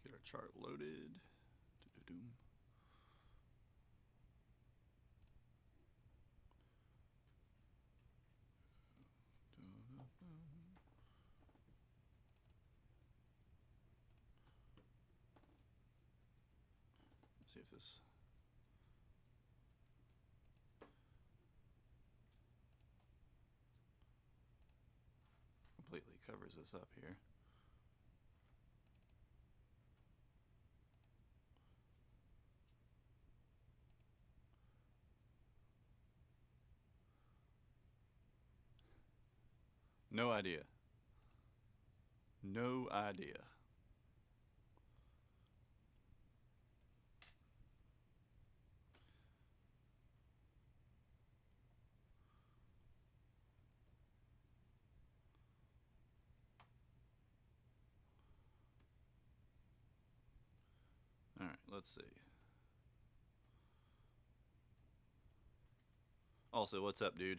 Get our chart loaded. Do-do-doom. Let's see if this completely covers us up here. No idea. No idea. All right, let's see. Also, what's up, dude?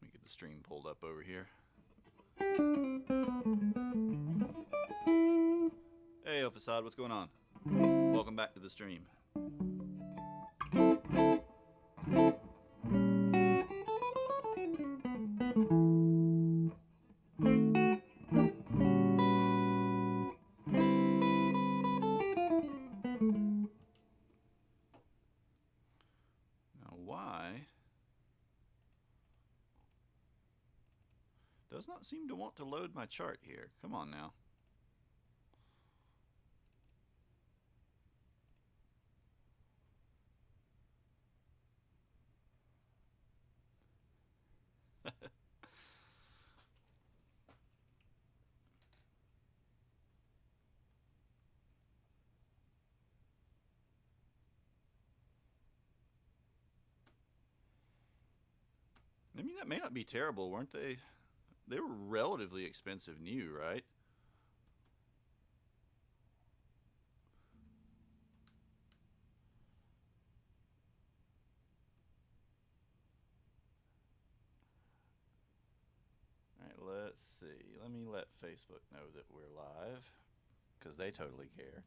Let me get the stream pulled up over here. Hey, Facade, what's going on? Welcome back to the stream. Now, why does not seem to want to load my chart here? Come on now. I mean, that may not be terrible, weren't they? They were relatively expensive new, right? All right, let's see. Let me let Facebook know that we're live, because they totally care.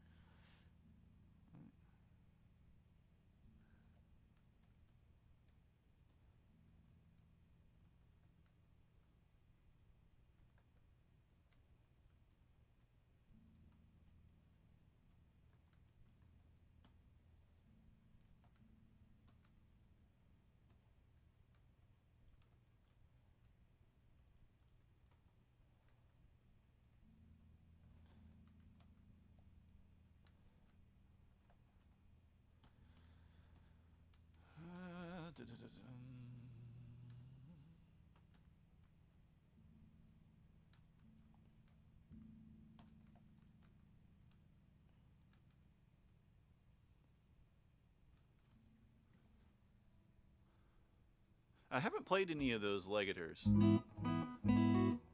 I haven't played any of those Legators.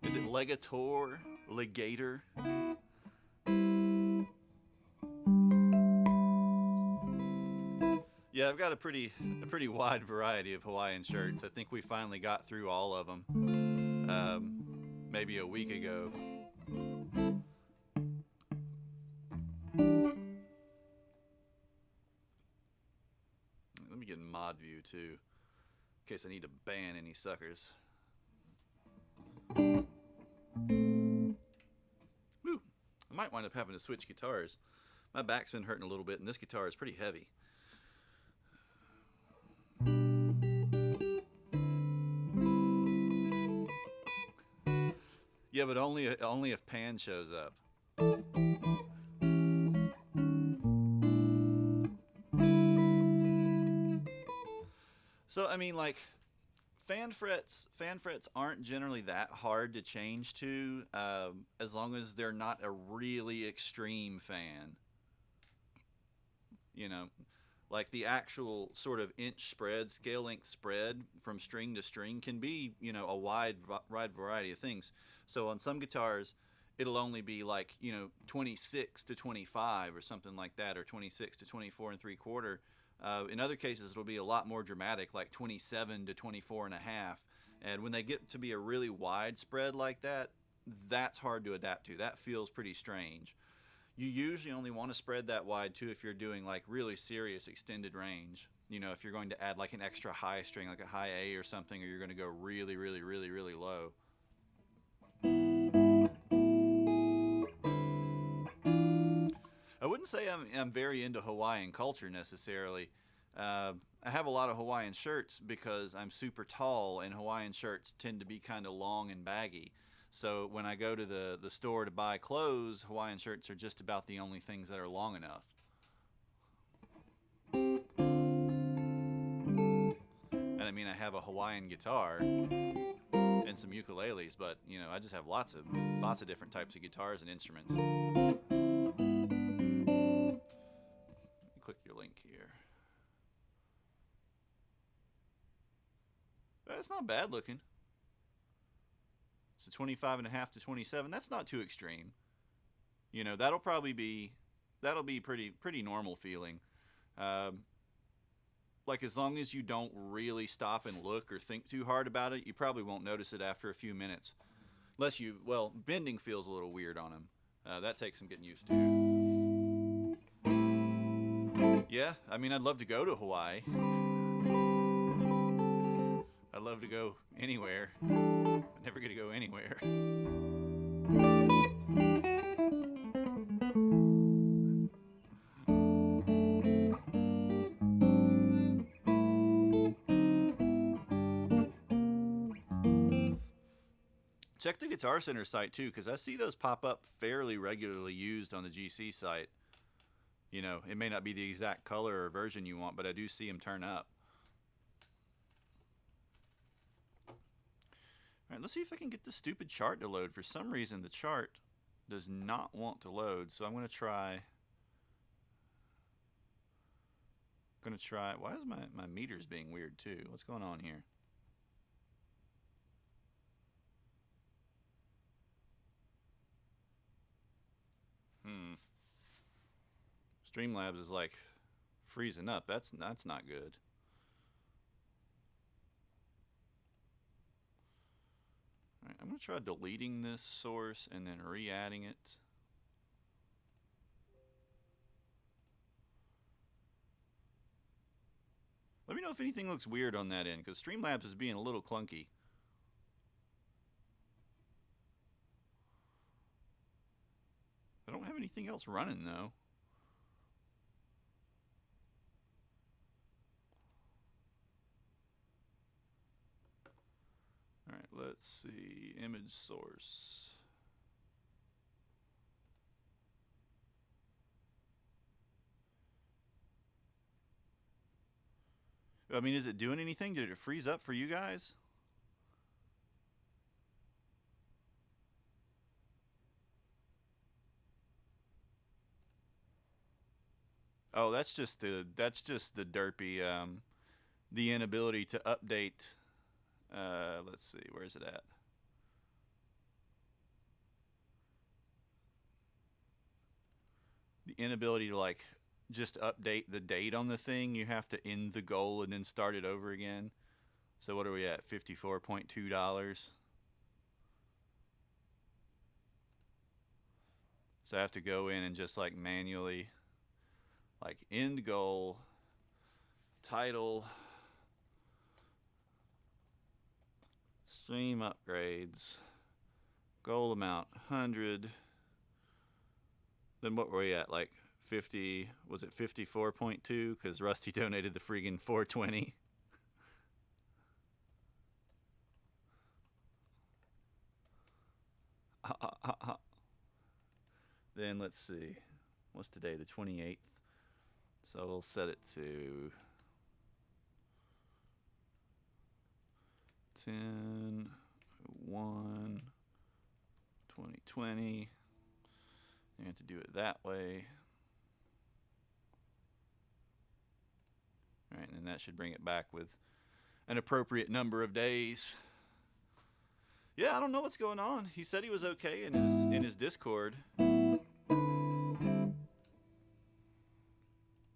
Is it Legator? Legator? Yeah, I've got a pretty wide variety of Hawaiian shirts. I think we finally got through all of them maybe a week ago. Let me get in mod view too, in case I need to ban any suckers. Woo! I might wind up having to switch guitars. My back's been hurting a little bit, and this guitar is pretty heavy. Yeah, but only if Pan shows up. So I mean, like, fan frets aren't generally that hard to change to, as long as they're not a really extreme fan. You know, like the actual sort of inch spread, scale length spread from string to string can be, a wide variety of things. So on some guitars, it'll only be like, 26 to 25 or something like that, or 26 to 24 and 3/4. In other cases, it'll be a lot more dramatic, like 27 to 24 and a half. And when they get to be a really wide spread like that, that's hard to adapt to. That feels pretty strange. You usually only want to spread that wide too if you're doing like really serious extended range. You know, if you're going to add like an extra high string, like a high A or something, or you're going to go really, really, really, really low. I wouldn't say I'm very into Hawaiian culture necessarily. I have a lot of Hawaiian shirts because I'm super tall, and Hawaiian shirts tend to be kind of long and baggy. So when I go to the store to buy clothes, Hawaiian shirts are just about the only things that are long enough. And I mean, I have a Hawaiian guitar and some ukuleles, but you know, I just have lots of different types of guitars and instruments. Click your link here. That's not bad looking. It's a 25.5 to 27. That's not too extreme. You know, that'll be pretty normal feeling. Um, like as long as you don't really stop and look or think too hard about it, you probably won't notice it after a few minutes. Unless you, well, bending feels a little weird on them. That takes some getting used to. Yeah, I mean, I'd love to go to Hawaii. I'd love to go anywhere. I'm never going to go anywhere. Check the Guitar Center site too, because I see those pop up fairly regularly used on the GC site. You know, it may not be the exact color or version you want, but I do see them turn up. All right, let's see if I can get the stupid chart to load. For some reason, the chart does not want to load, so I'm going to try. Why is my meters being weird too? What's going on here? Streamlabs is like freezing up. That's not good. All right, I'm going to try deleting this source and then re-adding it. Let me know if anything looks weird on that end, because Streamlabs is being a little clunky. I don't have anything else running though. All right, let's see. Image source. I mean, is it doing anything? Did it freeze up for you guys? Oh, that's just the derpy the inability to update. Let's see, where's it at? The inability to like just update the date on the thing. You have to end the goal and then start it over again. So what are we at? $54.2. So I have to go in and just like manually like end goal, title, stream upgrades, goal amount 100. Then what were we at? Like 50, was it 54.2? Because Rusty donated the friggin' 420. Then let's see. What's today? The 28th. So we'll set it to 10, 1, 2020. You have to do it that way. All right, and then that should bring it back with an appropriate number of days. Yeah, I don't know what's going on. He said he was okay in his Discord.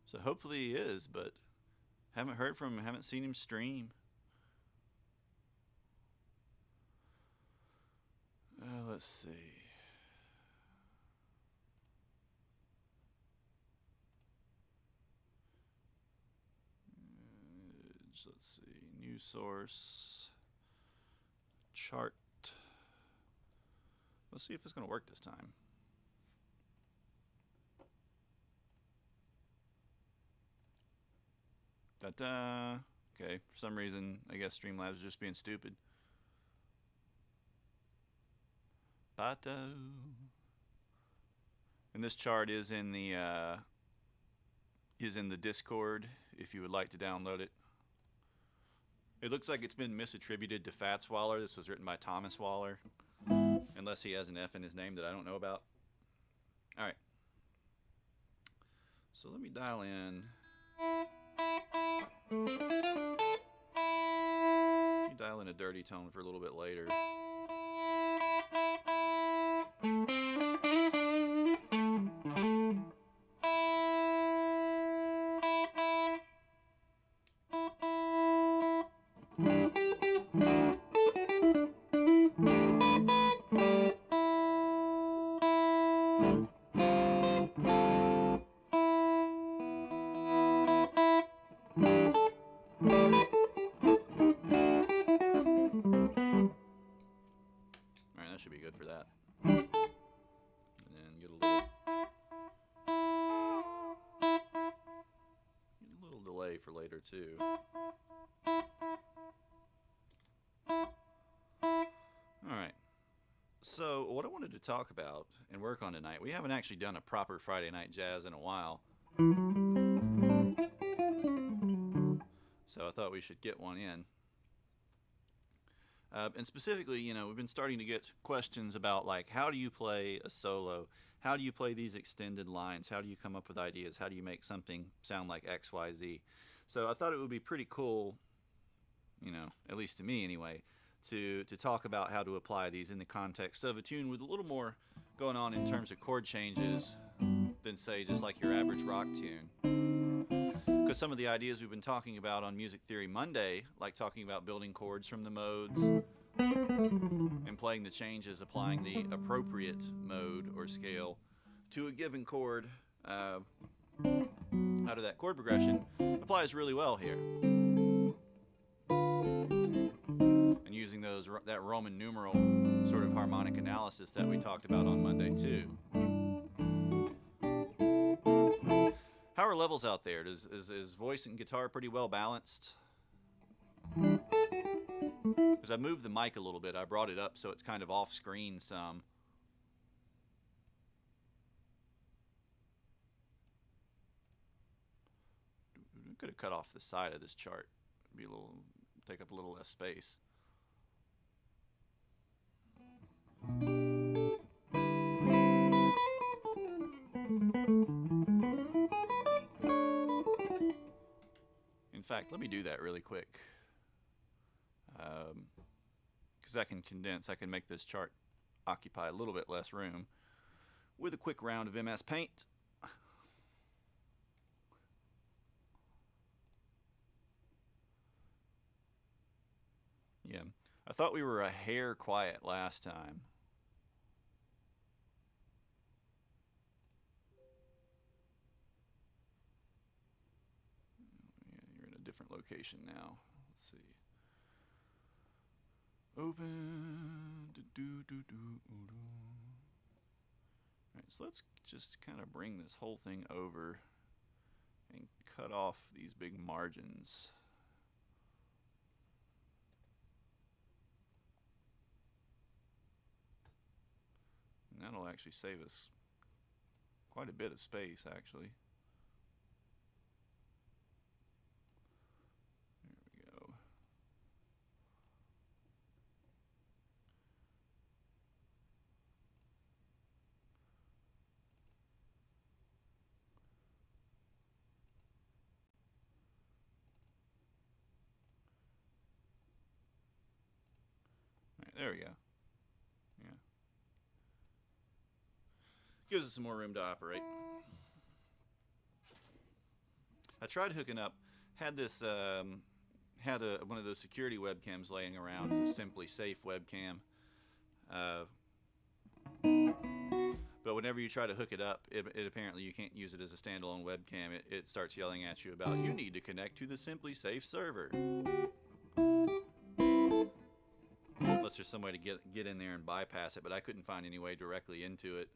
So hopefully he is, but haven't heard from him, haven't seen him stream. Let's see. Let's see. New source. Chart. Let's see if it's going to work this time. Da-da. Okay, for some reason, I guess Streamlabs is just being stupid. Bato. And this chart is in the Discord if you would like to download it. It looks like it's been misattributed to Fats Waller. This was written by Thomas Waller, unless he has an F in his name that I don't know about. All right. So let me dial in. Let me dial in a dirty tone for a little bit later. Should be good for that. And then get a little delay for later too. Alright. So what I wanted to talk about and work on tonight, we haven't actually done a proper Friday Night Jazz in a while. So I thought we should get one in. And specifically, you know, we've been starting to get questions about, like, how do you play a solo? How do you play these extended lines? How do you come up with ideas? How do you make something sound like X, Y, Z? So I thought it would be pretty cool, you know, at least to me anyway, to talk about how to apply these in the context of a tune with a little more going on in terms of chord changes than, say, just like your average rock tune. Because some of the ideas we've been talking about on Music Theory Monday, like talking about building chords from the modes and playing the changes, applying the appropriate mode or scale to a given chord out of that chord progression, applies really well here. And using that Roman numeral sort of harmonic analysis that we talked about on Monday too. How are levels out there? Is voice and guitar pretty well balanced? Because I moved the mic a little bit. I brought it up so it's kind of off screen some. Could have cut off the side of this chart. It'd be take up a little less space. In fact, let me do that really quick. Because I can condense, I can make this chart occupy a little bit less room with a quick round of MS Paint. Yeah, I thought we were a hair quiet last time. Yeah, you're in a different location now. Let's see. Open. Alright, so let's just kind of bring this whole thing over and cut off these big margins. And that'll actually save us quite a bit of space, actually. There we go. All right, there we go. Yeah. Gives us some more room to operate. I tried hooking up, had this, one of those security webcams laying around, a Simply Safe webcam, But whenever you try to hook it up, it apparently you can't use it as a standalone webcam. It starts yelling at you about you need to connect to the Simply Safe server. Unless there's some way to get in there and bypass it, but I couldn't find any way directly into it.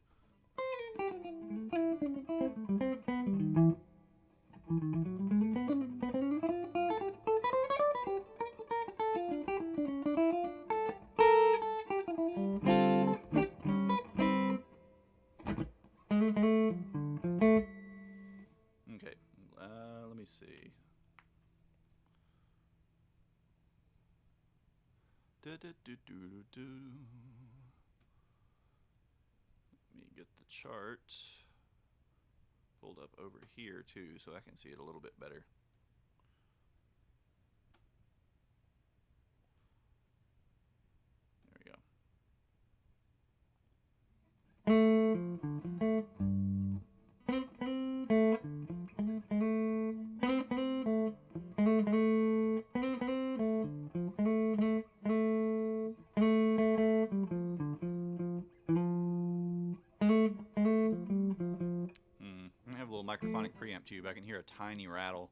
Okay, let me see. Let me get the chart pulled up over here too, so I can see it a little bit better. There we go. I have a little microphonic preamp tube. I can hear a tiny rattle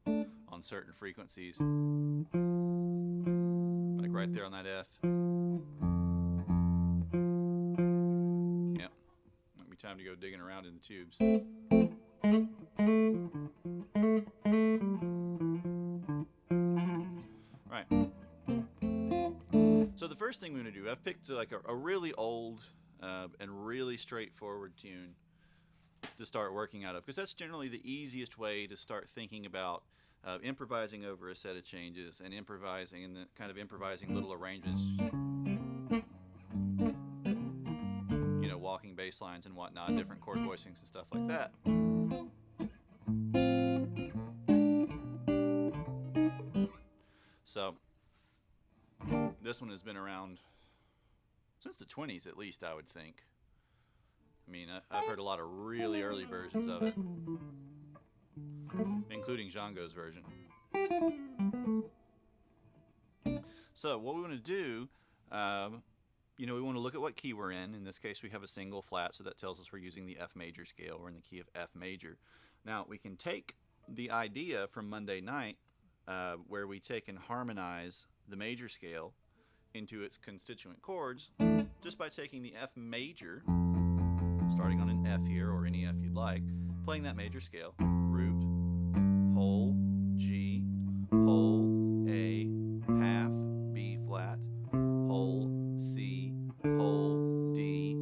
on certain frequencies. Like right there on that F. Yep. Might be time to go digging around in the tubes. Right. So the first thing we're going to do, I've picked like a really old and really straightforward tune to start working out of, because that's generally the easiest way to start thinking about improvising over a set of changes and improvising and kind of improvising little arrangements, you know, walking bass lines and whatnot, different chord voicings and stuff like that. So this one has been around since the 20s at least, I would think. I mean, I've heard a lot of really early versions of it, including Django's version. So what we want to do, you know, we want to look at what key we're in. In this case, we have a single flat, so that tells us we're using the F major scale. We're in the key of F major. Now, we can take the idea from Monday night, where we take and harmonize the major scale into its constituent chords, just by taking the F major, starting on an F here, or any F you'd like, playing that major scale, root, whole, G, whole, A, half, B flat, whole, C, whole, D,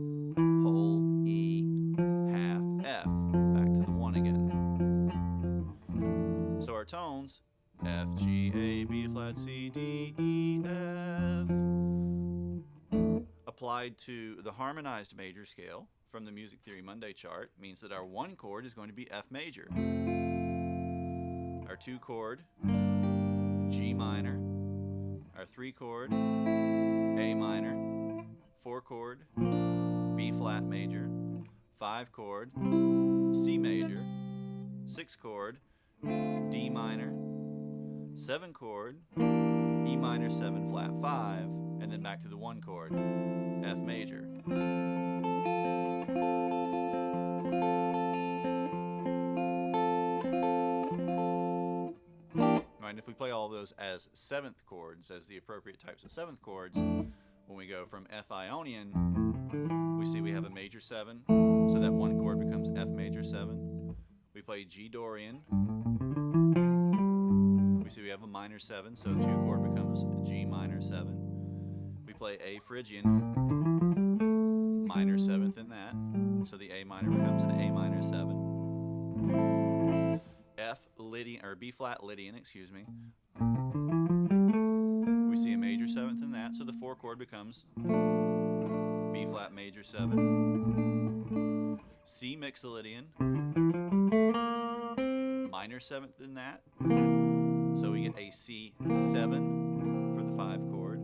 whole, E, half, F, back to the 1 again. So our tones, F, G, A, B flat, C, D, E, F, applied to the harmonized major scale from the Music Theory Monday chart, means that our 1 chord is going to be F major. Our 2 chord, G minor. Our 3 chord, A minor. 4 chord, B flat major. 5 chord, C major. 6 chord, D minor. 7 chord, E minor 7 flat 5, and then back to the 1 chord, F major. And if we play all of those as 7th chords, as the appropriate types of 7th chords, when we go from F Ionian, we see we have a major 7, so that 1 chord becomes F major 7. We play G Dorian, we see we have a minor 7, so 2 chord becomes G minor 7. We play A Phrygian, minor 7th in that, so the A minor becomes an A minor 7. F Lydian, or B flat Lydian, excuse me. We see a major 7th in that, so the 4 chord becomes B flat major 7. C Mixolydian, minor 7th in that, so we get a C7 for the 5 chord.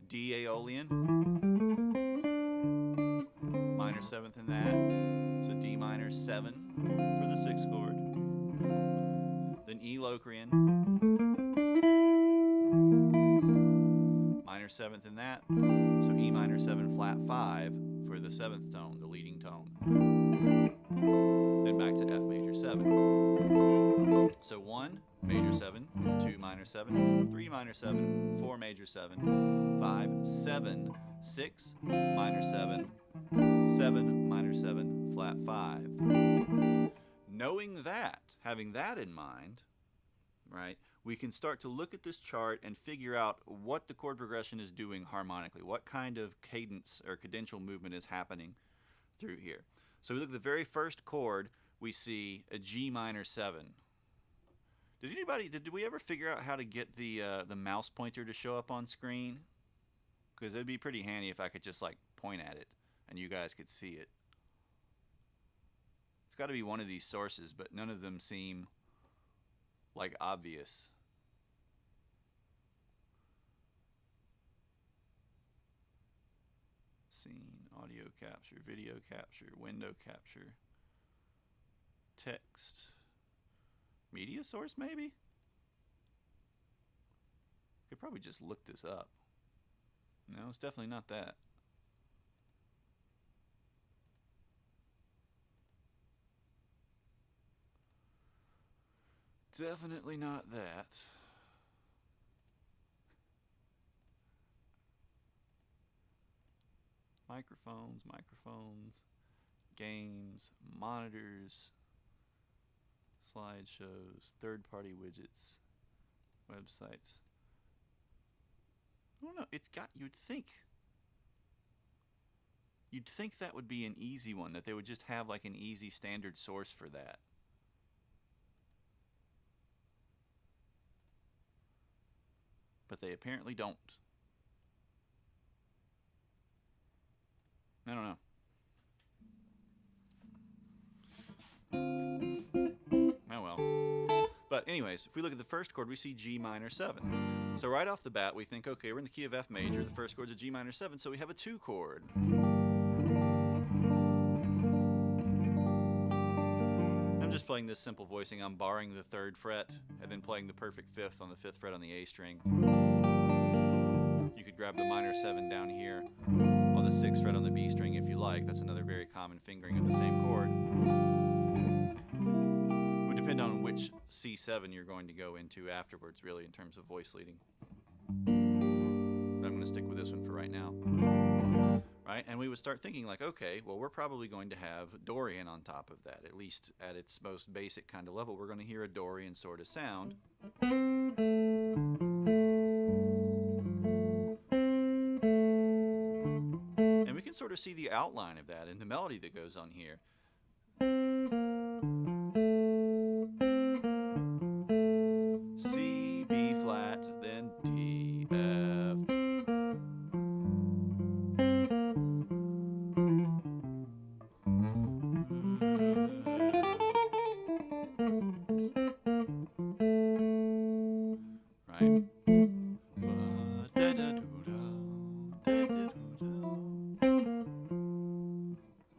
D Aeolian, minor 7th in that, so D minor 7 for the 6 chord. Then E Locrian, minor 7th in that, so E minor 7 flat 5 for the 7th tone, the leading tone. Then back to F major 7. So 1 major 7, 2 minor 7, 3 minor 7, 4 major 7, 5, 7, 6 minor 7, 7 minor 7, flat 5. Knowing that, having that in mind, right, we can start to look at this chart and figure out what the chord progression is doing harmonically, what kind of cadence or cadential movement is happening through here. So we look at the very first chord, we see a G minor 7. Did we ever figure out how to get the mouse pointer to show up on screen? Because it'd be pretty handy if I could just like point at it and you guys could see it. It's got to be one of these sources, but none of them seem like obvious. Scene, audio capture, video capture, window capture, text, media source maybe? Could probably just look this up. No, it's definitely not that. Definitely not that. Microphones, games, monitors, slideshows, third-party widgets, websites. I don't know. It's got, you'd think that would be an easy one, that they would just have like an easy standard source for that. But they apparently don't. I don't know. Oh well. But anyways, if we look at the first chord, we see G minor 7. So right off the bat, we think, okay, we're in the key of F major. The first chord's a G minor 7, so we have a 2 chord. I'm just playing this simple voicing. I'm barring the 3rd fret and then playing the perfect 5th on the 5th fret on the A string. You could grab the minor 7 down here on the 6th fret on the B string if you like. That's another very common fingering of the same chord. It would depend on which C7 you're going to go into afterwards, really, in terms of voice leading. But I'm going to stick with this one for right now. Right? And we would start thinking like, okay, well, we're probably going to have Dorian on top of that, at least at its most basic kind of level. We're going to hear a Dorian sort of sound. And we can sort of see the outline of that in the melody that goes on here. C, B flat, then D, F. Right?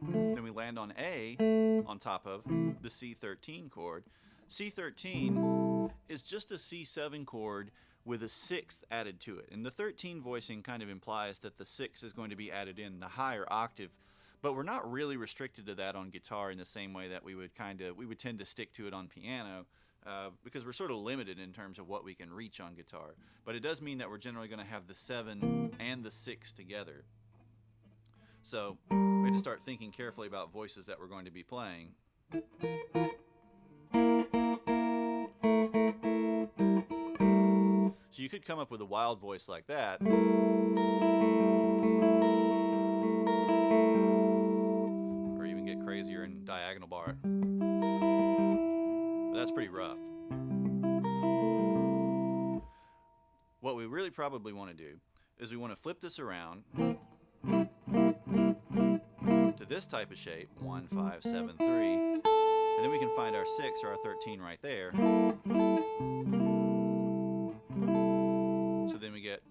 Then we land on A on top of the C13 chord. C13 is just a C7 chord with a 6th added to it. And the 13 voicing kind of implies that the 6 is going to be added in, the higher octave. But we're not really restricted to that on guitar in the same way that we would tend to stick to it on piano. Because we're sort of limited in terms of what we can reach on guitar. But it does mean that we're generally going to have the 7 and the 6 together. So we have to start thinking carefully about voices that we're going to be playing. So you could come up with a wild voice like that. Or even get crazier and diagonal bar it. But that's pretty rough. What we really probably want to do is we want to flip this around to this type of shape, 1, 5, 7, 3, and then we can find our 6 or our 13 right there. So then we get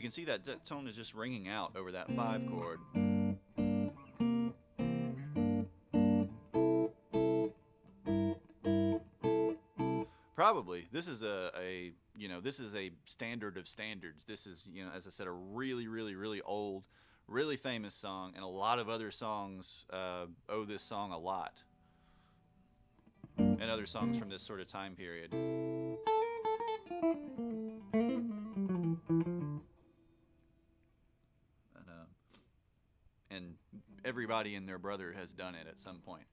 can see that tone is just ringing out over that 5 chord. Probably. This is this is a standard of standards. This is, as I said, a really, really, really old, really famous song, and a lot of other songs owe this song a lot. And other songs from this sort of time period. And everybody and their brother has done it at some point.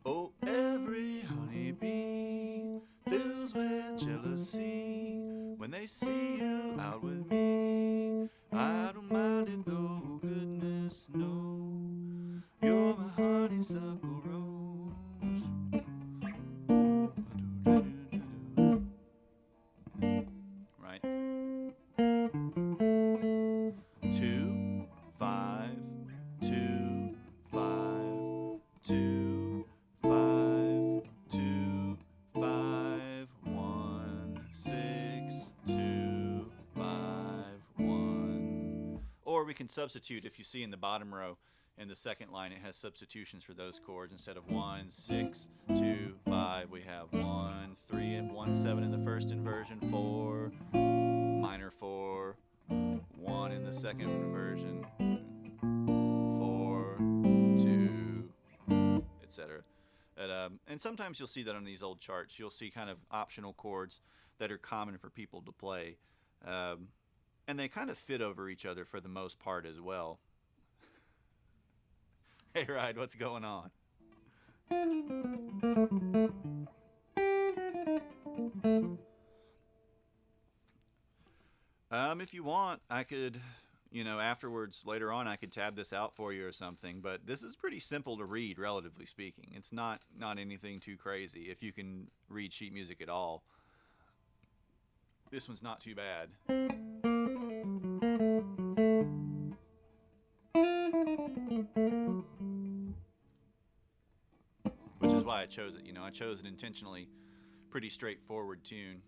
Oh, every honeybee fills with jealousy when they see you out with me. I don't mind it though, goodness knows you're my honeysuckle rose. Right? 2, 5, 2, 5, 2, 5, 2, 5, 1, 6, 2, 5, 1. Or we can substitute, if you see in the bottom row in the second line, it has substitutions for those chords. Instead of 1, 6, 2, 5, we have 1, 3, and 1, 7 in the first inversion, 4, minor 4, 1 in the second inversion, 4, 2, etc. And sometimes you'll see that on these old charts. You'll see kind of optional chords that are common for people to play. And they kind of fit over each other for the most part as well. Hey, Ride, what's going on? If you want, I could, afterwards, later on, I could tab this out for you or something. But this is pretty simple to read, relatively speaking. It's not anything too crazy if you can read sheet music at all. This one's not too bad. Which is why I chose it. I chose an intentionally pretty straightforward tune.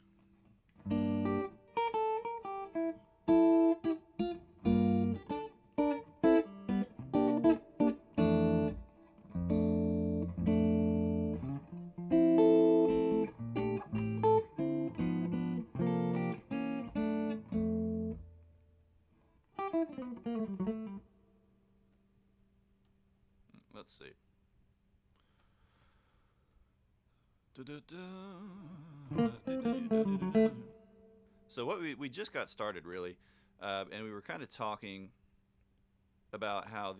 Let's see. So what we just got started really, and we were kind of talking about how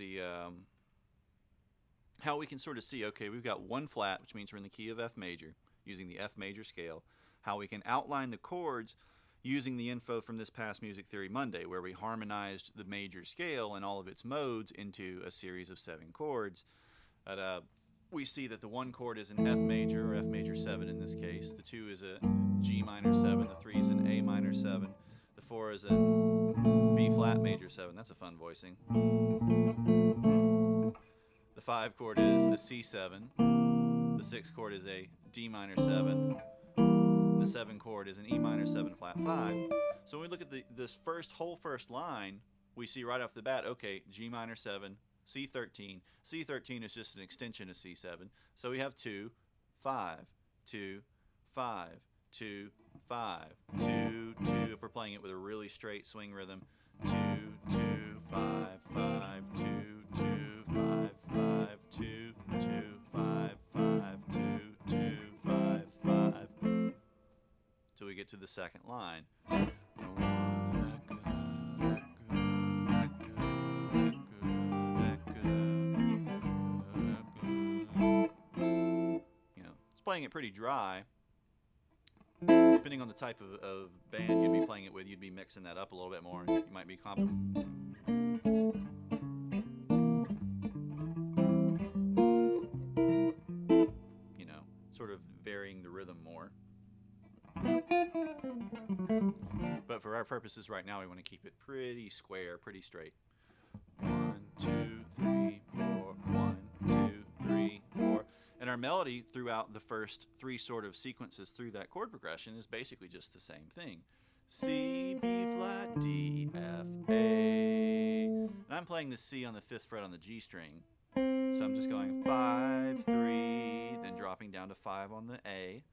how we can sort of see, okay, we've got one flat, which means we're in the key of F major, using the F major scale. How we can outline the chords using the info from this past Music Theory Monday, where we harmonized the major scale and all of its modes into a series of 7 chords. We see that the 1 chord is an F major, or F major 7 in this case. The 2 is a G minor 7. The 3 is an A minor 7. The 4 is a B flat major 7. That's a fun voicing. The 5 chord is a C7. The 6 chord is a D minor 7. The 7 chord is an E minor 7 flat 5. So when we look at this whole first line, we see right off the bat, okay, G minor 7, C13. C13 is just an extension of C7. So we have 2, 5, 2, 5, 2, 5, 2, 2. If we're playing it with a really straight swing rhythm, 2, 2, 5, 5, 2, 2, 5, 5, 2, 2, 5, 5, 2, 2, 5, 5. Till we get to the second line. Playing it pretty dry. Depending on the type of band you'd be playing it with, you'd be mixing that up a little bit more. You might be sort of varying the rhythm more. But for our purposes right now, we want to keep it pretty square, pretty straight. 1, 2, 3, 4, 1, 2, 3, 4. And our melody throughout the first 3 sort of sequences through that chord progression is basically just the same thing. C, B flat, D, F, A. And I'm playing the C on the 5th fret on the G string. So I'm just going 5, 3, then dropping down to 5 on the A,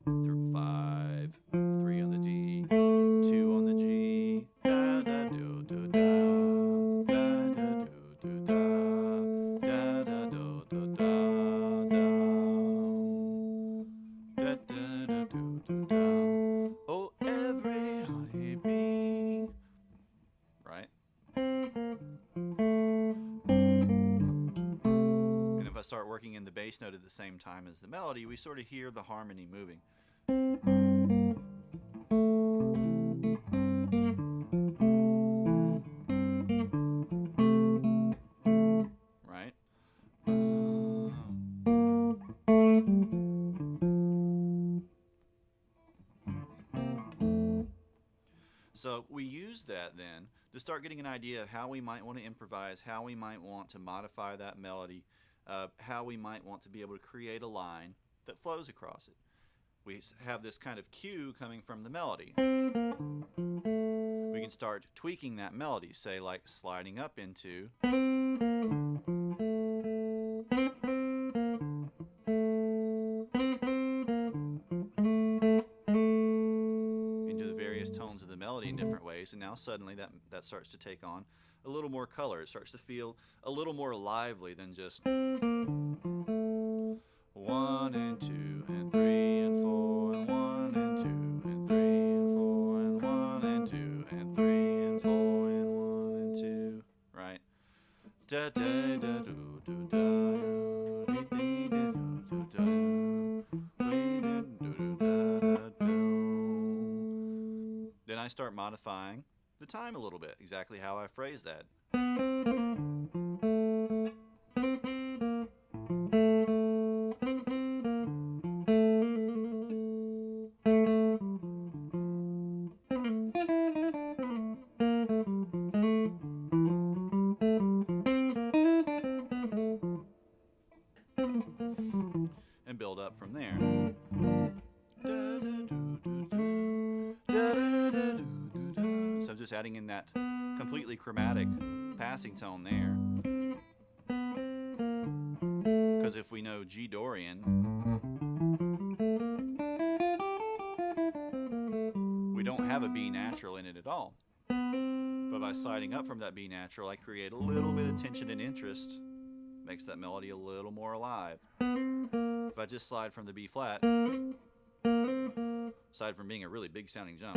5, 3 on the D, 2 on the G, da da do do da, da da do do da, da da do do da, da da da do do da. Oh, every honeybee. Right? And if I start working in the bass note at the same time as the melody, we sort of hear the harmony moving. Right? So we use that then to start getting an idea of how we might want to improvise, how we might want to modify that melody, how we might want to be able to create a line that flows across it. We have this kind of cue coming from the melody. We can start tweaking that melody, say like sliding up into the various tones of the melody in different ways, and now suddenly that starts to take on a little more color. It starts to feel a little more lively than just 1 and 2 and 3 and 4 and 1 and 2 and 3 and 4 and 1 and 2 and 3 and 4 and 1 and 2, right? Da da da do do da, dee dee da do do da, we did do do da da do. Then I start modifying the time a little bit, exactly how I phrase that. And build up from there. So I'm just adding in that completely chromatic passing tone there. Because if we know G Dorian, we don't have a B natural in it at all. But by sliding up from that B natural, I create a little bit of tension and interest. Makes that melody a little more alive. If I just slide from the B flat, aside from being a really big sounding jump,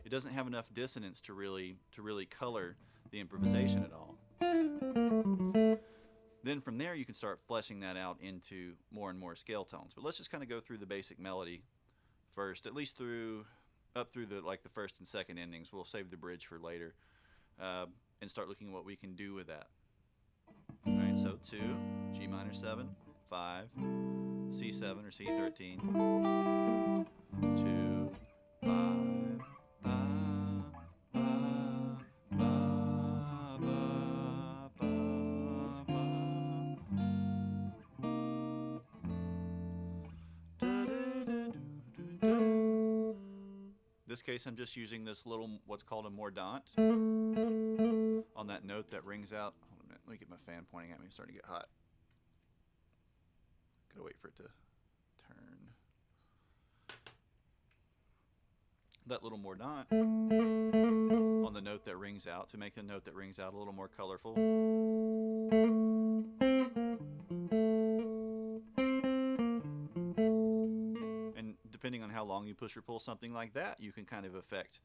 it doesn't have enough dissonance to really color the improvisation at all. Then from there you can start fleshing that out into more and more scale tones. But let's just kind of go through the basic melody first, at least up through the first and second endings. We'll save the bridge for later, and start looking at what we can do with that. All right, so 2, G minor 7, 5, C7 or C13, 2, 5, ba, ba, ba, ba, ba, ba. Da, da, da, do, do, da. This case, I'm just using this little, what's called a mordant, on that note that rings out. Hold a minute, let me get my fan pointing at me. It's starting to get hot. Gotta wait for it to turn. That little mordant on the note that rings out to make the note that rings out a little more colorful. And depending on how long you push or pull something like that, you can kind of affect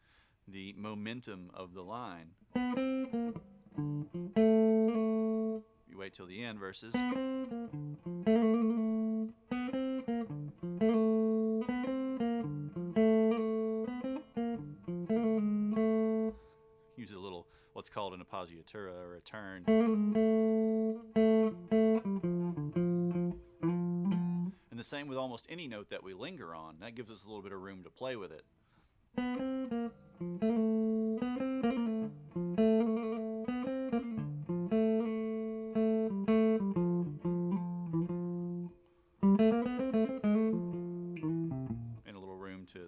the momentum of the line. You wait till the end versus use a little what's called an appoggiatura or a turn. And the same with almost any note that we linger on. That gives us a little bit of room to play with it.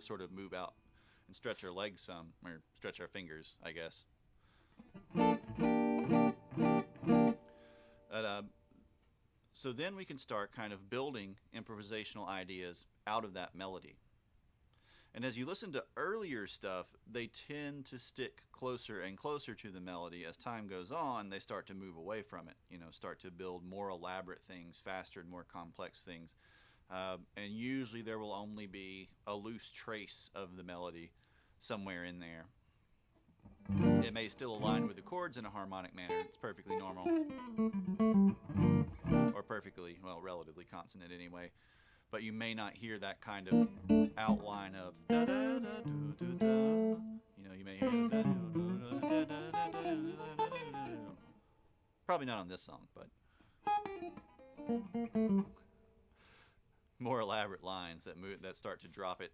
sort of move out and stretch our legs some, or stretch our fingers, I guess. But, so then we can start kind of building improvisational ideas out of that melody. And as you listen to earlier stuff, they tend to stick closer and closer to the melody. As time goes on, they start to move away from it, start to build more elaborate things, faster and more complex things. And usually there will only be a loose trace of the melody somewhere in there. It may still align with the chords in a harmonic manner. It's perfectly normal. Or perfectly, well, relatively consonant anyway. But you may not hear that kind of outline of da da da do do da. You may hear da da da da. Probably not on this song, but more elaborate lines that start to drop it,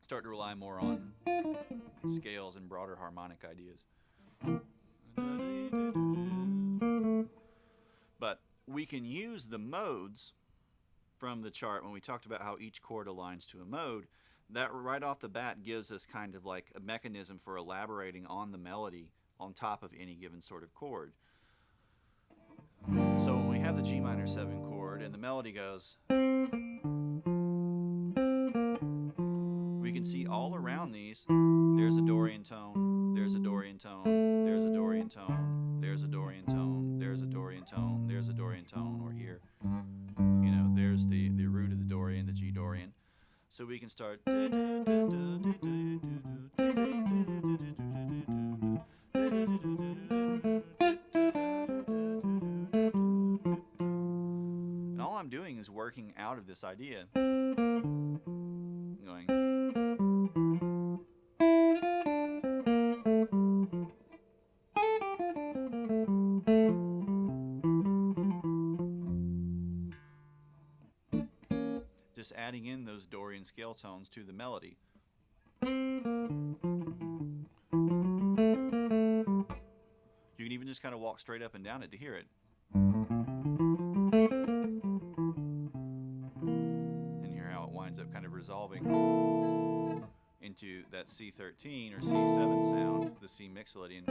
start to rely more on scales and broader harmonic ideas. But we can use the modes from the chart when we talked about how each chord aligns to a mode. That right off the bat gives us kind of like a mechanism for elaborating on the melody on top of any given sort of chord. So when we have the G minor 7 chord and the melody goes, we can see all around these, there's a Dorian tone, there's a Dorian tone, there's a Dorian tone, there's a Dorian tone, there's a Dorian tone, there's a Dorian tone, or here, there's the root of the Dorian, the G Dorian. So we can start. And all I'm doing is working out of this idea. Going. Just adding in those Dorian scale tones to the melody. You can even just kind of walk straight up and down it to hear it. And hear how it winds up kind of resolving into that C13 or C7 sound, the C mixolydian.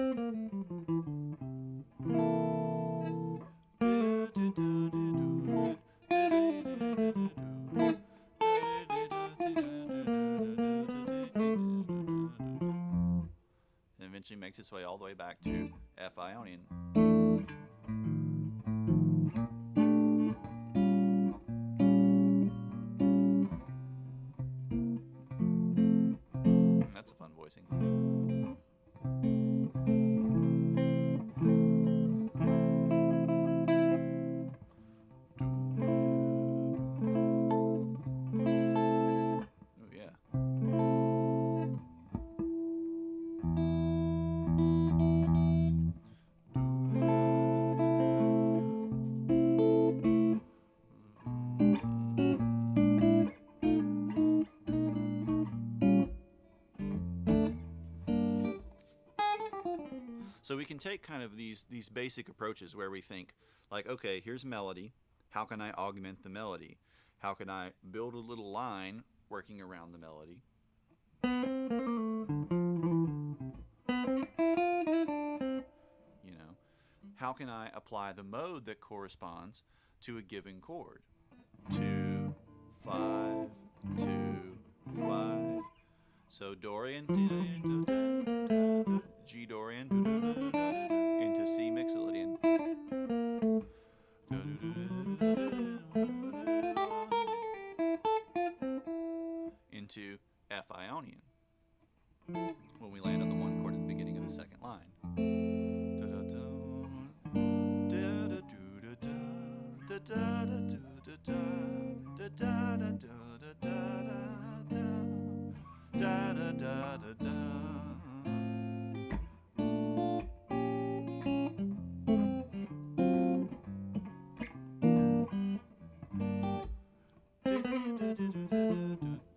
And eventually makes its way all the way back to F Ionian. That's a fun voicing. So we can take kind of these basic approaches where we think, like, okay, here's melody. How can I augment the melody? How can I build a little line working around the melody? How can I apply the mode that corresponds to a given chord? 2, 5, 2, 5. So Dorian, G Dorian, into C mixolydian. Into F Ionian. When we land on the one chord at the beginning of the second line.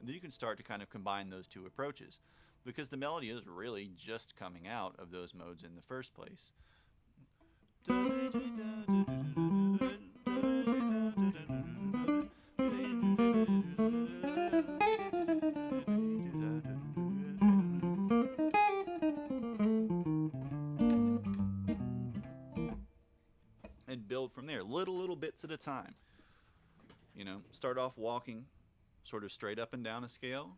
You can start to kind of combine those two approaches because the melody is really just coming out of those modes in the first place. and build from there, little bits at a time. You know, start off walking sort of straight up and down a scale.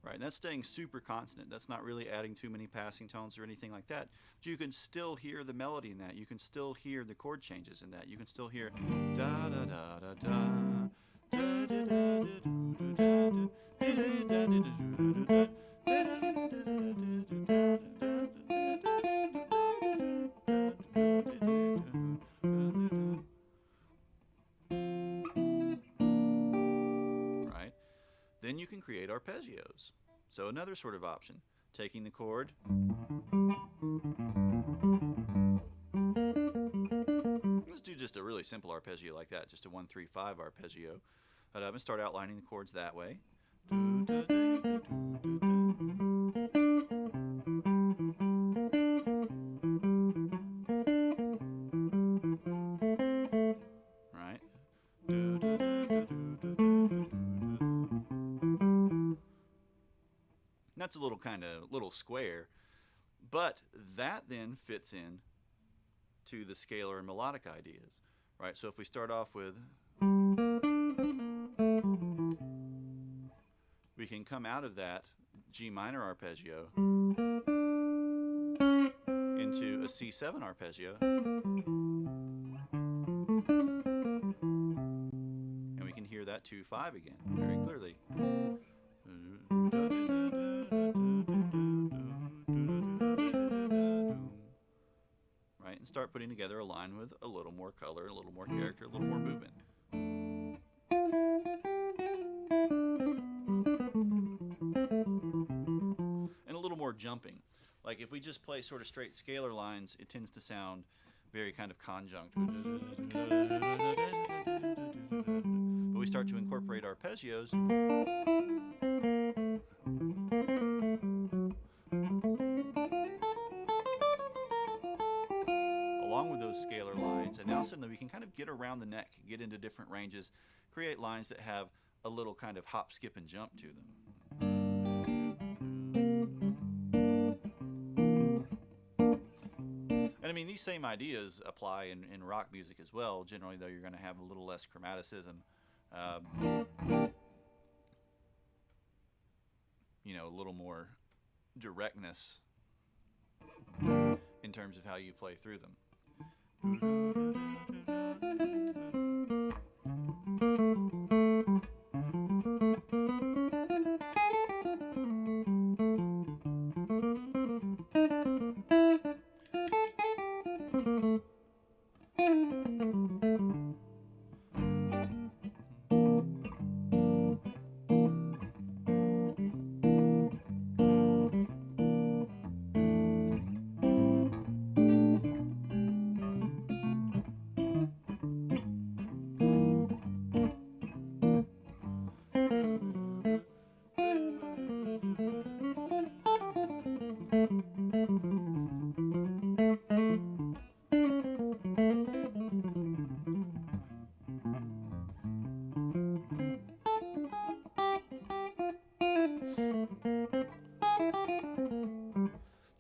Right, and that's staying super consonant. That's not really adding too many passing tones or anything like that. But you can still hear the melody in that. You can still hear the chord changes in that. You can still hear da da da da da da da da right? Then you can create arpeggios. So another sort of option, taking the chord, let's do just a really simple arpeggio like that, just a 1-3-5 arpeggio. I'm going to start outlining the chords that way. Right? That's a little square, but that then fits in to the scalar and melodic ideas, right? So if we start off with, we can come out of that G minor arpeggio into a C7 arpeggio, and we can hear that 2-5 again very clearly. Right, and start putting together a line with a little more color, a little more character, a little more movement. And a little more jumping. Like if we just play sort of straight scalar lines, it tends to sound very kind of conjunct. But we start to incorporate arpeggios. Along with those scalar lines, and now suddenly we can kind of get around the neck, get into different ranges, create lines that have a little kind of hop, skip, and jump to them. And I mean, these same ideas apply in rock music as well. Generally, though, you're going to have a little less chromaticism. You know, a little more directness in terms of how you play through them.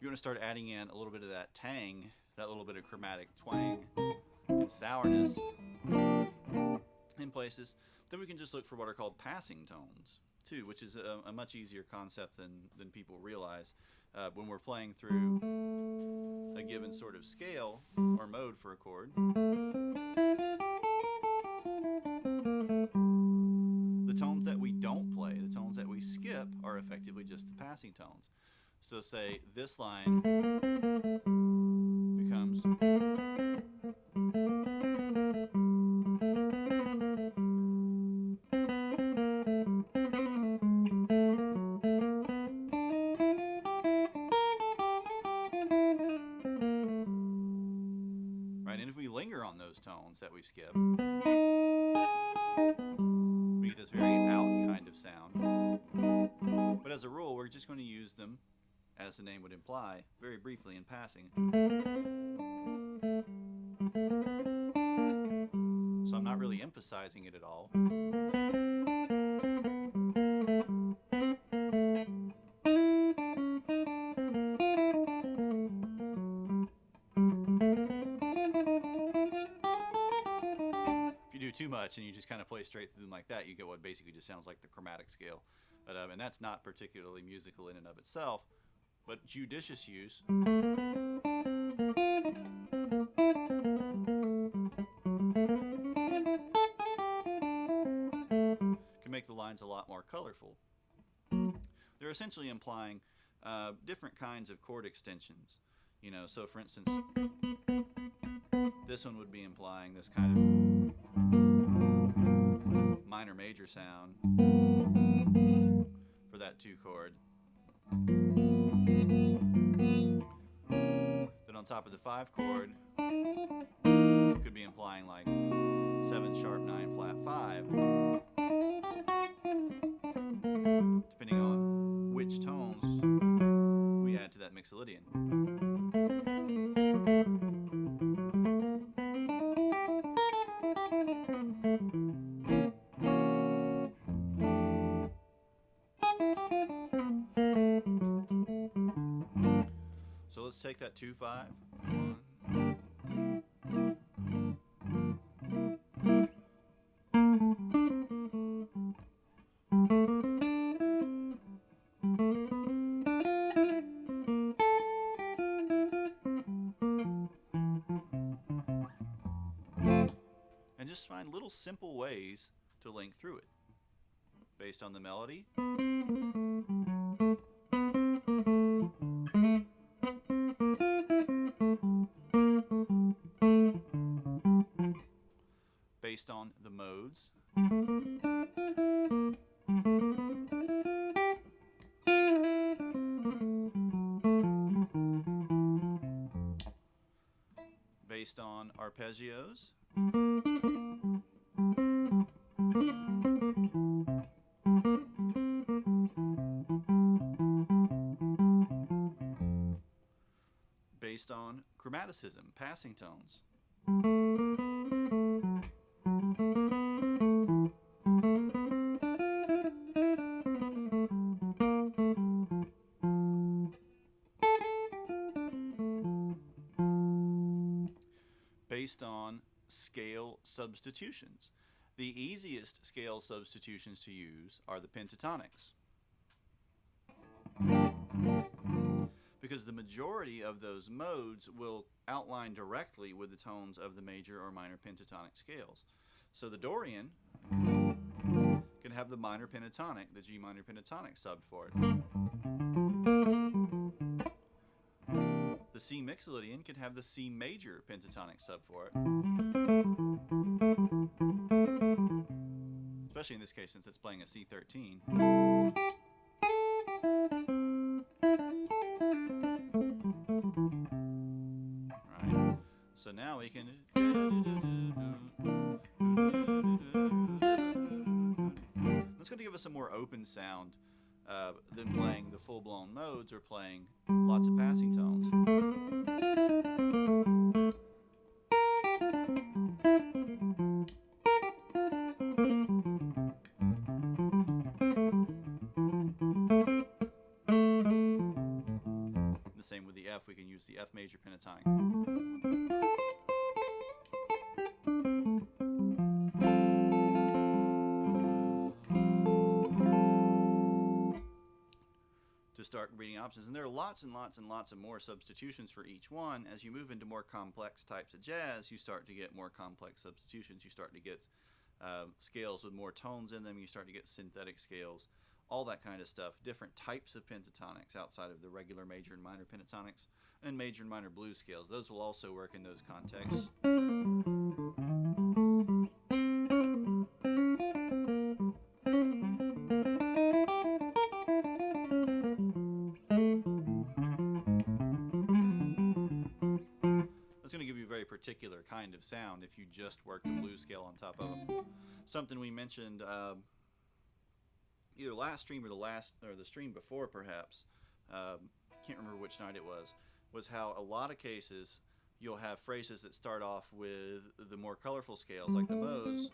You want to start adding in a little bit of that tang, that little bit of chromatic twang and sourness in places. Then we can just look for what are called passing tones too, which is a much easier concept than people realize. When we're playing through a given sort of scale or mode for a chord, the tones that we don't play, the tones that we skip, are effectively just the passing tones. So say this line becomes right, and if we linger on those tones that we skip, we sound. But as a rule, we're just going to use them, as the name would imply, very briefly in passing. So I'm not really emphasizing it at all. If you do too much and you just kind of play straight through them like that, you get what basically just sounds like the chromatic scale. But, and that's not particularly musical in and of itself, but judicious use can make the lines a lot more colorful. They're essentially implying different kinds of chord extensions. You know, so for instance, this one would be implying this kind of minor major sound for that 2 chord. Then on top of the 5 chord, it could be implying like 7 sharp 9 flat 5, depending on which tones we add to that mixolydian. So let's take that 2/5. 1. And just find little simple ways to link through it based on the melody. Based on the modes. Based on arpeggios. Based on chromaticism, passing tones. Based on scale substitutions. The easiest scale substitutions to use are the pentatonics, because the majority of those modes will outline directly with the tones of the major or minor pentatonic scales. So the Dorian can have the minor pentatonic, the G minor pentatonic subbed for it. The C mixolydian can have the C major pentatonic sub for it. Especially in this case since it's playing a C13. Right. So now we can... That's going to give us a more open sound than playing the full-blown modes or playing lots of passing tones. The same with the F, we can use the F major pentatonic. To start reading options, and there are lots and lots and lots of more substitutions for each one. As you move into more complex types of jazz, you start to get more complex substitutions. You start to get scales with more tones in them. You start to get synthetic scales, all that kind of stuff. Different types of pentatonics outside of the regular major and minor pentatonics, and major and minor blues scales. Those will also work in those contexts. That's going to give you a very particular kind of sound if you just work the blues scale on top of them. Something we mentioned either last stream or the stream before, perhaps. Can't remember which night it was how a lot of cases you'll have phrases that start off with the more colorful scales, like the modes,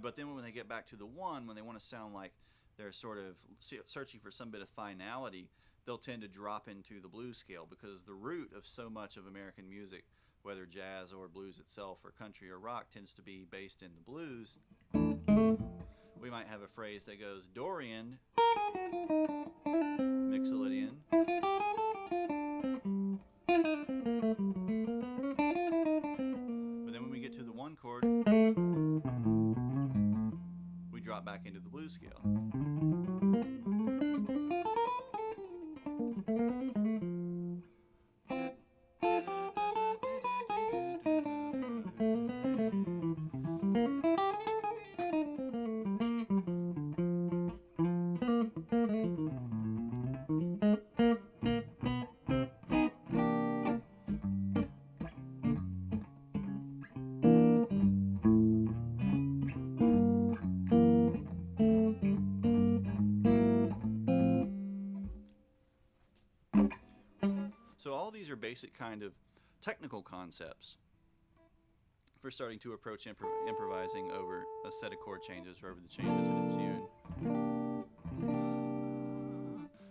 but then when they get back to the one, when they want to sound like they're sort of searching for some bit of finality, they'll tend to drop into the blues scale, because the root of so much of American music, whether jazz or blues itself or country or rock, tends to be based in the blues. We might have a phrase that goes Dorian, Mixolydian, but then when we get to the one chord, we drop back into the blues scale. So all these are basic kind of technical concepts for starting to approach improvising over a set of chord changes or over the changes in a tune.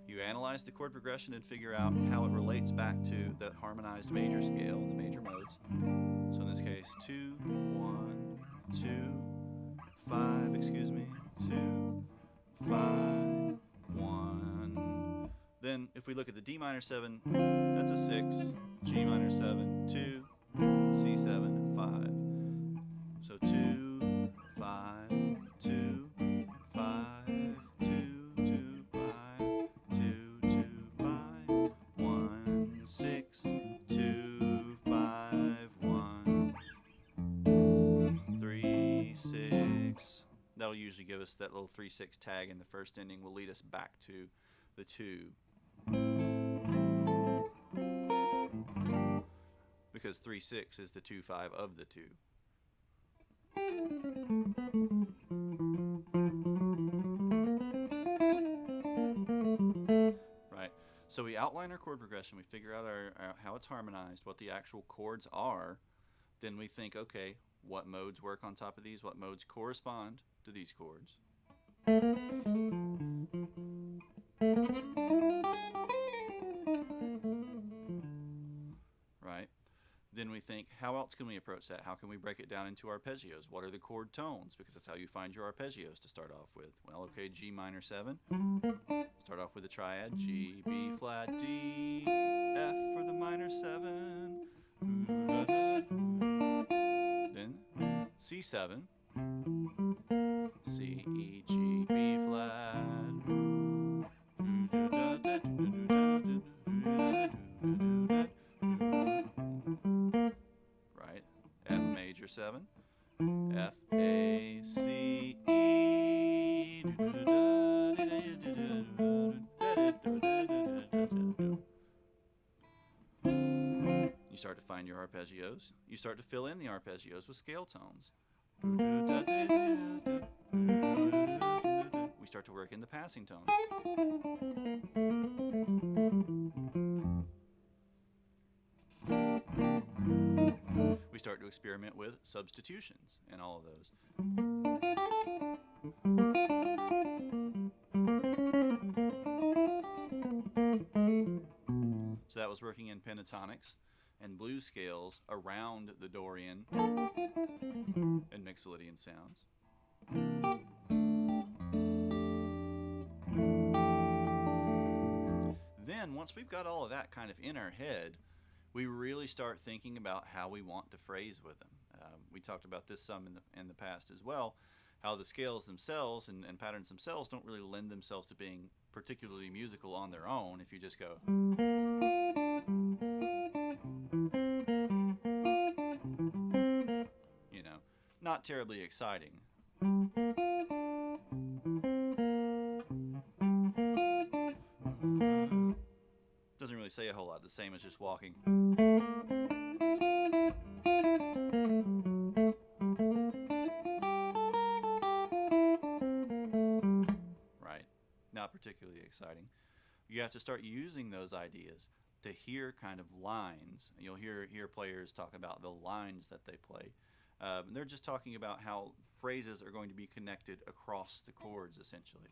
You analyze the chord progression and figure out how it relates back to that harmonized major scale and the major modes. So in this case, 2, 1, 2, 5, 2, 5, 1. Then if we look at the D minor 7, that's a 6, G minor 7, 2, C7, 5. So 2, 5, 2, 5, 2, 2, 5, 2, 2, 5, 1, 6, 2, 5, 1, 3, 6. That'll usually give us that little 3-6 tag in the first ending, will lead us back to the 2. Because 3-6 is the 2-5 of the 2. Right. So we outline our chord progression, we figure out how it's harmonized, what the actual chords are. Then we think, okay, what modes work on top of these? What modes correspond to these chords? Right? Then we think, how else can we approach that? How can we break it down into arpeggios? What are the chord tones? Because that's how you find your arpeggios to start off with. Well, okay, G minor 7. Start off with a triad. G, B flat, D, F for the minor 7. Then C7. C, E, G, B flat. Right. F major 7. F, A, C, E. You start to find your arpeggios. You start to fill in the arpeggios with scale tones. We start to work in the passing tones. We start to experiment with substitutions and all of those. So that was working in pentatonics and blues scales around the Dorian and Mixolydian sounds. Then, once we've got all of that kind of in our head, we really start thinking about how we want to phrase with them. We talked about this some in the past as well, how the scales themselves and patterns themselves don't really lend themselves to being particularly musical on their own if you just go. You know, not terribly exciting. Doesn't really say a whole lot, the same as just walking. particularly exciting. You have to start using those ideas to hear kind of lines. You'll hear players talk about the lines that they play. They're just talking about how phrases are going to be connected across the chords, essentially.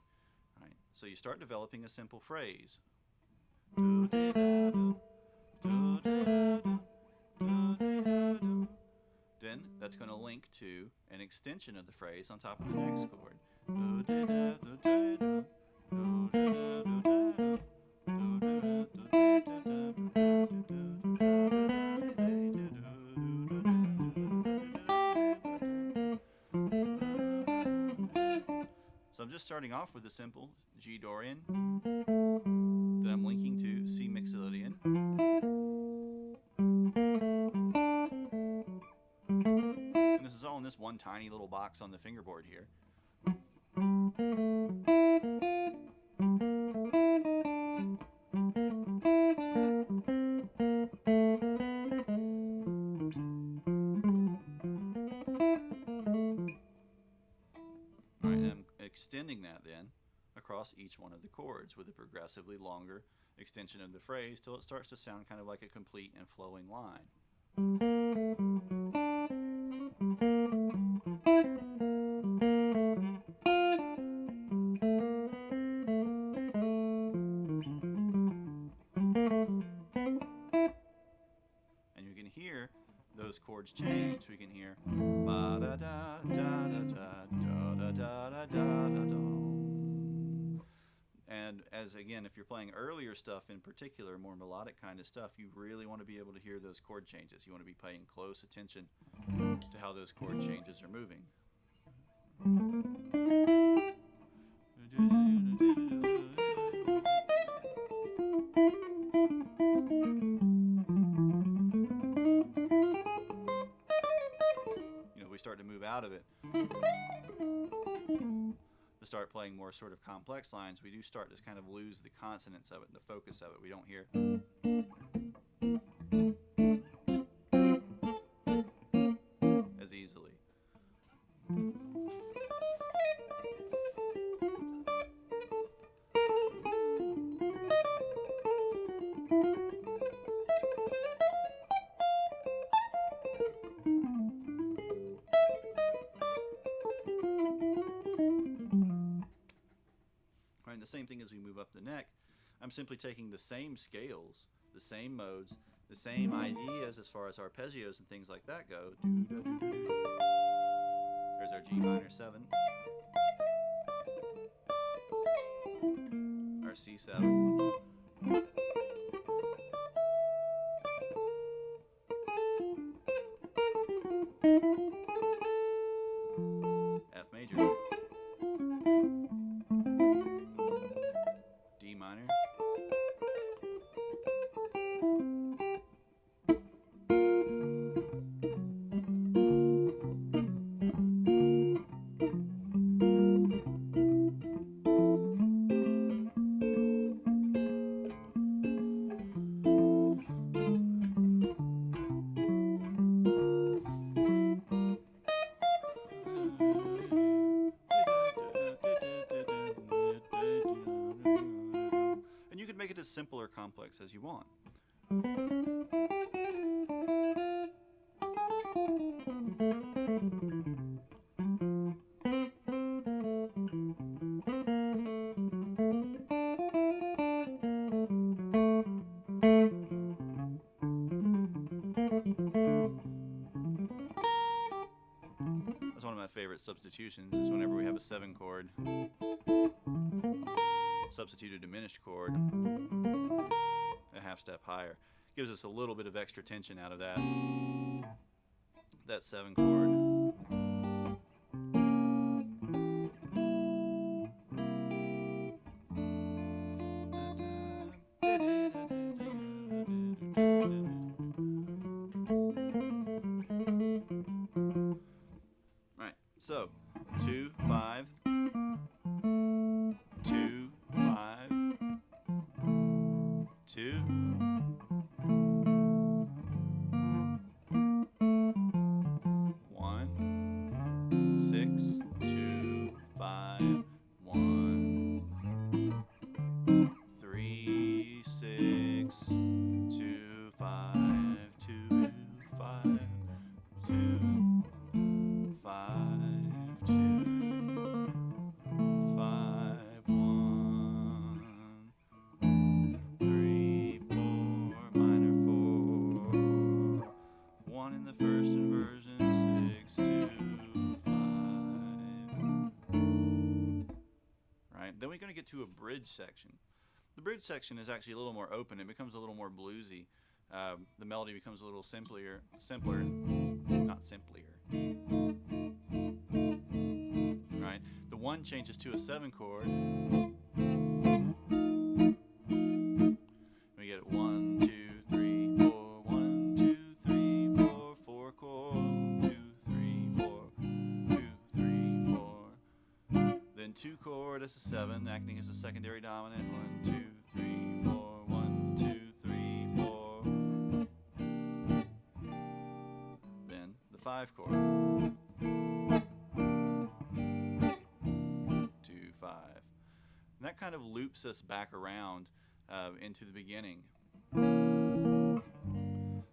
Right? So you start developing a simple phrase. Then that's going to link to an extension of the phrase on top of the next chord. So I'm just starting off with a simple G Dorian that I'm linking to C Mixolydian. And this is all in this one tiny little box on the fingerboard here. All right, and I'm extending that then across each one of the chords with a progressively longer extension of the phrase till it starts to sound kind of like a complete and flowing line. And you can hear those chords change. We can hear ba da da da da da da da da da da. And as again, if you're playing earlier stuff in particular, more melodic kind of stuff, you really want to be able to hear those chord changes. You want to be paying close attention to how those chord changes are moving. We start to move out of it to start playing more sort of complex lines. We do start to kind of lose the consonants of it and the focus of it. We don't hear as easily. The same thing as we move up the neck, I'm simply taking the same scales, the same modes, the same ideas as far as arpeggios and things like that go. There's our G minor 7, our C7, F major, D minor, and you can make it as simple or complex as you want. That's one of my favorite substitutions, is whenever we have a 7 chord, substitute a diminished chord a half step higher. Gives us a little bit of extra tension out of that 7 chord. Right, so 2, 5, 2, 5, 2, 1, 6, 2, 5, 1. Then we're going to get to a bridge section. The bridge section is actually a little more open. It becomes a little more bluesy. The melody becomes a little simpler, not simpler. Right? The 1 changes to a 7 chord. We get 1, 2, 3, 4, 1, 2, 3, 4, 4 chord, 2, 3, 4, 2, 3, 4. Then 2 chord as a 7, acting as a secondary dominant. 1, 2, 3, 4, 1, 2, 3, 4. Then the 5 chord. 2, 5. And that kind of loops us back around into the beginning.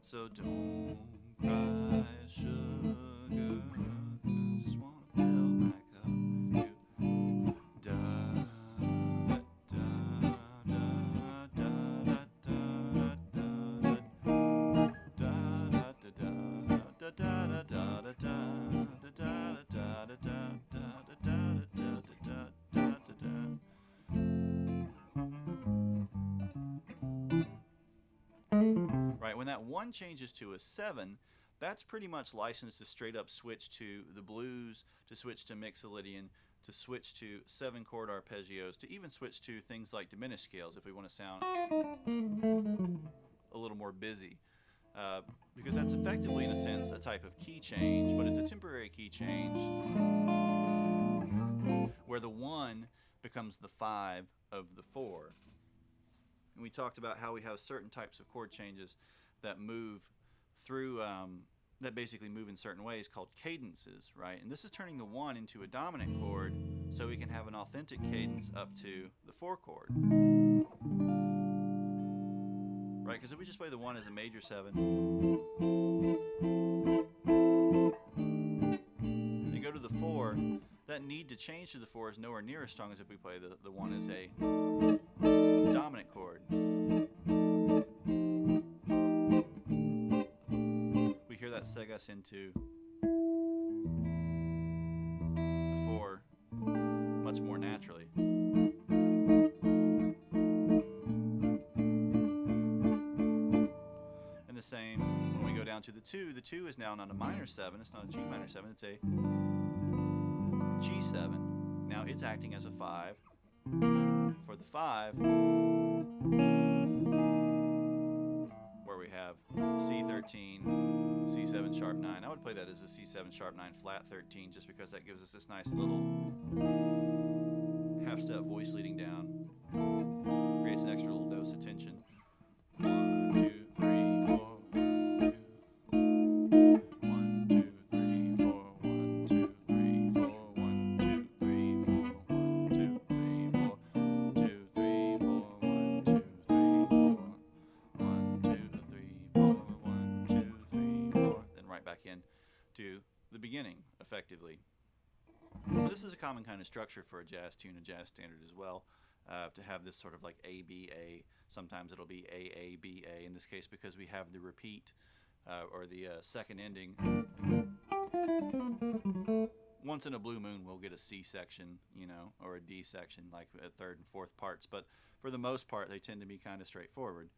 So don't cry, sugar, just wanna fill my cup. Da da da da da da da da da. Right, when that 1 changes to a 7, that's pretty much licensed to straight up switch to the blues, to switch to Mixolydian, to switch to 7 chord arpeggios, to even switch to things like diminished scales if we want to sound a little more busy. Because that's effectively, in a sense, a type of key change, but it's a temporary key change where the 1 becomes the 5 of the 4. And we talked about how we have certain types of chord changes that move through, that basically move in certain ways, called cadences, right? And this is turning the 1 into a dominant chord so we can have an authentic cadence up to the 4 chord. Right, because if we just play the 1 as a major 7 and go to the 4, that need to change to the 4 is nowhere near as strong as if we play the 1 as a dominant chord. We hear that seg us into the 4 much more naturally. And the same when we go down to the 2. The 2 is now not a minor 7, it's not a G minor 7, it's a G7. Now it's acting as a 5. For the 5, where we have C13, C7 sharp 9. I would play that as a C7 sharp 9 flat 13 just because that gives us this nice little half step voice leading down. Creates an extra little dose of tension. 1, 2, 3, 4, 1, 2. 1, 2, 3, 4, 1, 2, 3, 4, 1, 2, 3, 4, 1, 2, 3, 4, 2, 3, 4, 1, 2, 3, 4, 1, 2, 3, 4, 1, 2, 3, 4. Then right back in to the beginning, effectively. This is a common kind of structure for a jazz tune, a jazz standard as well, to have this sort of like A, B, A. Sometimes it'll be A, A, B, A. In this case, because we have the repeat or the second ending. Once in a blue moon, we'll get a C section, or a D section, like at 3rd and 4th parts. But for the most part, they tend to be kind of straightforward.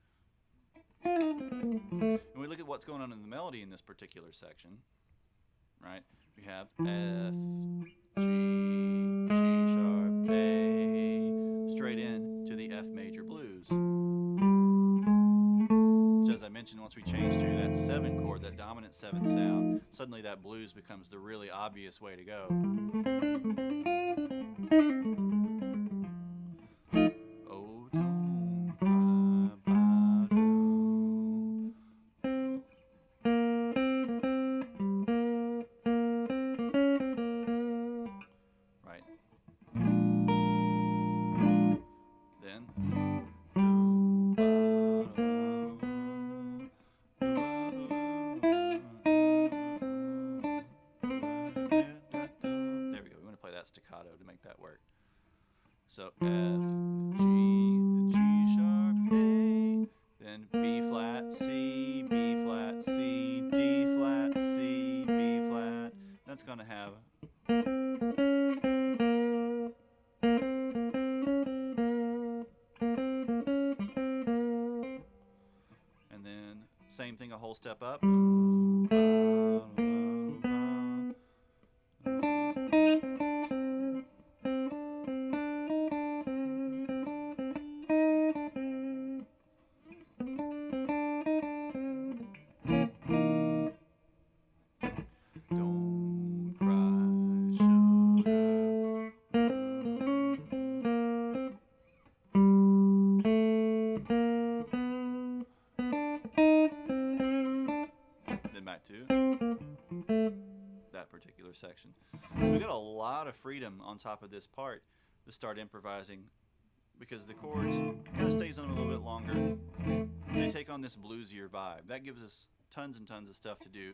And we look at what's going on in the melody in this particular section, right? We have F, G, G sharp, A, straight in to the F major blues. Which, as I mentioned, once we change to that 7 chord, that dominant 7 sound, suddenly that blues becomes the really obvious way to go. Oh, don't cry about it. Right. Then there we go. We want to play that staccato to make that work. So F, G, G sharp, A, then B flat, C, B flat, C, D flat, C, B flat. That's going to have same thing a whole step up. Don't cry, sugar. Then back to that particular section. So we got a lot of freedom on top of this part to start improvising, because the chords kind of stays on them a little bit longer. They take on this bluesier vibe. That gives us tons and tons of stuff to do.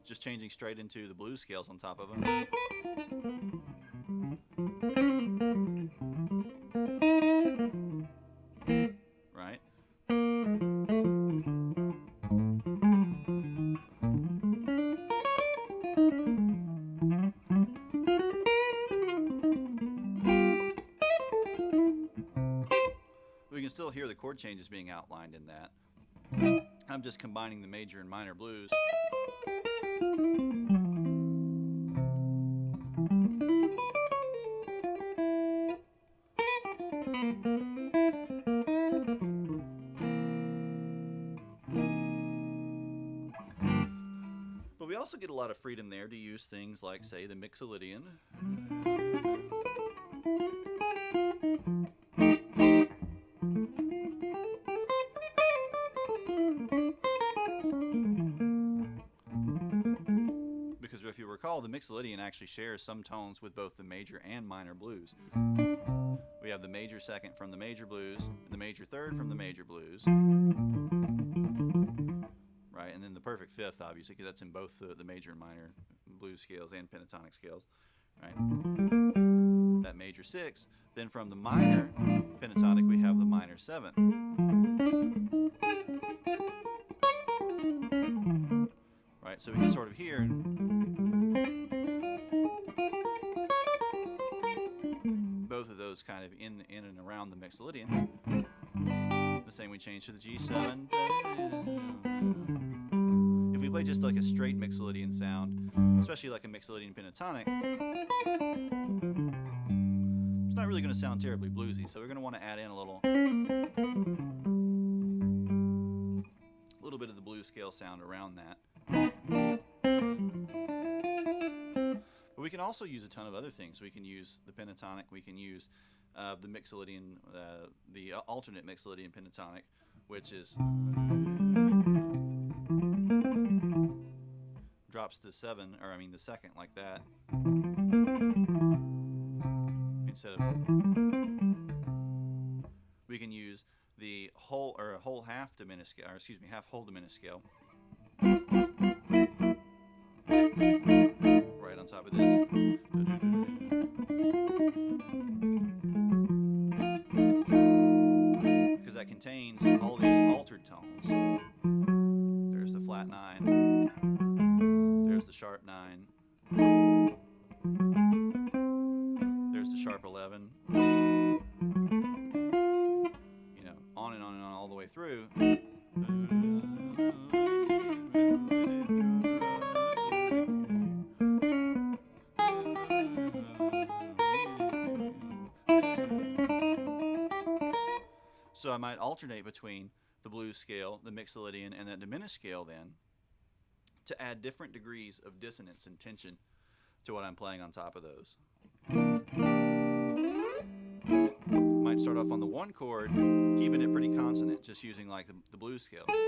Just changing straight into the blues scales on top of them. Right? We can still hear the chord changes being outlined in that. I'm just combining the major and minor blues. But we also get a lot of freedom there to use things like, say, the Mixolydian. Because if you recall, the Mixolydian actually shares some tones with both the major and minor blues. We have the major second from the major blues, the major third from the major blues, right? And then the perfect fifth, obviously, because that's in both the major and minor blues scales and pentatonic scales, right? That major sixth. Then from the minor pentatonic, we have the minor seventh. Right, so we can sort of hear both of those kind of in and around the Mixolydian. The same we change to the G7. If we play just like a straight Mixolydian sound, especially like a Mixolydian pentatonic, it's not really going to sound terribly bluesy, so we're going to want to add in a little bit of the blues scale sound around that. But we can also use a ton of other things. We can use the pentatonic, we can use the Mixolydian, the alternate Mixolydian pentatonic, which is drops the seven, or I mean the second like that, instead of. We can use the whole or a whole half diminished scale, or excuse me, half whole diminished scale, right on top of this. Because that contains all these altered tones. There's the flat 9, there's the sharp 9, there's the sharp 11, you know, on and on and on all the way through. So I might alternate between the blues scale, the Mixolydian, and that diminished scale then, to add different degrees of dissonance and tension to what I'm playing on top of those. Might start off on the one chord, keeping it pretty consonant, just using like the blues scale. Then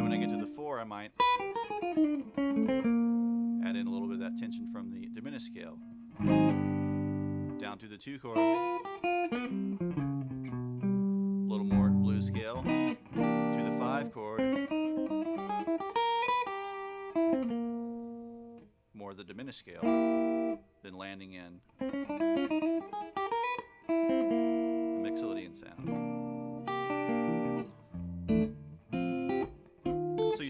when I get to the 4, I might add in a little bit of that tension from the diminished scale. Down to the 2 chord, a little more blues scale, to the 5 chord, more of the diminished scale, then landing in the Mixolydian sound. So you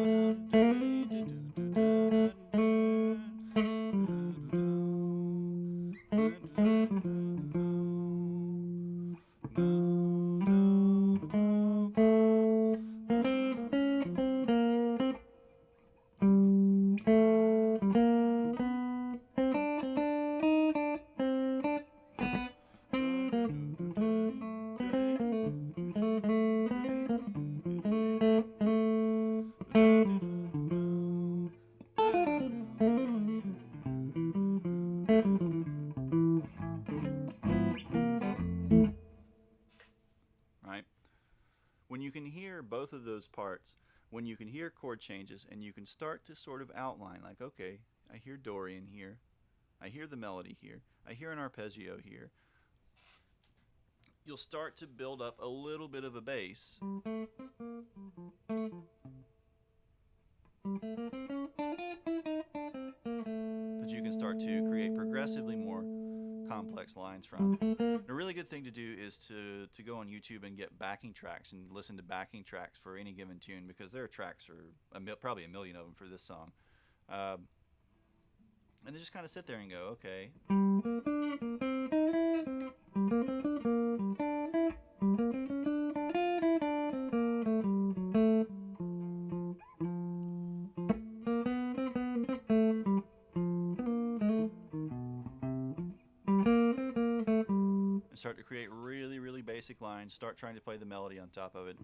Right? When you can hear both of those parts, when you can hear chord changes and you can start to sort of outline, like, okay, I hear Dorian here, I hear the melody here, I hear an arpeggio here, you'll start to build up a little bit of a bass. That you can start to create progressively more complex lines from. And a really good thing to do is to go on YouTube and get backing tracks and listen to backing tracks for any given tune, because there are tracks for probably a million of them for this song. And then just kind of sit there and go, okay. And start to create really, really basic lines. Start trying to play the melody on top of it.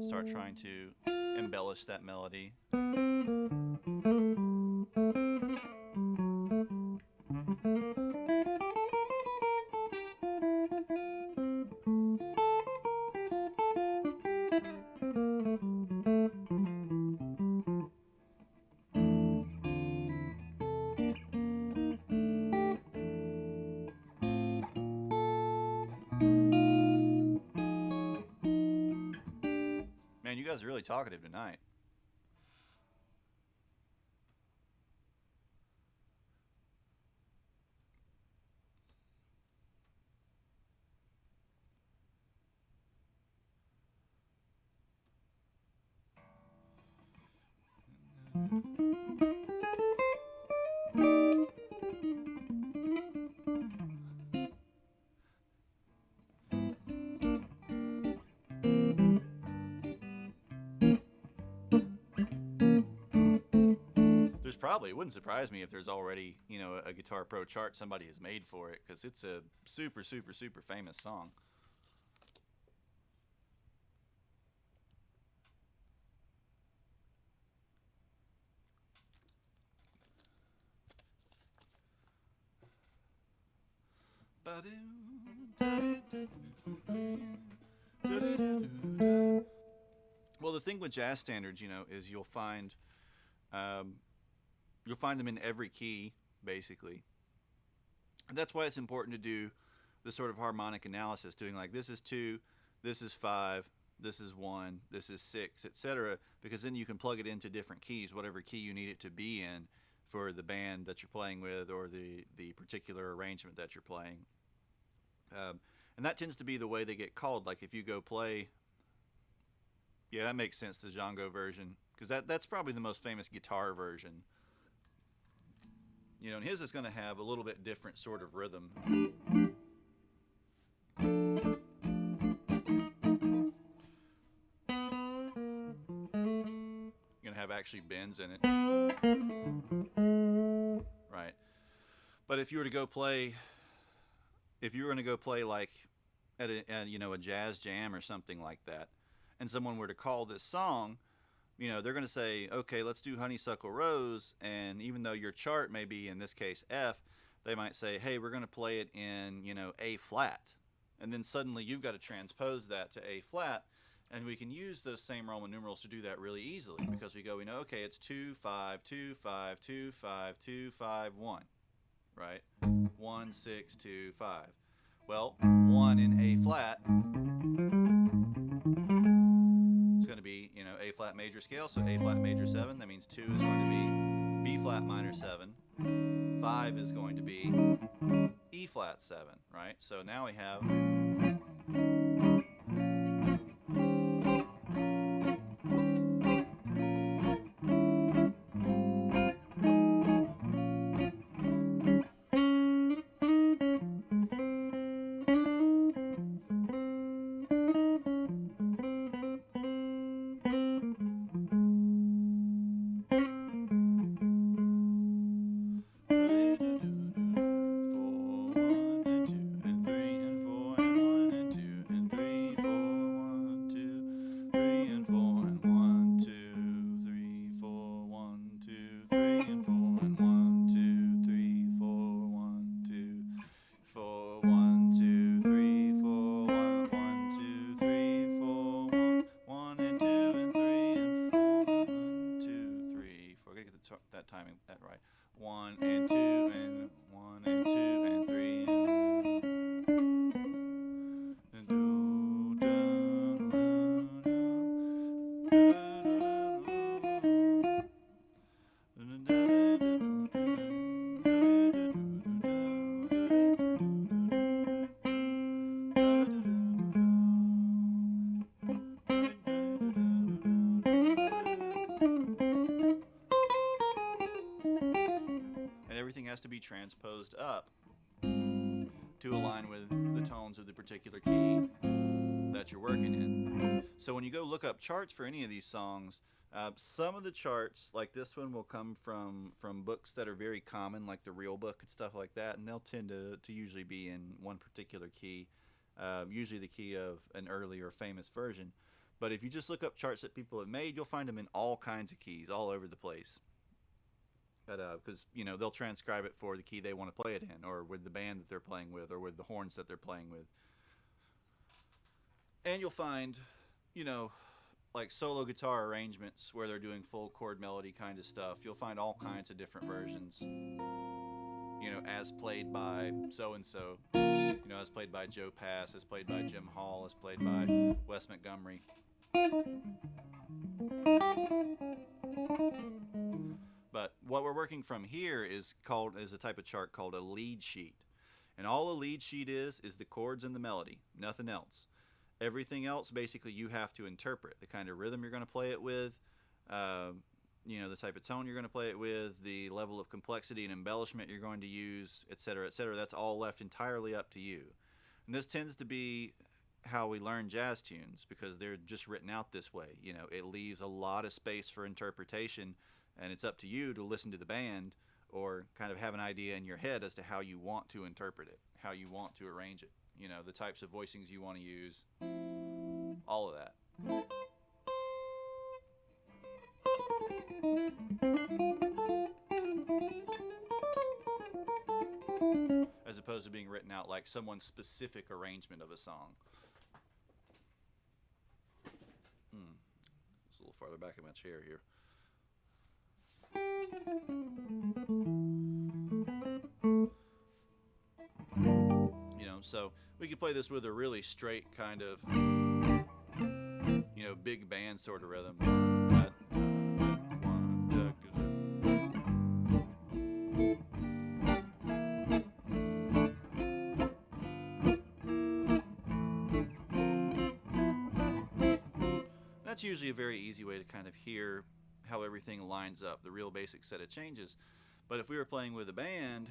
Start trying to embellish that melody. Man, you guys are really talkative tonight. There's probably, it wouldn't surprise me if there's already, a Guitar Pro chart somebody has made for it, because it's a super, super, super famous song. Well, the thing with jazz standards, is you'll find them in every key, basically. And that's why it's important to do the sort of harmonic analysis, doing like, this is 2, this is 5, this is 1, this is 6, etc. Because then you can plug it into different keys, whatever key you need it to be in for the band that you're playing with, or the particular arrangement that you're playing. And that tends to be the way they get called. Like if you go play, yeah, that makes sense, the Django version, because that's probably the most famous guitar version. And his is going to have a little bit different sort of rhythm. You're going to have actually bends in it. Right. But if you were to go play, like at a jazz jam or something like that, and someone were to call this song, they're going to say, okay, let's do Honeysuckle Rose, and even though your chart may be, in this case, F, they might say, hey, we're going to play it in, A flat. And then suddenly you've got to transpose that to A flat, and we can use those same Roman numerals to do that really easily, because we know, okay, it's 2, 5, 2, 5, 2, 5, 2, 5, 1, right? 1, 6, 2, 5. Well, 1 in A flat is going to be, A flat major scale, so A flat major 7. That means 2 is going to be B flat minor 7. 5 is going to be E flat 7, right? So now we have transposed up to align with the tones of the particular key that you're working in. So when you go look up charts for any of these songs, some of the charts, like this one, will come from books that are very common, like the Real Book and stuff like that, and they'll tend to usually be in one particular key, usually the key of an earlier famous version. But if you just look up charts that people have made, you'll find them in all kinds of keys, all over the place. Because they'll transcribe it for the key they want to play it in, or with the band that they're playing with, or with the horns that they're playing with. And you'll find, like solo guitar arrangements where they're doing full chord melody kind of stuff. You'll find all kinds of different versions. As played by so and so. As played by Joe Pass, as played by Jim Hall, as played by Wes Montgomery. But what we're working from here is a type of chart called a lead sheet. And all a lead sheet is the chords and the melody, nothing else. Everything else, basically, you have to interpret. The kind of rhythm you're going to play it with, the type of tone you're going to play it with, the level of complexity and embellishment you're going to use, etc., etc. That's all left entirely up to you. And this tends to be how we learn jazz tunes, because they're just written out this way. It leaves a lot of space for interpretation, and it's up to you to listen to the band or kind of have an idea in your head as to how you want to interpret it, how you want to arrange it, the types of voicings you want to use, all of that. As opposed to being written out like someone's specific arrangement of a song. It's a little farther back in my chair here. So we could play this with a really straight kind of, big band sort of rhythm. That's usually a very easy way to kind of hear how everything lines up, the real basic set of changes. But if we were playing with a band,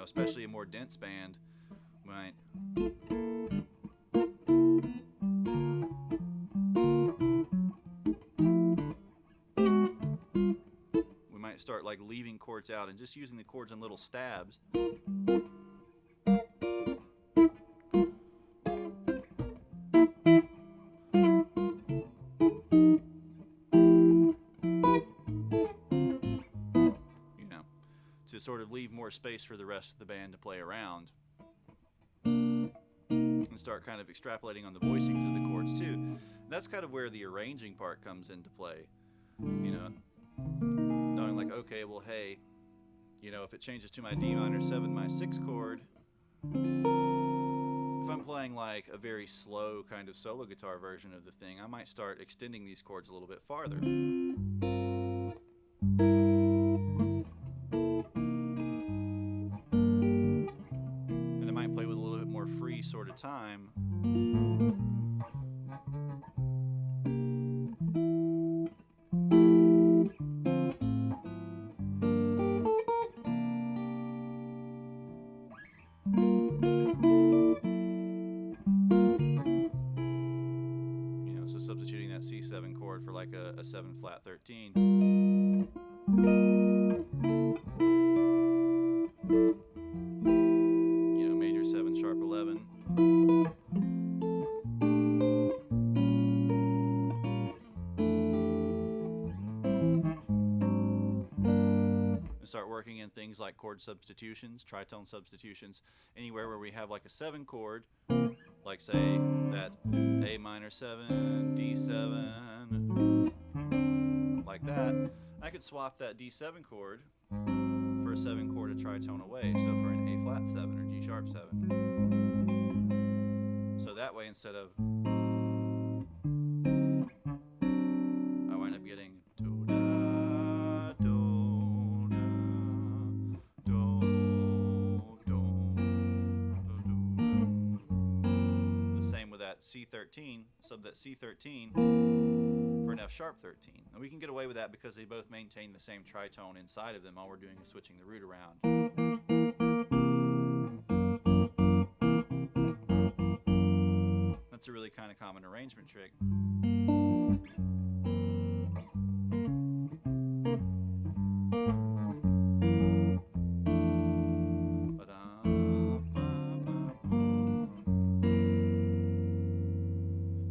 especially a more dense band, right? We might start like leaving chords out and just using the chords in little stabs. To sort of leave more space for the rest of the band to play around and start kind of extrapolating on the voicings of the chords too. That's kind of where the arranging part comes into play. Knowing like, okay, well, hey, if it changes to my D minor 7, my 6 chord, if I'm playing like a very slow kind of solo guitar version of the thing, I might start extending these chords a little bit farther. Free sort of time. So substituting that C7 chord for like a 7 flat 13. Major 7 sharp 11. And start working in things like chord substitutions, tritone substitutions, anywhere where we have like a 7 chord, like say that A minor 7, D7, like that. I could swap that D7 chord for a 7 chord a tritone away, so for an A flat 7 or G sharp 7. So that way, instead of, I wind up getting do da do da do do do. The same with that C13, sub that C13 for an F sharp 13. And we can get away with that because they both maintain the same tritone inside of them. All we're doing is switching the root around. That's a really kind of common arrangement trick.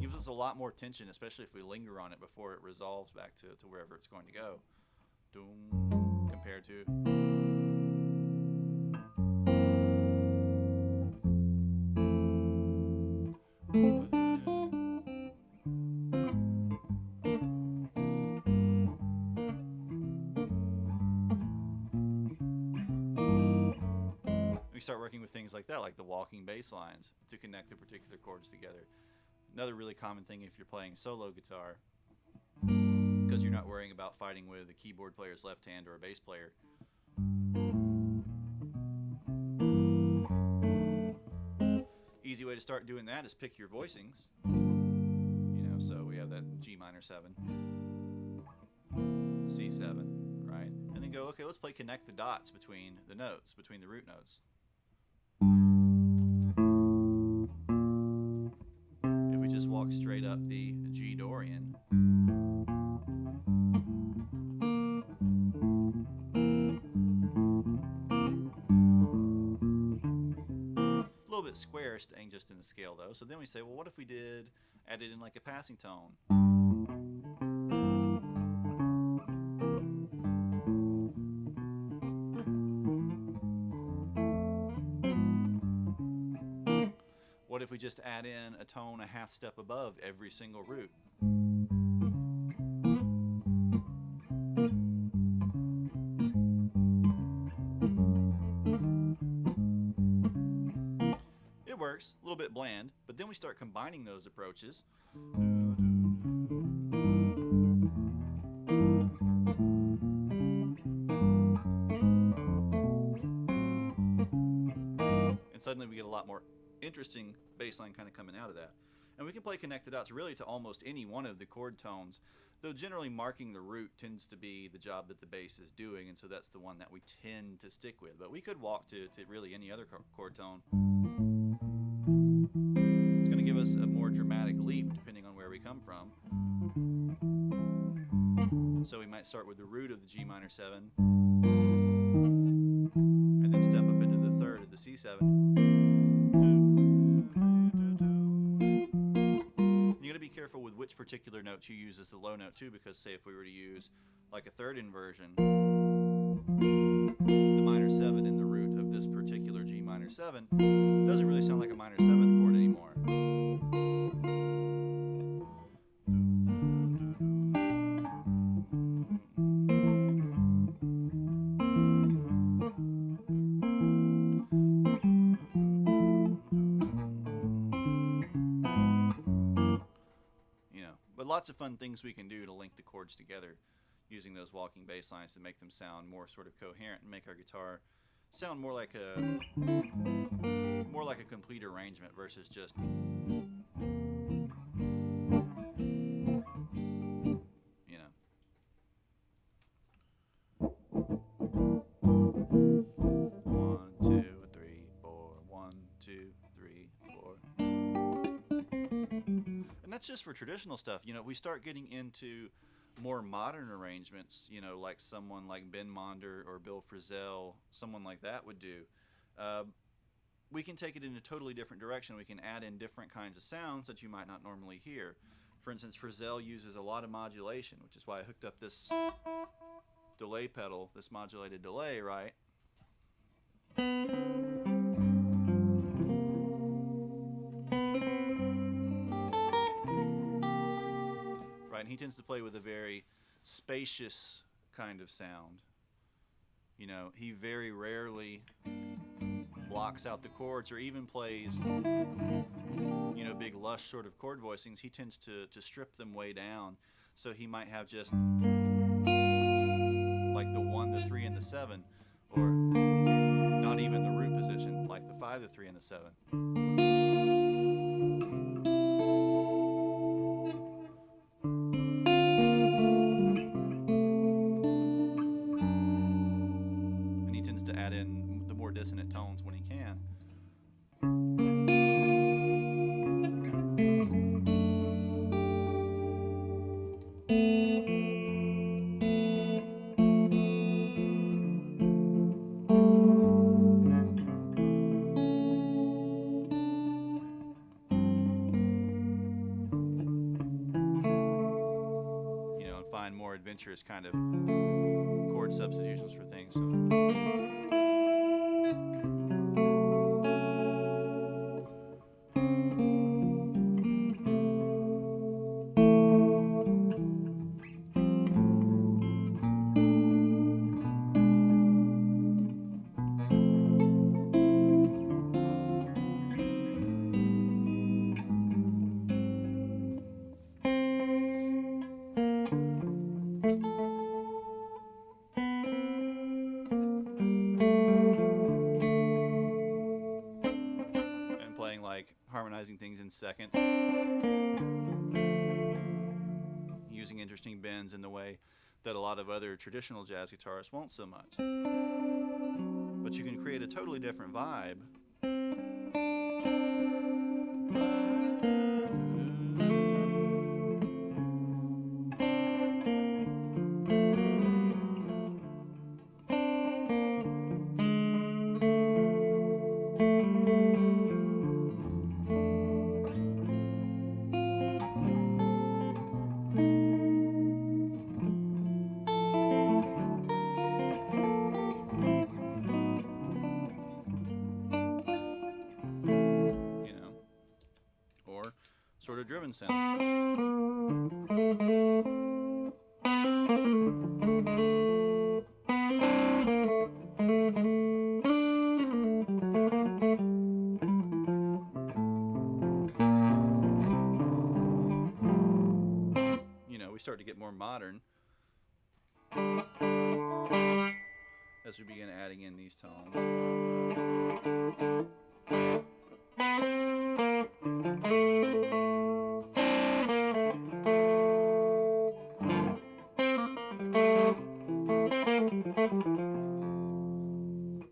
Gives us a lot more tension, especially if we linger on it before it resolves back to wherever it's going to go. Doom, compared to. We start working with things like that, like the walking bass lines, to connect the particular chords together. Another really common thing if you're playing solo guitar, because you're not worrying about fighting with a keyboard player's left hand or a bass player. Easy way to start doing that is pick your voicings. So we have that G minor 7, C7, right? And then go, okay, let's play connect the dots between the notes, between the root notes. If we just walk straight up the G Dorian, a little bit square, staying just in the scale though. So then we say, well, what if we added in like a passing tone? What if we just add in a tone a half step above every single root? It works, a little bit bland, but then we start combining those approaches. And suddenly we get a lot more interesting bass line kind of coming out of that. And we can play connect the dots really to almost any one of the chord tones, though generally marking the root tends to be the job that the bass is doing, and so that's the one that we tend to stick with. But we could walk to really any other chord tone. It's going to give us a more dramatic leap depending on where we come from. So we might start with the root of the G minor 7, and then step up into the third of the C7. You got to be careful with which particular notes you use as the low note too, because say if we were to use like a third inversion, the minor 7 in the root of this particular G minor 7 doesn't really sound like a minor 7th chord anymore. But lots of fun things we can do to link the chords together using those walking bass lines to make them sound more sort of coherent and make our guitar sound more like a complete arrangement versus just that's just for traditional stuff. We start getting into more modern arrangements, like someone like Ben Monder or Bill Frisell, someone like that would do. We can take it in a totally different direction. We can add in different kinds of sounds that you might not normally hear. For instance, Frisell uses a lot of modulation, which is why I hooked up this delay pedal, this modulated delay, right? And he tends to play with a very spacious kind of sound. He very rarely blocks out the chords or even plays, big lush sort of chord voicings. He tends to strip them way down. So he might have just like the 1, the 3, and the 7, or not even the root position, like the 5, the 3, and the 7. adventurous kind of chord substitutions for things. So. Playing like harmonizing things in seconds, using interesting bends in the way that a lot of other traditional jazz guitarists won't so much. But you can create a totally different vibe. Sort of driven sounds. We start to get more modern as we begin adding in these tones.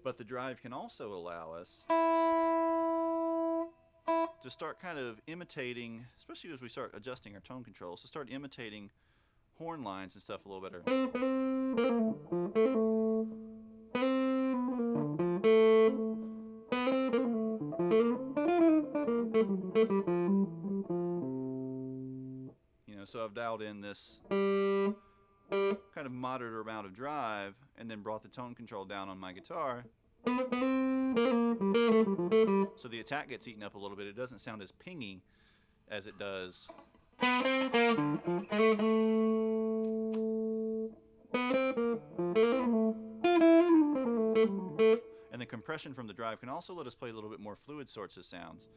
But the drive can also allow us to start kind of imitating, especially as we start adjusting our tone controls, to start imitating horn lines and stuff a little better. So I've dialed in this kind of moderate amount of drive and then brought the tone control down on my guitar. So the attack gets eaten up a little bit. It doesn't sound as pingy as it does. And the compression from the drive can also let us play a little bit more fluid sorts of sounds.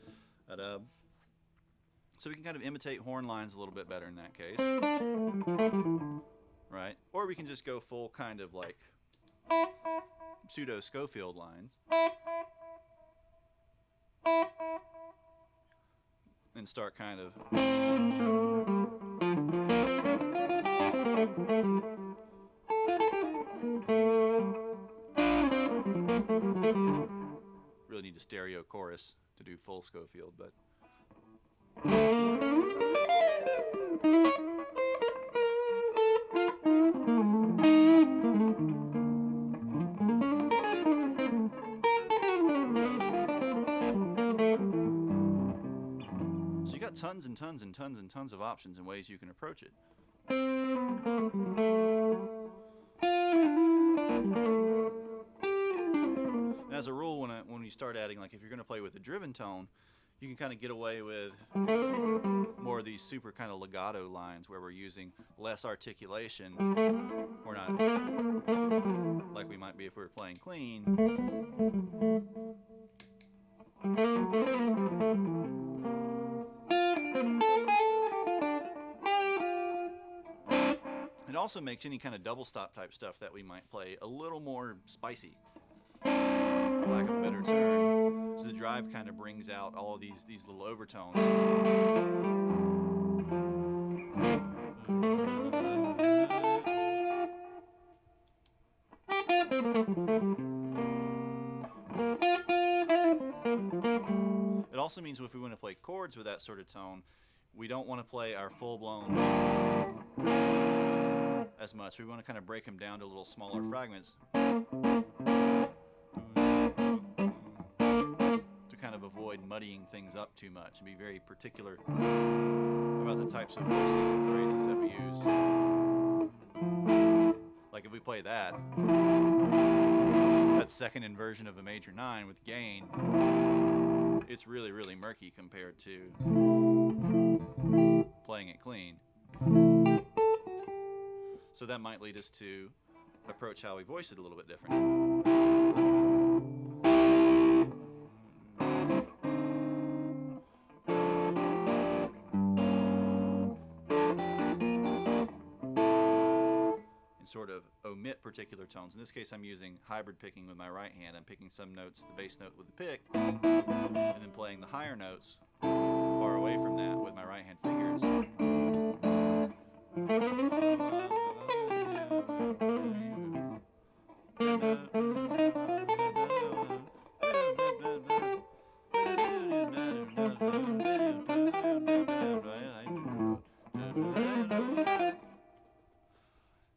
So we can kind of imitate horn lines a little bit better in that case. Right? Or we can just go full kind of like pseudo Schofield lines. And start kind of really need a stereo chorus to do full Schofield, but tons and tons and tons and tons of options and ways you can approach it. And as a rule, when you start adding, like if you're going to play with a driven tone, you can kind of get away with more of these super kind of legato lines where we're using less articulation. We're not like we might be if we were playing clean. It also makes any kind of double stop type stuff that we might play a little more spicy, for lack of a better term. So the drive kind of brings out all of these little overtones. It also means if we want to play chords with that sort of tone, we don't want to play our full-blown as much. We want to kind of break them down to little smaller fragments to kind of avoid muddying things up too much and be very particular about the types of voicings and phrases that we use. Like if we play that, that second inversion of a major 9 with gain, it's really, really murky compared to playing it clean. So that might lead us to approach how we voice it a little bit different. And sort of omit particular tones. In this case, I'm using hybrid picking with my right hand. I'm picking some notes, the bass note with the pick, and then playing the higher notes far away from that with my right hand fingers.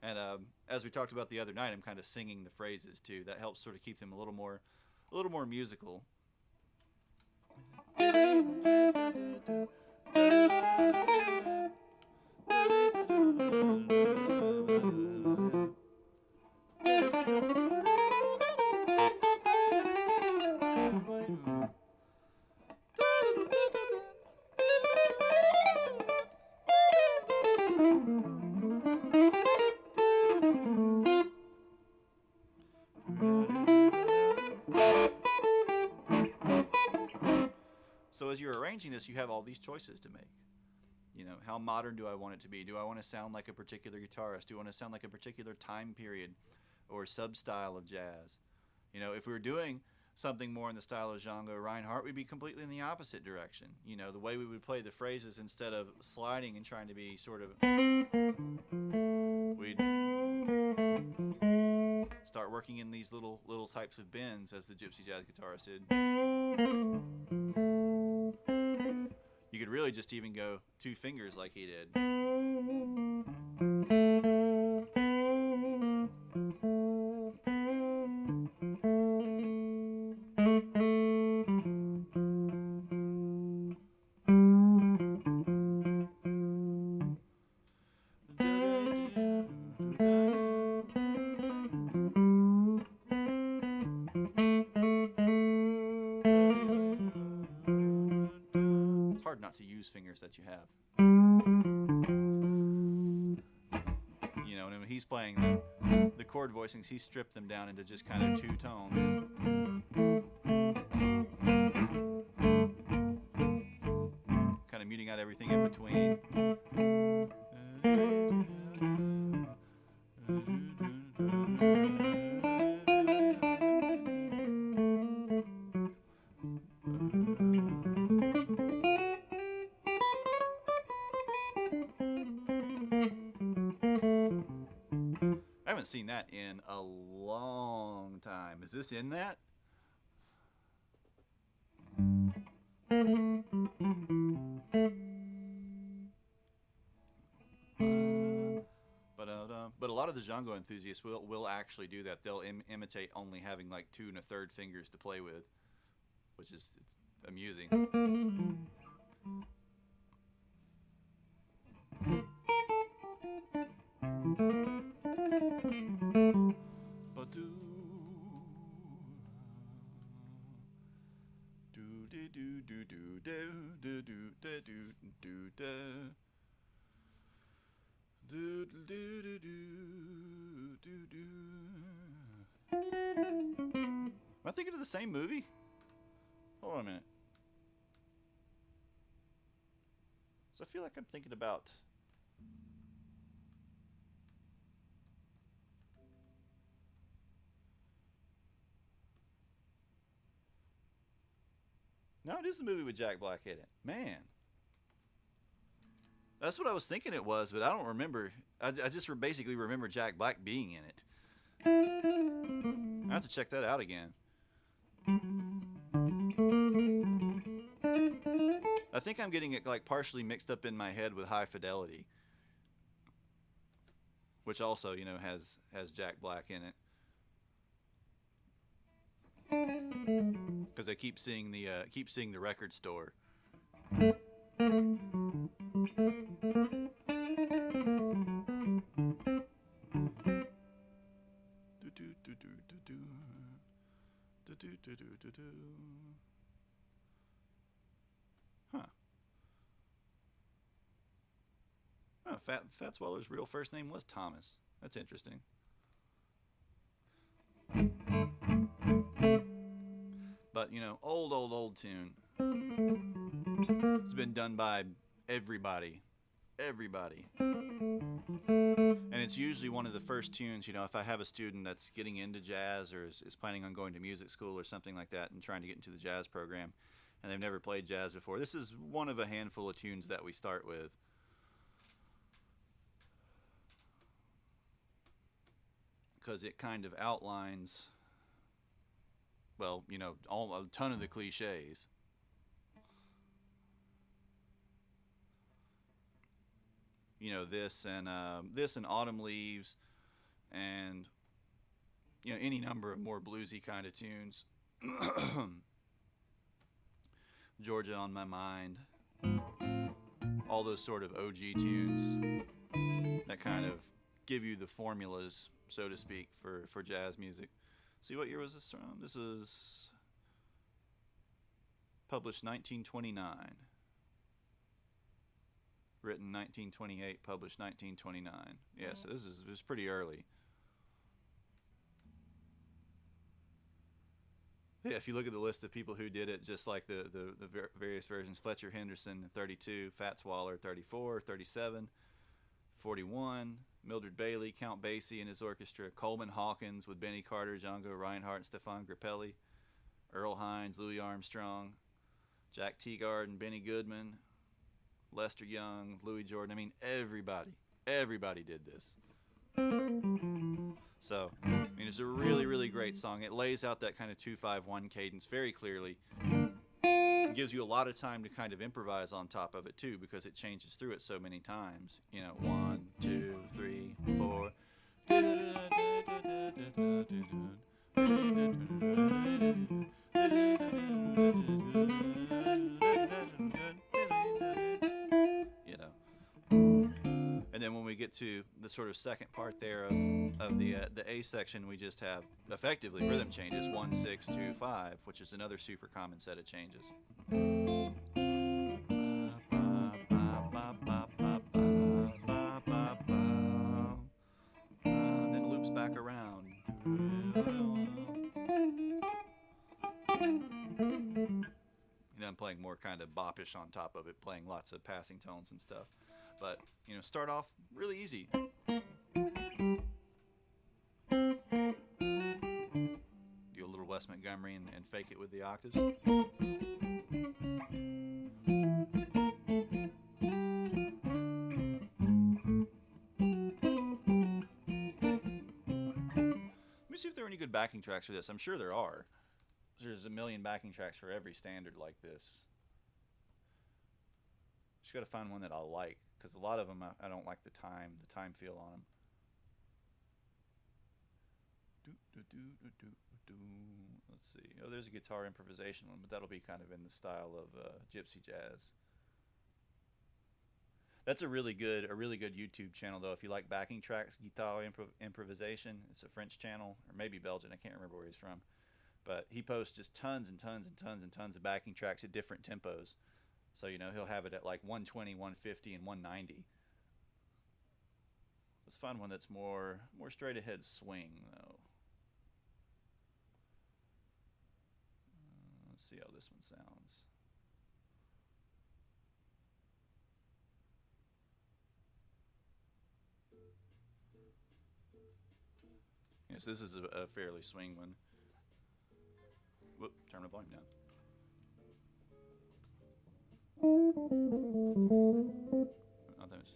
And as we talked about the other night, I'm kind of singing the phrases too. That helps sort of keep them a little more musical. So as you're arranging this, you have all these choices to make. You know, how modern do I want it to be? Do I want to sound like a particular guitarist? Do I want to sound like a particular time period or sub-style of jazz? You know, if we were doing something more in the style of Django Reinhardt, we'd be completely in the opposite direction. You know, the way we would play the phrases, instead of sliding and trying to be sort of, we'd start working in these little types of bends as the gypsy jazz guitarist did. You could really just even go 2 fingers like he did. It's hard not to use fingers that you have. You know, and when he's playing the chord voicings, he stripped them down into just kind of 2 tones. Kind of muting out everything in between. I haven't seen that in a long time. Is this in that? But a lot of the Django enthusiasts will actually do that. They'll imitate only having like 2 1/3 fingers to play with, which is amusing. Am I thinking of the same movie? Hold on a minute. So I feel like I'm thinking about... No, it is the movie with Jack Black in it. Man. That's what I was thinking it was, but I don't remember. I just basically remember Jack Black being in it. I have to check that out again. I think I'm getting it like partially mixed up in my head with High Fidelity, which also, you know, has Jack Black in it. Because I keep seeing the record store. Fats Waller's real first name was Thomas. That's interesting. But old tune. It's been done by everybody, everybody, and it's usually one of the first tunes. If I have a student that's getting into jazz or is planning on going to music school or something like that and trying to get into the jazz program, and they've never played jazz before, this is one of a handful of tunes that we start with. Because it kind of outlines, well, a ton of the cliches. This and Autumn Leaves, and any number of more bluesy kind of tunes. Georgia on My Mind, all those sort of OG tunes that kind of give you the formulas, so to speak, for jazz music. See, what year was this from? This was published 1929. Written 1928, published 1929. Yeah, so this was pretty early. Yeah, if you look at the list of people who did it, just like the various versions, Fletcher Henderson, 32, Fats Waller, 34, 37, 41, Mildred Bailey, Count Basie and his orchestra, Coleman Hawkins with Benny Carter, Django Reinhardt, and Stefan Grappelli, Earl Hines, Louis Armstrong, Jack Teagard and Benny Goodman, Lester Young, Louis Jordan. I mean, everybody did this. So, it's a really, really great song. It lays out that kind of 2-5-1 cadence very clearly. It gives you a lot of time to kind of improvise on top of it too, because it changes through it so many times. 1, 2, 3, 4. And then when we get to the sort of second part there of the A section, we just have effectively rhythm changes 1, 6, 2, 5, which is another super common set of changes. Then it loops back around. I'm playing more kind of boppish on top of it, playing lots of passing tones and stuff. But, start off really easy. Do a little Wes Montgomery and fake it with the octaves. Let me see if there are any good backing tracks for this. I'm sure there are. There's a million backing tracks for every standard like this. Just got to find one that I like, because a lot of them I don't like the time feel on them. Let's see. Oh, there's a guitar improvisation one, but that'll be kind of in the style of gypsy jazz. That's a really good YouTube channel though. If you like backing tracks, guitar improvisation. It's a French channel, or maybe Belgian. I can't remember where he's from. But he posts just tons and tons and tons and tons of backing tracks at different tempos. So, he'll have it at like 120, 150, and 190. Let's find one that's more straight ahead swing, though. Let's see how this one sounds. Yes, this is a fairly swing one. Whoop, turn the volume down. Not those.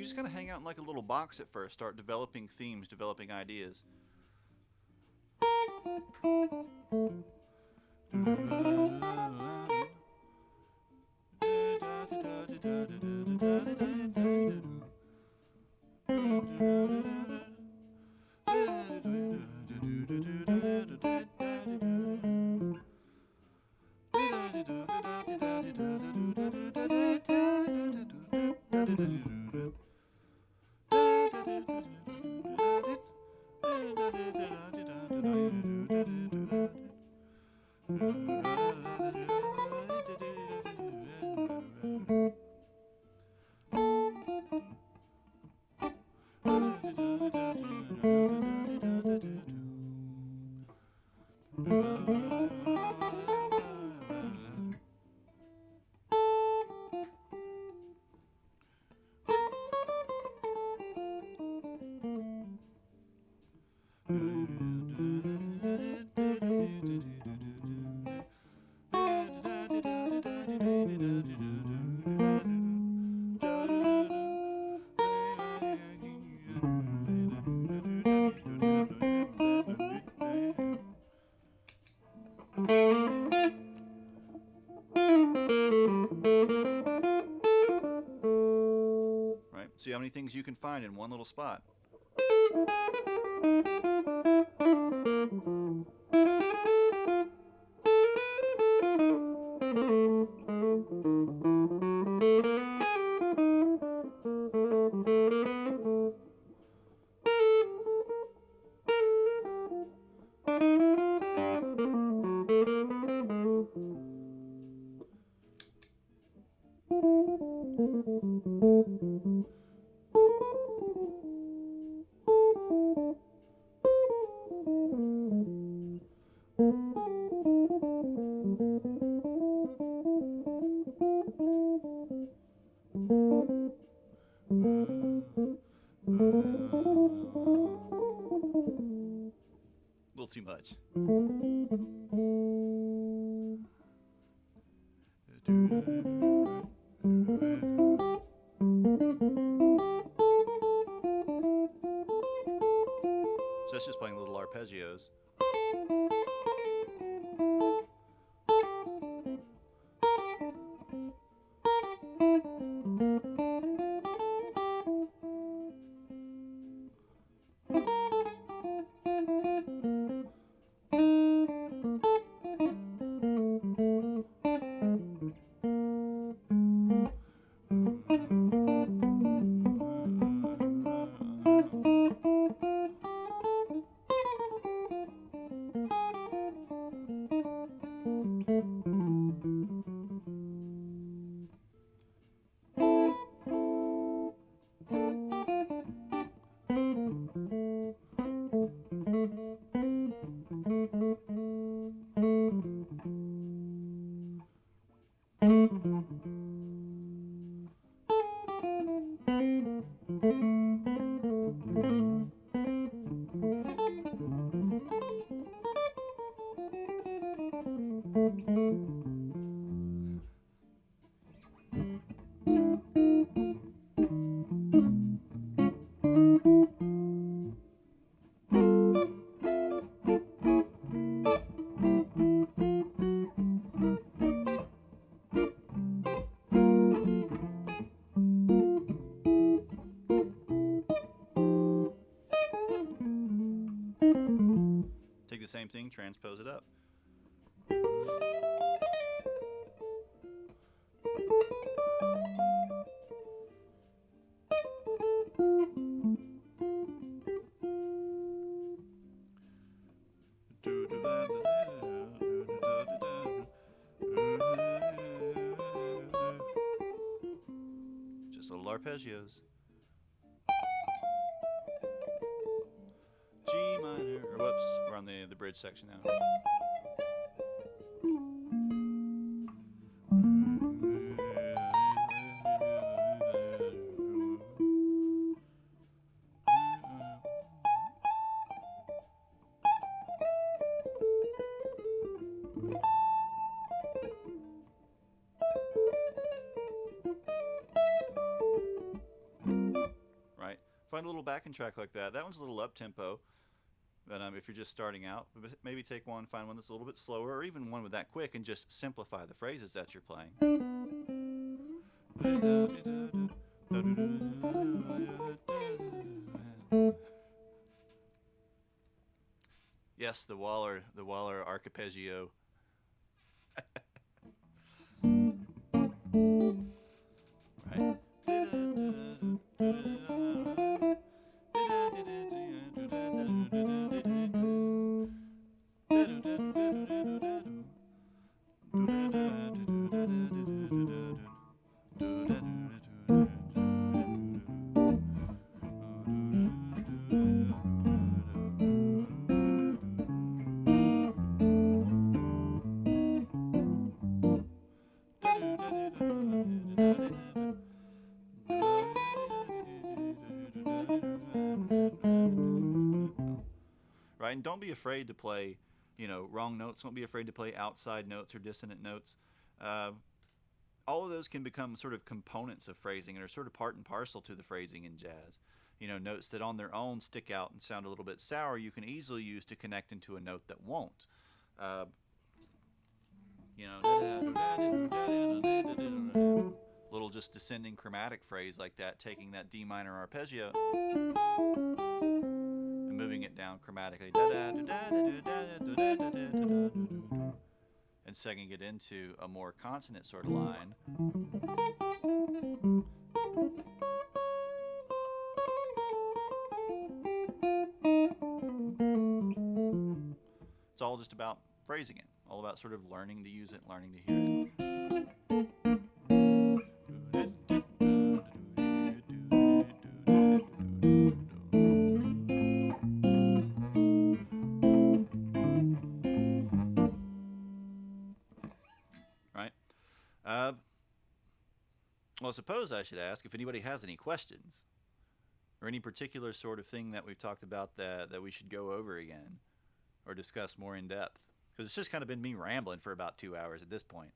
just kind of hang out in like a little box at first, start developing themes, developing ideas. Right? See how many things you can find in one little spot. A little too much. So that's just playing little arpeggios. Take the same thing, transpose it up. Just little arpeggios. G minor, or whoops, we're on the bridge section now. Find a little backing track like that. That one's a little up tempo. But if you're just starting out, maybe take one, find one that's a little bit slower, or even one with that quick, and just simplify the phrases that you're playing. Yes, the Waller arpeggio. Right. Right, and don't be afraid to play, wrong notes. Don't be afraid to play outside notes or dissonant notes. Uh, all of those can become sort of components of phrasing and are sort of part and parcel to the phrasing in jazz. Notes that on their own stick out and sound a little bit sour, you can easily use to connect into a note that won't. Little just descending chromatic phrase like that, taking that D minor arpeggio and moving it down chromatically, and setting it into a more consonant sort of line. It's all just about phrasing it, all about sort of learning to use it, learning to hear it. Right? Well, I suppose I should ask if anybody has any questions or any particular sort of thing that we've talked about that we should go over again or discuss more in depth. Because it's just kind of been me rambling for about 2 hours at this point.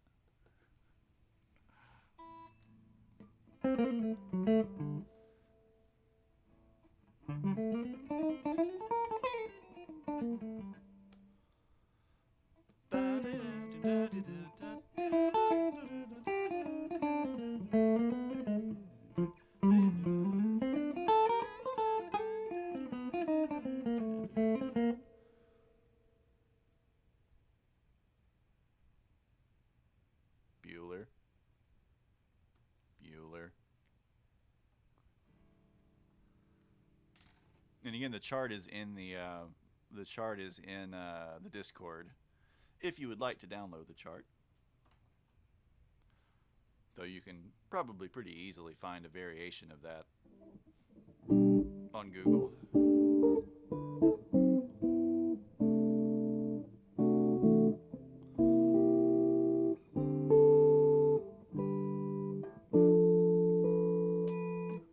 Bueller. And again, the chart is in the Discord. If you would like to download the chart, though you can probably pretty easily find a variation of that on Google.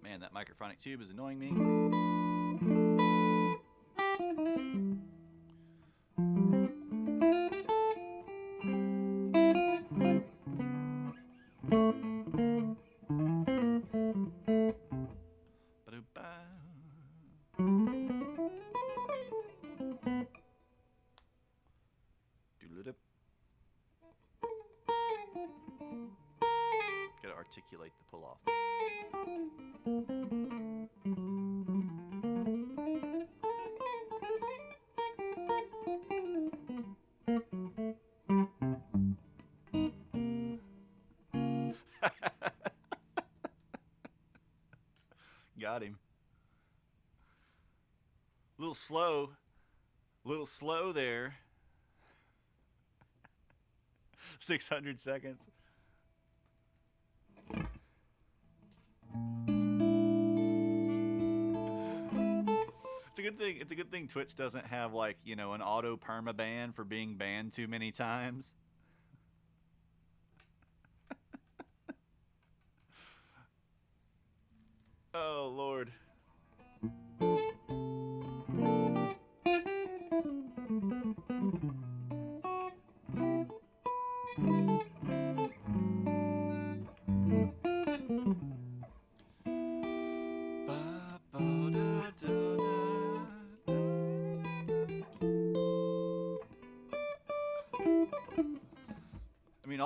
Man, that microphonic tube is annoying me. Gotta articulate the pull off. Got him. Little slow there. 600 seconds. It's a good thing Twitch doesn't have like, an auto perma ban for being banned too many times. Oh Lord.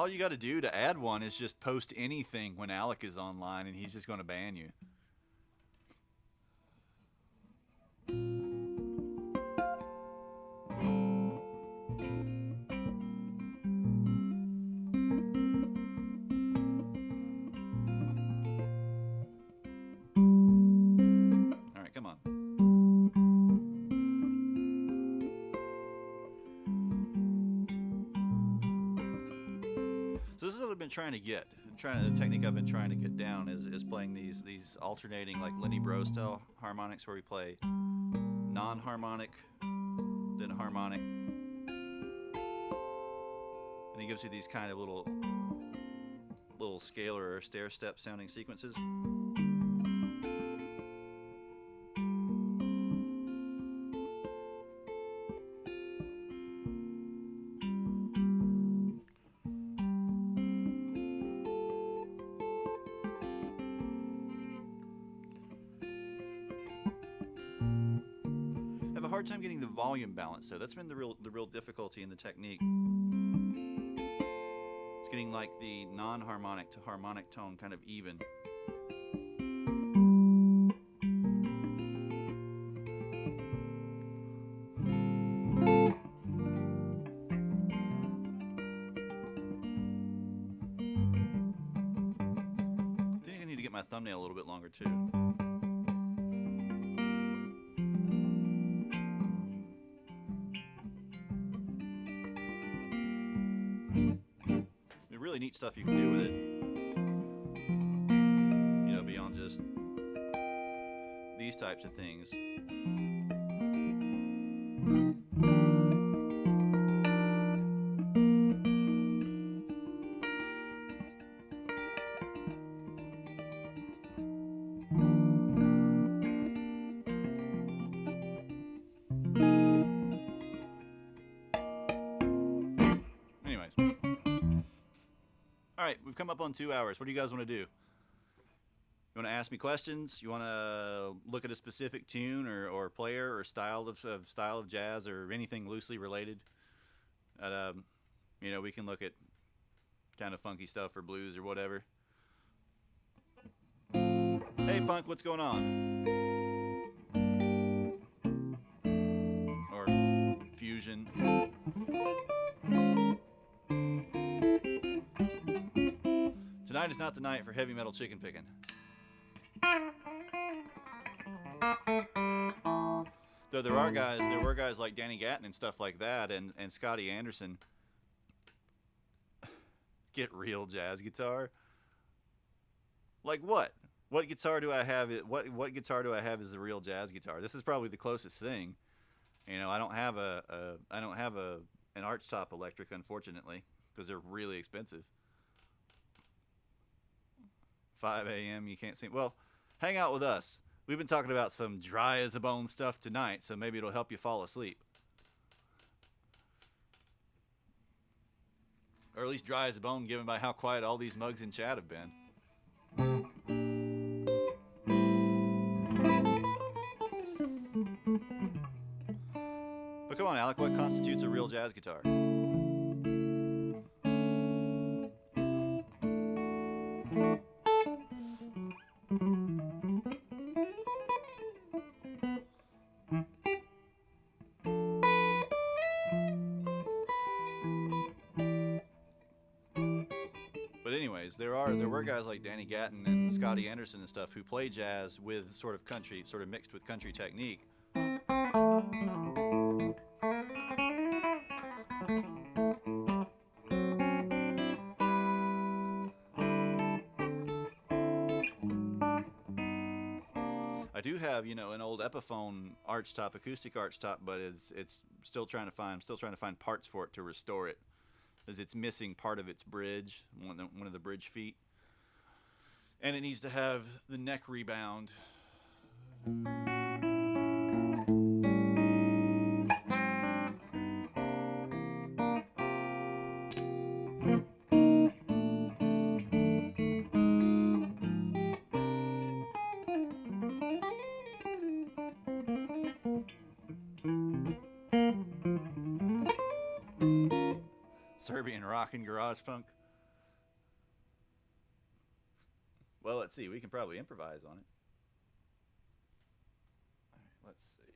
all you got to do to add one is just post anything when Alec is online, and he's just going to ban you. All right, come on. So this is what I've been trying to get. The technique I've been trying to get down is playing these alternating like Lenny Bro style harmonics where we play non-harmonic, then harmonic, and he gives you these kind of little scalar or stair step sounding sequences. Hard time getting the volume balance, so that's been the real difficulty in the technique. It's getting like the non-harmonic to harmonic tone kind of even. I think I need to get my thumbnail a little bit longer too. Really neat stuff you can do with it, you know, beyond just these types of things. All right, we've come up on 2 hours. What do you guys want to do? You want to ask me questions? You want to look at a specific tune or player or style of jazz or anything loosely related? You know, we can look at kind of funky stuff or blues or whatever. Hey, Punk, what's going on? Or fusion. Tonight is not the night for heavy metal chicken picking. Though there were guys like Danny Gatton and stuff like that, and Scotty Anderson. Get real jazz guitar. Like what? What guitar do I have? What guitar do I have is the real jazz guitar? This is probably the closest thing. You know, I don't have an archtop electric, unfortunately, because they're really expensive. 5 a.m. You can't see. Well, hang out with us. We've been talking about some dry as a bone stuff tonight, so maybe it'll help you fall asleep. Or at least dry as a bone, given by how quiet all these mugs in chat have been. But come on, Alec, what constitutes a real jazz guitar? There were guys like Danny Gatton and Scotty Anderson and stuff who play jazz with sort of mixed with country technique. I do have, you know, an old Epiphone archtop, acoustic archtop, but it's still trying to find parts for it to restore it, because it's missing part of its bridge, one of the bridge feet. And it needs to have the neck rebound. Serbian rock and garage punk. Well, let's see. We can probably improvise on it. All right, let's see.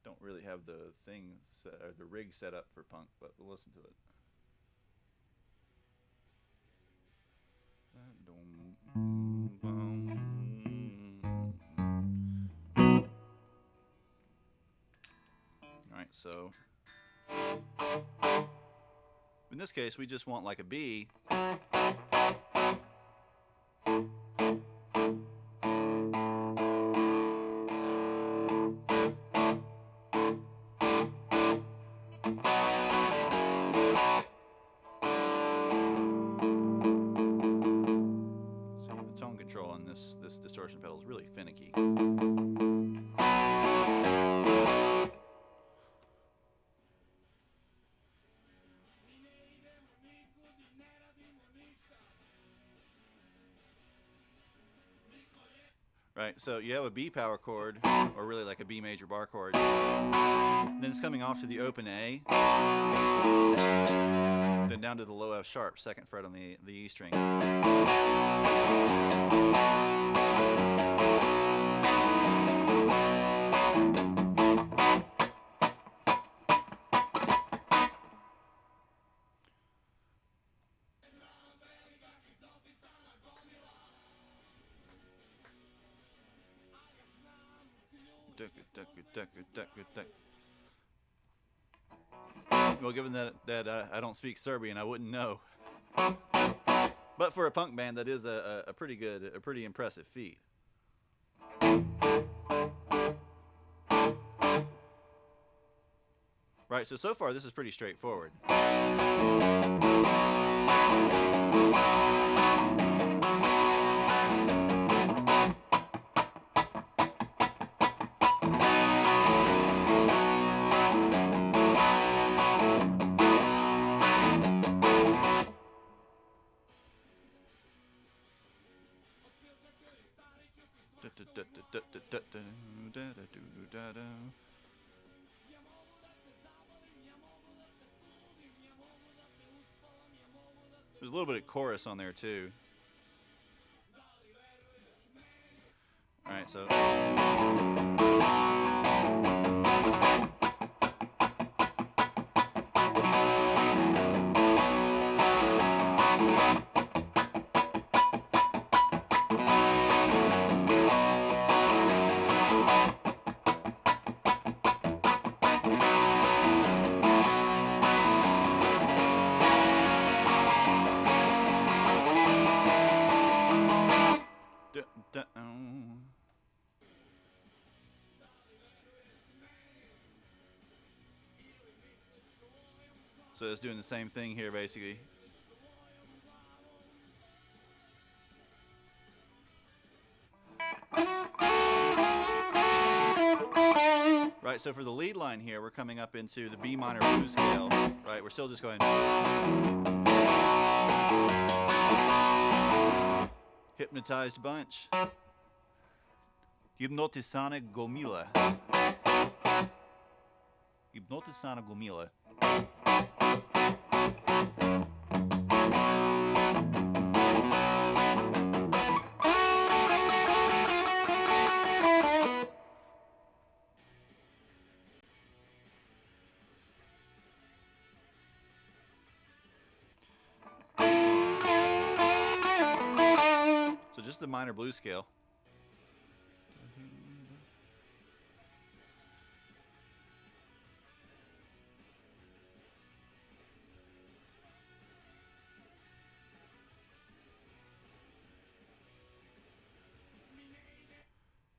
Don't really have the things or the rig set up for punk, but we'll listen to it. All right, so in this case, we just want like a B. So the tone control on this distortion pedal is really finicky. Right, so you have a B power chord, or really like a B major bar chord. Then it's coming off to the open A, then down to the low F sharp, second fret on the E string. Well, given that I don't speak Serbian, I wouldn't know. But for a punk band, that is a pretty impressive feat. Right, so far this is pretty straightforward. There's a little bit of chorus on there too. All right, so it's doing the same thing here, basically. Right, so for the lead line here, we're coming up into the B minor blues scale. Right, we're still just going. Hypnotized bunch. Hypnotisana Gomila. Hypnotisana Gomila. So just the minor blues scale.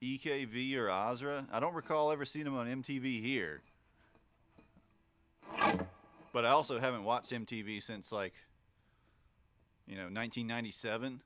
EKV or Azra? I don't recall ever seeing them on MTV here. But I also haven't watched MTV since, like, 1997.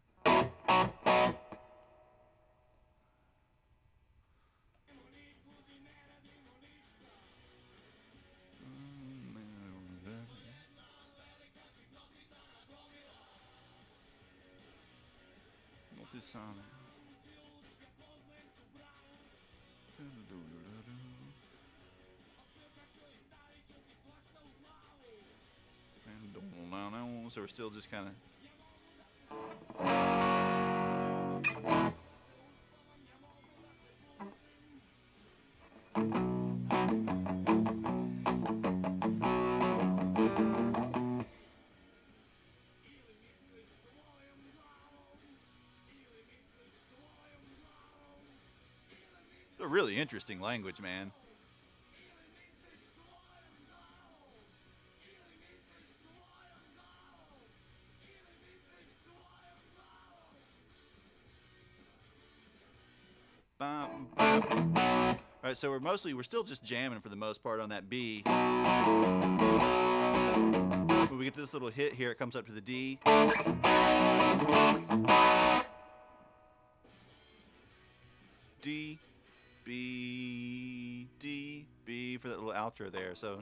So we're still just kind of. A really interesting language, man. All right, so we're still just jamming for the most part on that B. When we get this little hit here, it comes up to the D. D, B, D, B for that little outro there. So.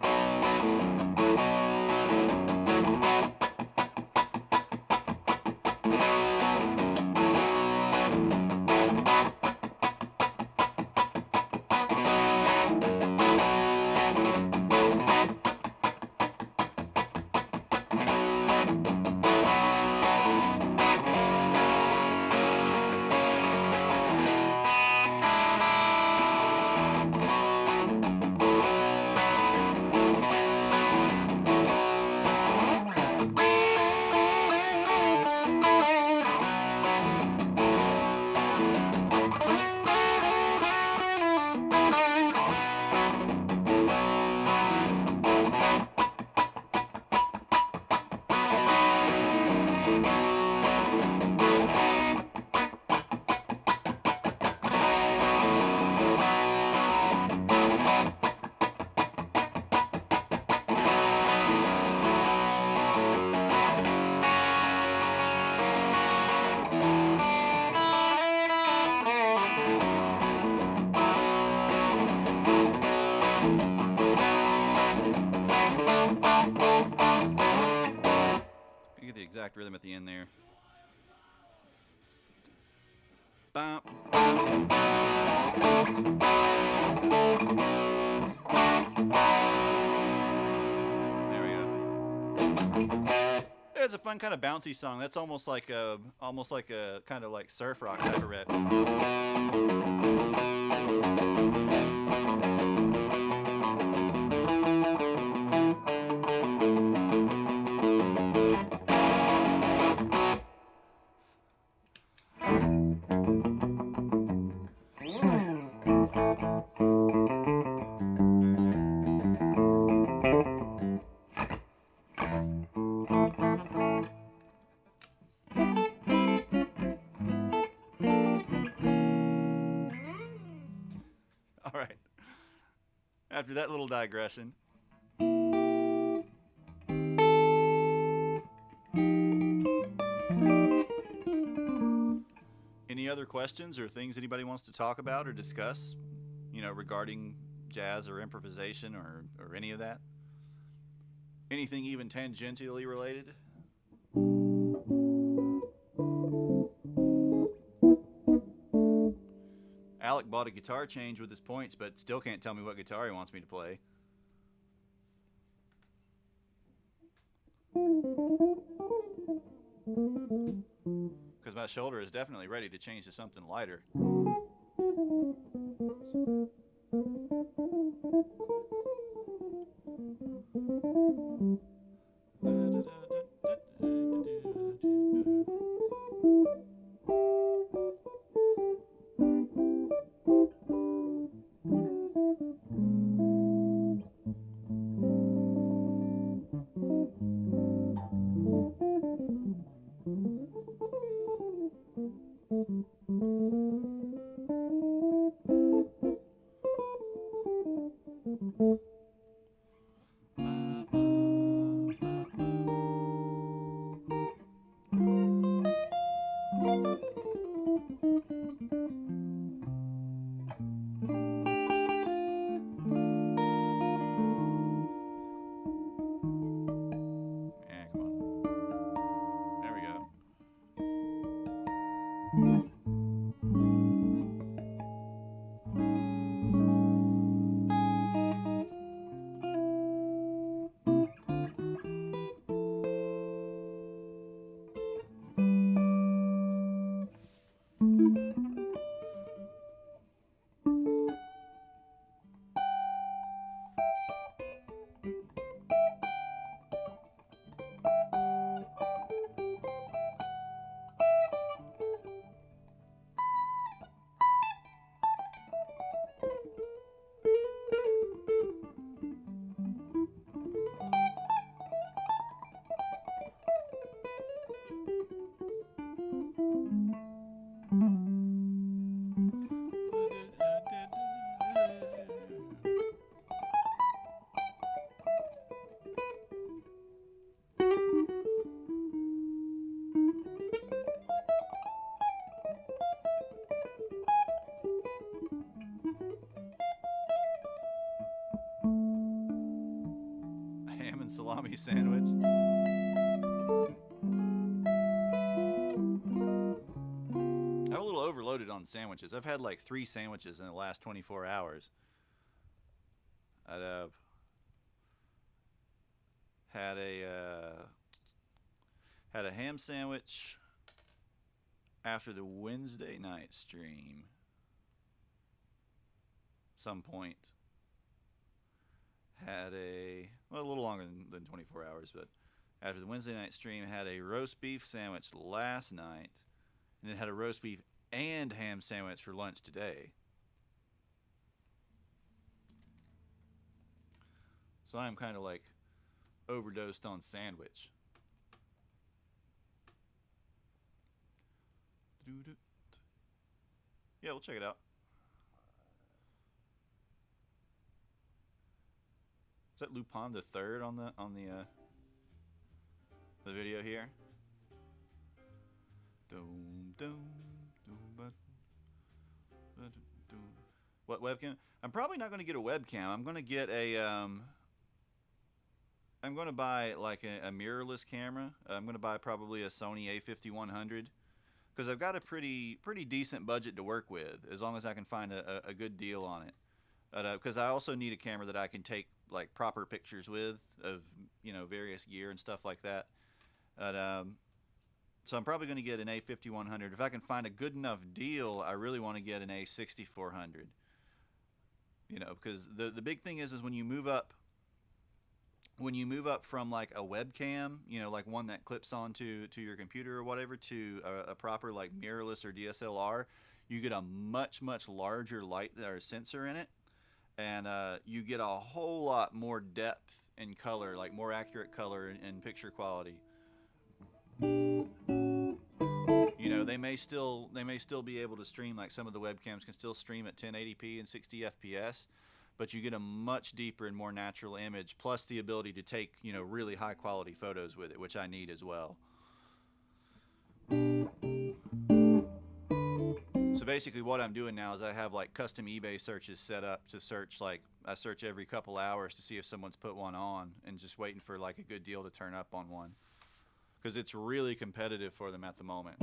Exact rhythm at the end there. Bop, bop. There we go. It's a fun kind of bouncy song. That's almost like a kind of like surf rock type of rap. All right. After that little digression. Any other questions or things anybody wants to talk about or discuss, regarding jazz or improvisation or any of that? Anything even tangentially related? Alec bought a guitar change with his points, but still can't tell me what guitar he wants me to play. Because my shoulder is definitely ready to change to something lighter. ham and salami sandwich. I'm a little overloaded on sandwiches. I've had like 3 sandwiches in the last 24 hours. I'd had a ham sandwich after the Wednesday night stream. Some point. Had a little longer than 24 hours, but after the Wednesday night stream, had a roast beef sandwich last night, and then had a roast beef and ham sandwich for lunch today. So I'm kind of like overdosed on sandwich. Yeah, we'll check it out. Is that Lupin the Third on the video here? What webcam? I'm probably not going to get a webcam. I'm going to get a I'm going to buy like a mirrorless camera. I'm going to buy probably a Sony A5100 because I've got a pretty decent budget to work with as long as I can find a good deal on it. Because I also need a camera that I can take like proper pictures with of various gear and stuff like that. So I'm probably going to get an A5100. If I can find a good enough deal, I really want to get an A6400. Because the big thing is when you move up from like a webcam, like one that clips onto your computer or whatever, to a proper like mirrorless or DSLR, you get a much larger light or sensor in it, and you get a whole lot more depth in color, like more accurate color and picture quality. They may still be able to stream, like some of the webcams can still stream at 1080p and 60 FPS, but you get a much deeper and more natural image, plus the ability to take really high quality photos with it, which I need as well. So basically what I'm doing now is I have like custom eBay searches set up to search, like I search every couple hours to see if someone's put one on, and just waiting for like a good deal to turn up on one, because it's really competitive for them at the moment.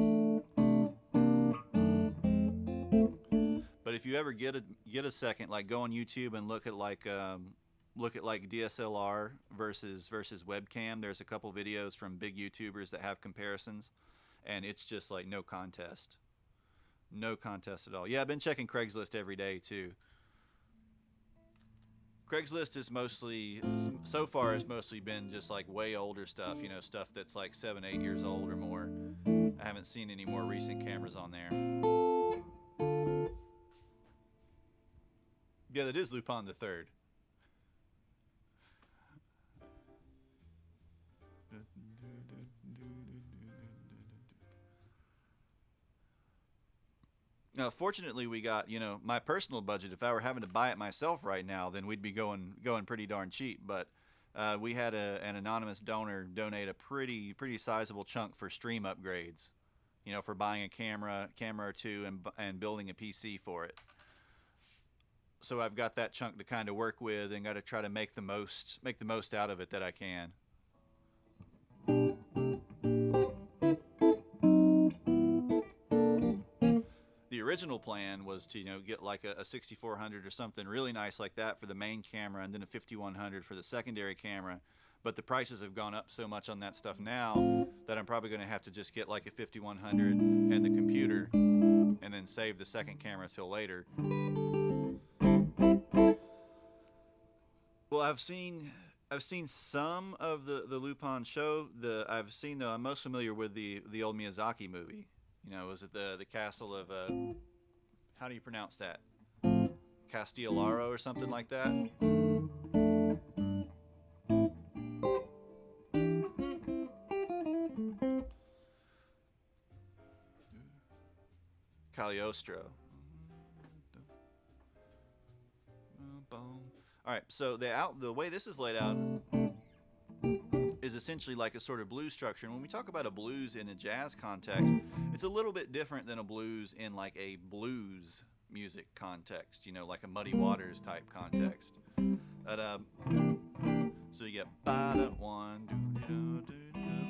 But if you ever get a second, like go on YouTube and look at like DSLR versus webcam. There's a couple videos from big YouTubers that have comparisons, and it's just like no contest at all. Yeah, I've been checking Craigslist every day too. Craigslist is so far has mostly been just like way older stuff, stuff that's like 7-8 years old or more. I haven't seen any more recent cameras on there. Yeah, that is Lupin the Third. Now, fortunately, we got my personal budget. If I were having to buy it myself right now, then we'd be going pretty darn cheap. But we had an anonymous donor donate a pretty sizable chunk for stream upgrades. For buying a camera or two and building a PC for it. So I've got that chunk to kind of work with, and got to try to make the most out of it that I can. The original plan was to get like a 6400 or something really nice like that for the main camera, and then a 5100 for the secondary camera. But the prices have gone up so much on that stuff now that I'm probably going to have to just get like a 5100 and the computer, and then save the second camera till later. Well, I've seen some of the Lupin show. I'm most familiar with the old Miyazaki movie. Was it the castle of how do you pronounce that? Castellaro or something like that. Cagliostro. All right, so the way this is laid out is essentially like a sort of blues structure. And when we talk about a blues in a jazz context, it's a little bit different than a blues in like a blues music context, like a Muddy Waters type context. So you get ba-da, 1, 2,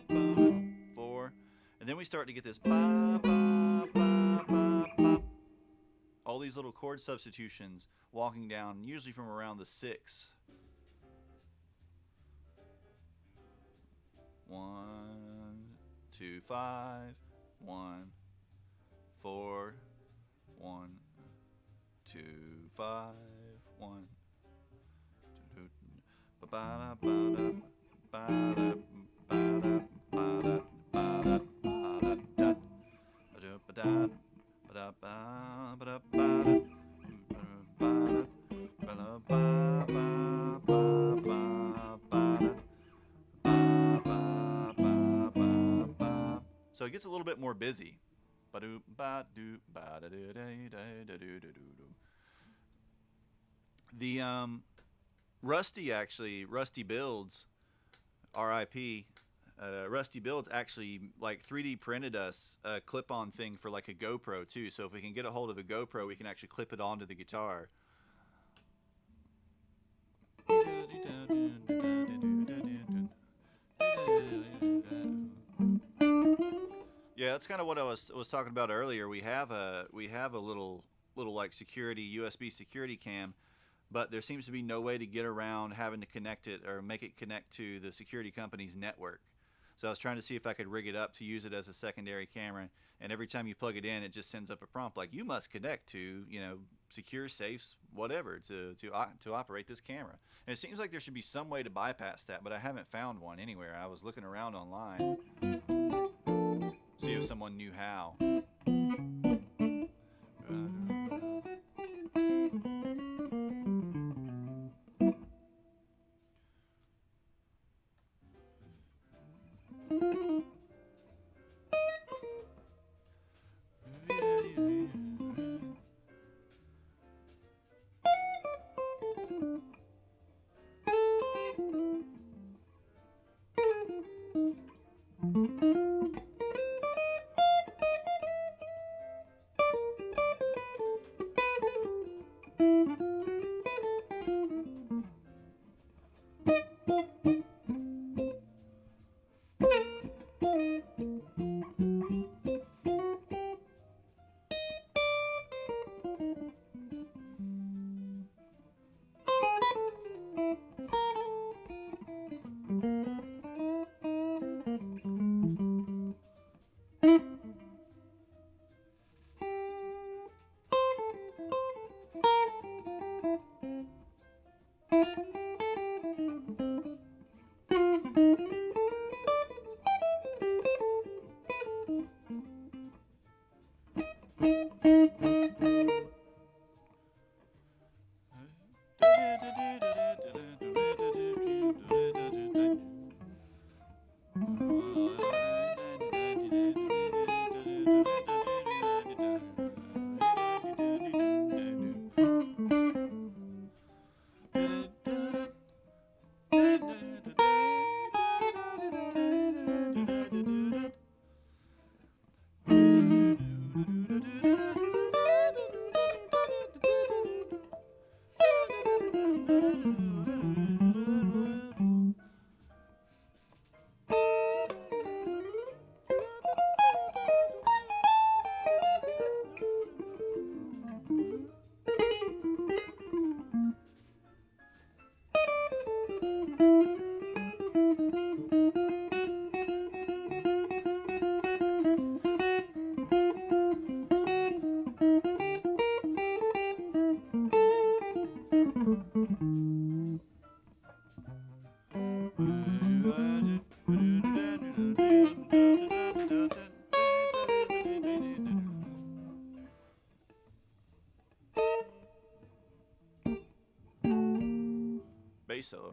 ba-da, 4, and then we start to get this ba ba ba ba ba. All these little chord substitutions walking down, usually from around the 6. 1, 2, 5, 1, 4, 1, 2, 5, 1. Ba ba da ba da ba da ba da ba da ba da da ba da ba ba ba da ba da so it gets a little bit more busy. The Rusty Builds, R.I.P. Rusty Builds actually like 3D printed us a clip-on thing for like a GoPro too. So if we can get a hold of a GoPro, we can actually clip it onto the guitar. Yeah, that's kind of what I was talking about earlier. We have a little like security USB security cam, but there seems to be no way to get around having to connect it or make it connect to the security company's network. So I was trying to see if I could rig it up to use it as a secondary camera, and every time you plug it in, it just sends up a prompt like, you must connect to, secure, safes, whatever, to operate this camera. And it seems like there should be some way to bypass that, but I haven't found one anywhere. I was looking around online, see if someone knew how. Bass solo.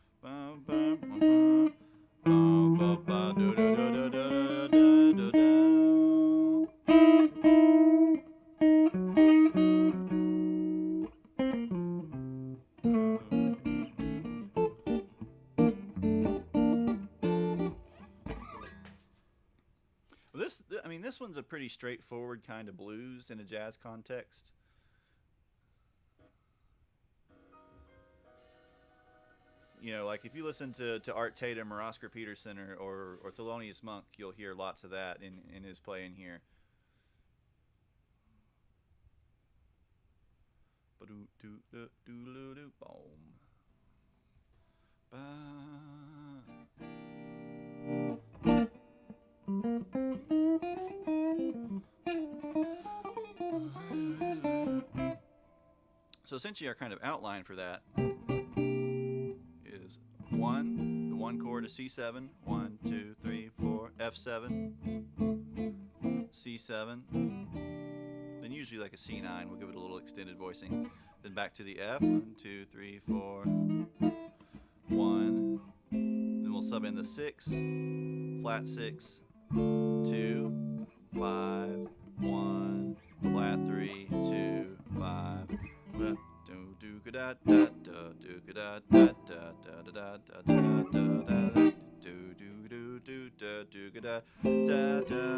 I mean, this one's a pretty straightforward kind of blues in a jazz context. You know, like if you listen to Art Tatum or Oscar Peterson or Thelonious Monk, you'll hear lots of that in his playing here. Boom. So essentially, our kind of outline for that is the one chord is C7, 1, 2, 3, 4, F7, C7, then usually like a C9. We'll give it a little extended voicing. Then back to the F, 1, 2, 3, 4, 1. Then we'll sub in the 6, flat 6, 2, 5, 1, flat 3, 2, 5. Do da da da do da da da da da da da da do do do da do da da da da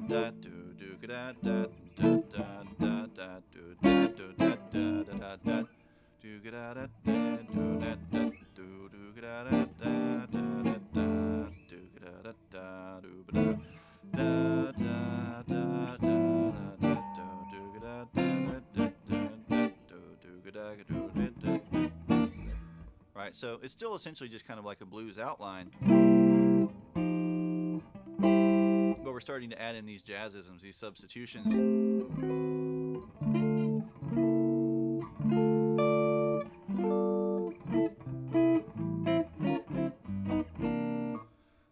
da da do do da da da da da do da do da da da da do da da do da da do do da da da da da do da da da do da da da da da. Right, so it's still essentially just kind of like a blues outline, but we're starting to add in these jazzisms, these substitutions.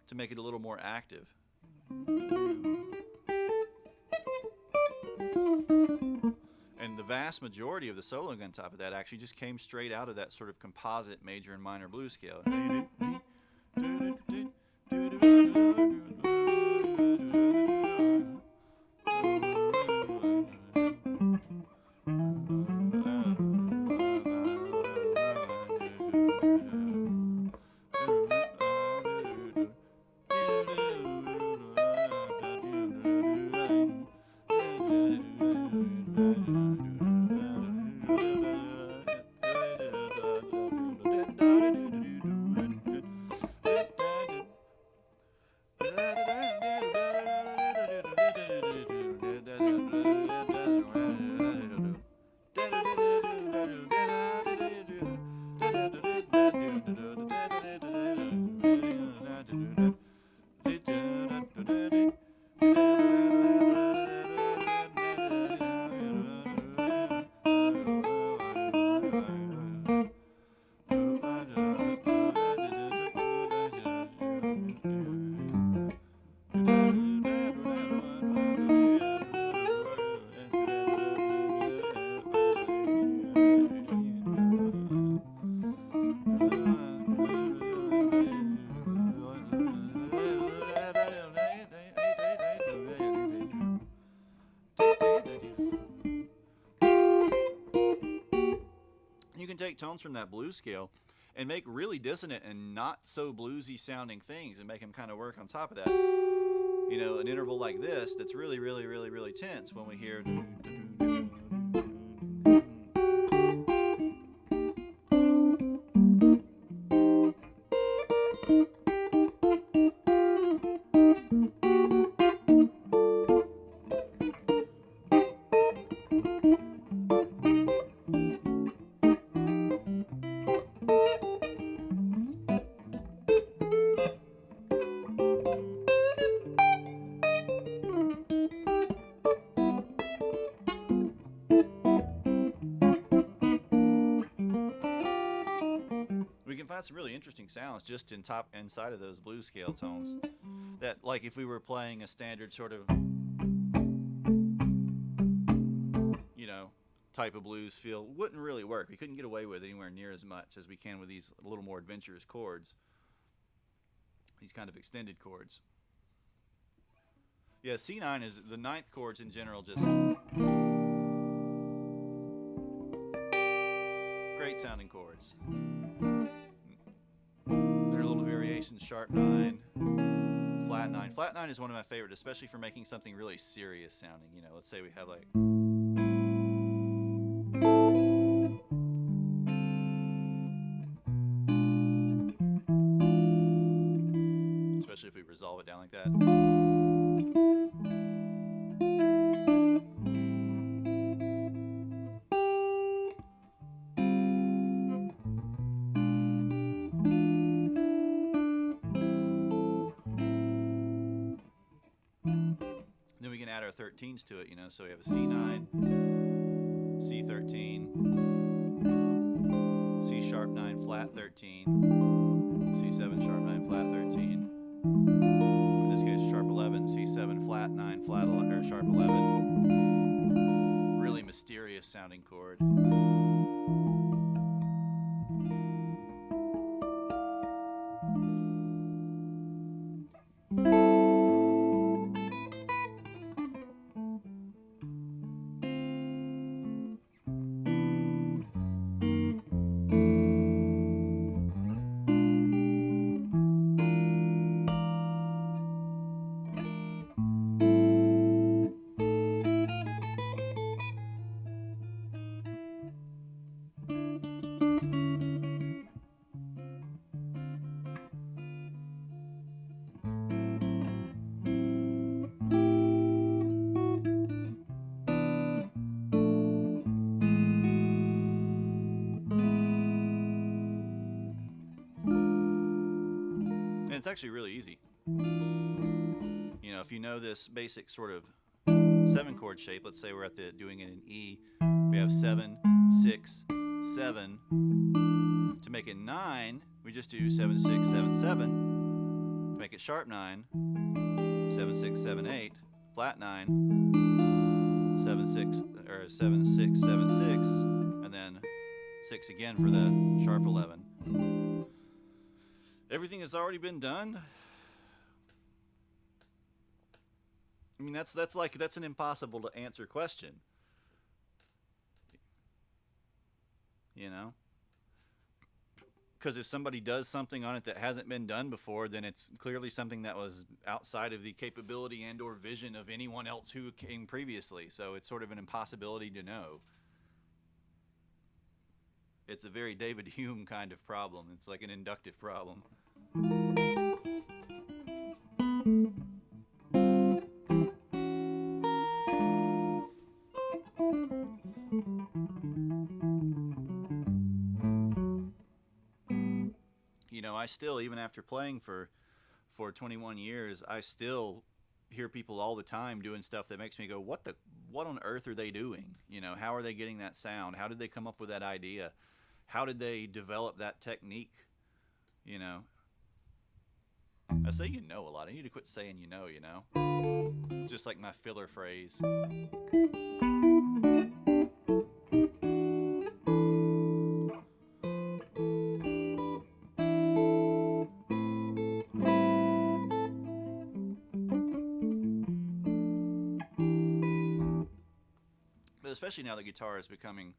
To make it a little more active. And the vast majority of the soloing on top of that actually just came straight out of that sort of composite major and minor blues scale. You can take tones from that blues scale and make really dissonant and not so bluesy sounding things and make them kind of work on top of that. You know, an interval like this that's really, really, really, really tense when we hear. We can find some really interesting sounds just inside of those blues scale tones. That, like, if we were playing a standard sort of, you know, type of blues feel, wouldn't really work. We couldn't get away with anywhere near as much as we can with these a little more adventurous chords. These kind of extended chords. Yeah, C9 is the ninth chords in general, just great sounding chords. There are little variations, sharp 9, flat nine. Flat nine is one of my favorite, especially for making something really serious sounding. You know, let's say we have like, especially if we resolve it down like that. Then we can add our 13s to it, you know, so we have a C9, C13, C sharp 9 flat 13, C7 sharp 9 flat 13, in this case sharp 11, C7 flat 9 flat or sharp 11. Really mysterious sounding chord. And it's actually really easy. You know, if you know this basic sort of 7 chord shape, let's say we're at doing it in E, we have 7, 6, 7. To make it 9, we just do 7, 6, 7, 7. To make it sharp 9, 7, 6, 7, 8, flat 9, 7, 6, or 7, 6, 7, 6, and then 6 again for the sharp 11. Everything has already been done. I mean, that's an impossible to answer question. You know? Because if somebody does something on it that hasn't been done before, then it's clearly something that was outside of the capability and or vision of anyone else who came previously. So it's sort of an impossibility to know. It's a very David Hume kind of problem. It's like an inductive problem. You know, I still, even after playing for 21 years, I still hear people all the time doing stuff that makes me go, what on earth are they doing? You know, how are they getting that sound? How did they come up with that idea? How did they develop that technique? You know, I say you know a lot. I need to quit saying you know, just like my filler phrase. But especially now the guitar is becoming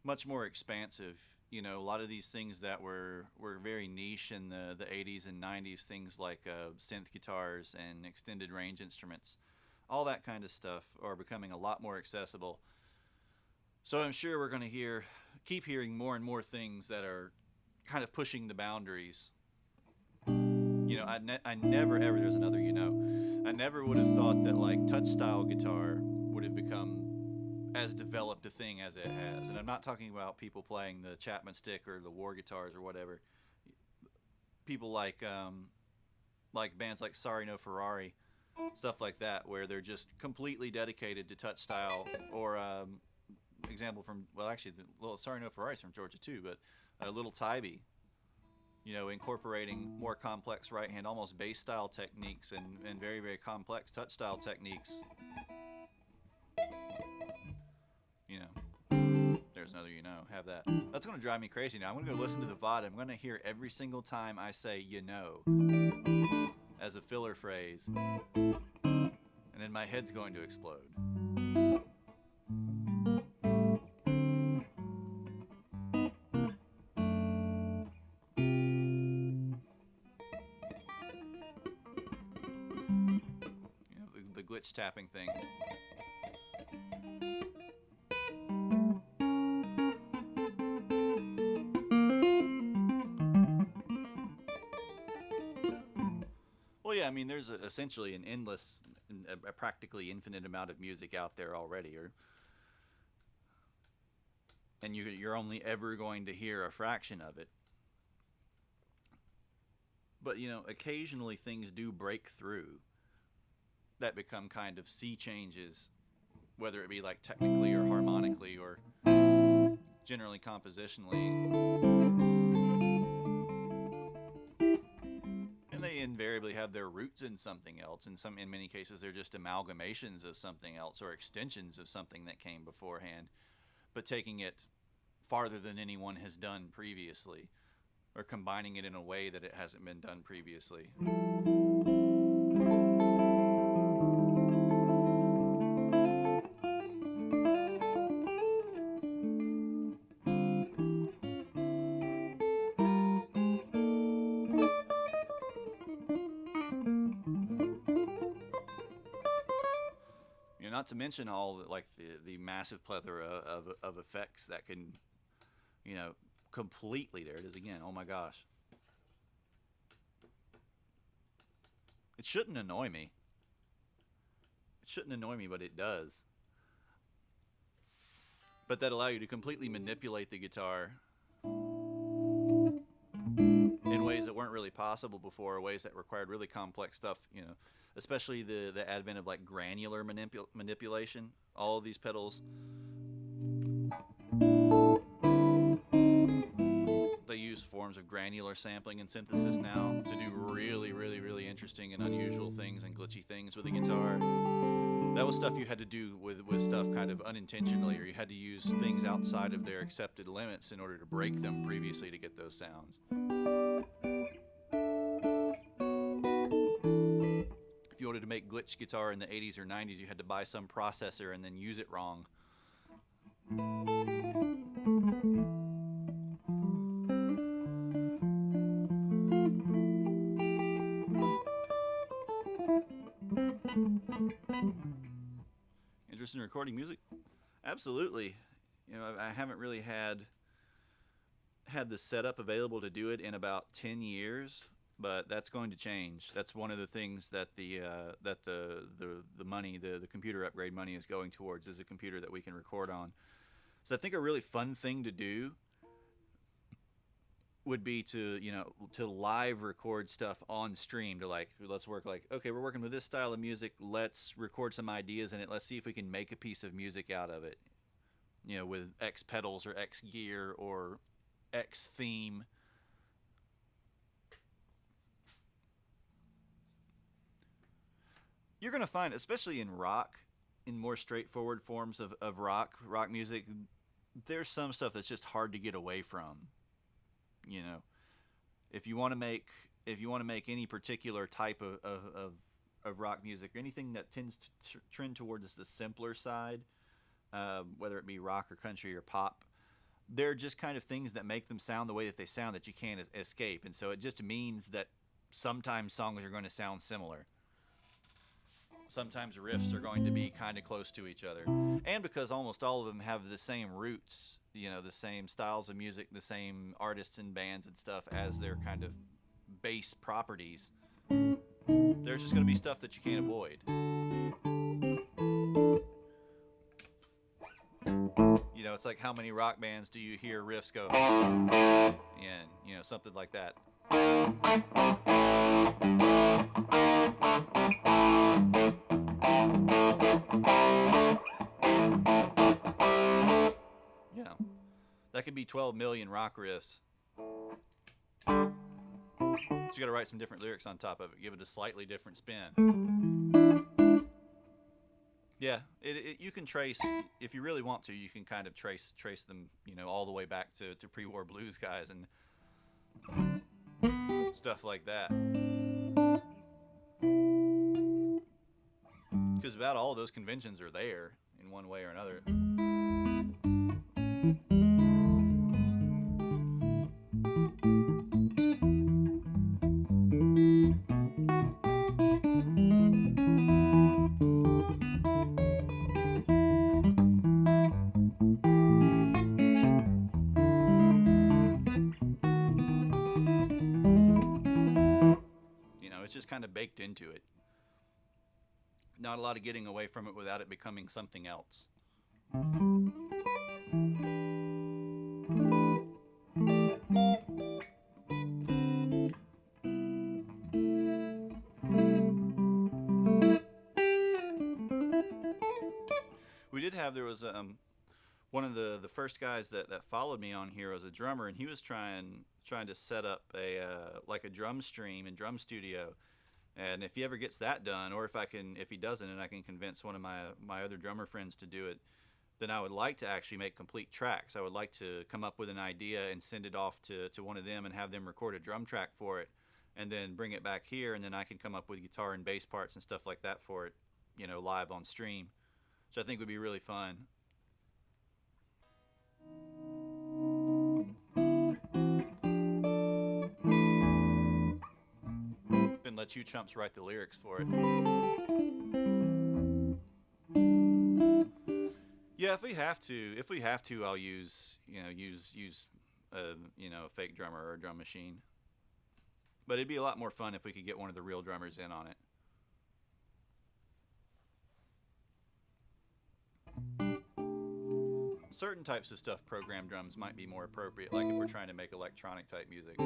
much more expansive. You know, a lot of these things that were very niche in the 80s and 90s, things like synth guitars and extended range instruments, all that kind of stuff are becoming a lot more accessible. So I'm sure we're going to keep hearing more and more things that are kind of pushing the boundaries. You know, I never ever, there's another, I never would have thought that like touch style guitar would have become as developed a thing as it has. And I'm not talking about people playing the Chapman stick or the war guitars or whatever. People like bands like Sorry No Ferrari, stuff like that, where they're just completely dedicated to touch style. Or example from, well, actually, the little Sorry No Ferrari's from Georgia too, but Little Tybee, you know, incorporating more complex right hand, almost bass style techniques and very, very complex touch style techniques. You know, there's another, have that. That's going to drive me crazy now. I'm going to go listen to the VOD. I'm going to hear every single time I say, as a filler phrase. And then my head's going to explode. glitch tapping thing. Well, yeah, I mean, there's essentially an endless, a practically infinite amount of music out there already, and you're only ever going to hear a fraction of it. But occasionally things do break through that become kind of sea changes, whether it be like technically or harmonically or generally compositionally, and they invariably have their roots in something else. In many cases, they're just amalgamations of something else or extensions of something that came beforehand, but taking it farther than anyone has done previously, or combining it in a way that it hasn't been done previously. Not to mention all the massive plethora of effects that can, completely. There it is again. Oh my gosh. It shouldn't annoy me. It shouldn't annoy me, but it does. But that allow you to completely manipulate the guitar in ways that weren't really possible before, ways that required really complex stuff, especially the advent of like granular manipulation. All of these pedals, they use forms of granular sampling and synthesis now to do really, really, really interesting and unusual things and glitchy things with the guitar. That was stuff you had to do with stuff kind of unintentionally, or you had to use things outside of their accepted limits in order to break them previously to get those sounds. If you wanted to make glitch guitar in the 80s or 90s, you had to buy some processor and then use it wrong. Interest in recording music? Absolutely. I haven't really had the setup available to do it in about 10 years, but that's going to change. That's one of the things that the money, the computer upgrade money is going towards, is a computer that we can record on. So I think a really fun thing to do would be to live record stuff on stream, to let's work okay, we're working with this style of music, let's record some ideas in it, let's see if we can make a piece of music out of it, with X pedals or X gear or X theme. You're going to find, especially in rock, in more straightforward forms of rock music, there's some stuff that's just hard to get away from. If you want to make any particular type of rock music, or anything that tends to trend towards the simpler side, whether it be rock or country or pop, they're just kind of things that make them sound the way that they sound that you can't escape. And so it just means that sometimes songs are going to sound similar. Sometimes riffs are going to be kind of close to each other. And because almost all of them have the same roots, the same styles of music, the same artists and bands and stuff as their kind of base properties, there's just going to be stuff that you can't avoid. It's like, how many rock bands do you hear riffs go, and something like that. That could be 12 million rock riffs. But you got to write some different lyrics on top of it, give it a slightly different spin. Yeah, you can trace, if you really want to, you can kind of trace them, all the way back to pre-war blues guys and stuff like that. Because about all of those conventions are there in one way or another. it's just kind of baked into it. Not a lot of getting away from it without it becoming something else. We did have, there was one of the first guys that followed me on here was a drummer, and he was trying to set up a like a drum stream and drum studio. And if he ever gets that done, or if he doesn't, and I can convince one of my other drummer friends to do it, then I would like to actually make complete tracks. I would like to come up with an idea and send it off to one of them and have them record a drum track for it, and then bring it back here, and then I can come up with guitar and bass parts and stuff like that for it, live on stream, which I think would be really fun. Then let you chumps write the lyrics for it. Yeah, if we have to, I'll use a fake drummer or a drum machine. But it'd be a lot more fun if we could get one of the real drummers in on it. Certain types of stuff, programmed drums might be more appropriate, like if we're trying to make electronic type music.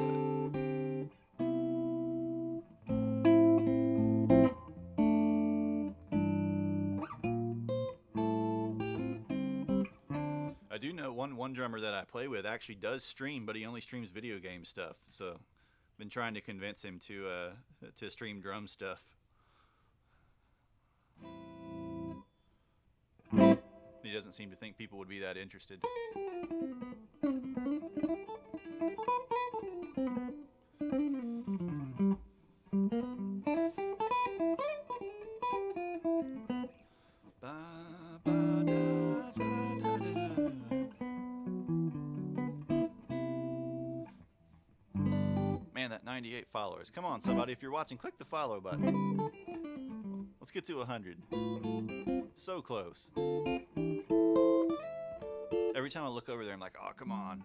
I do know one drummer that I play with actually does stream, but he only streams video game stuff. So I've been trying to convince him to stream drum stuff. He doesn't seem to think people would be that interested. Man, that 98 followers. Come on, somebody, if you're watching, click the follow button. Let's get to 100. So close. Every time I look over there, I'm like, oh, come on.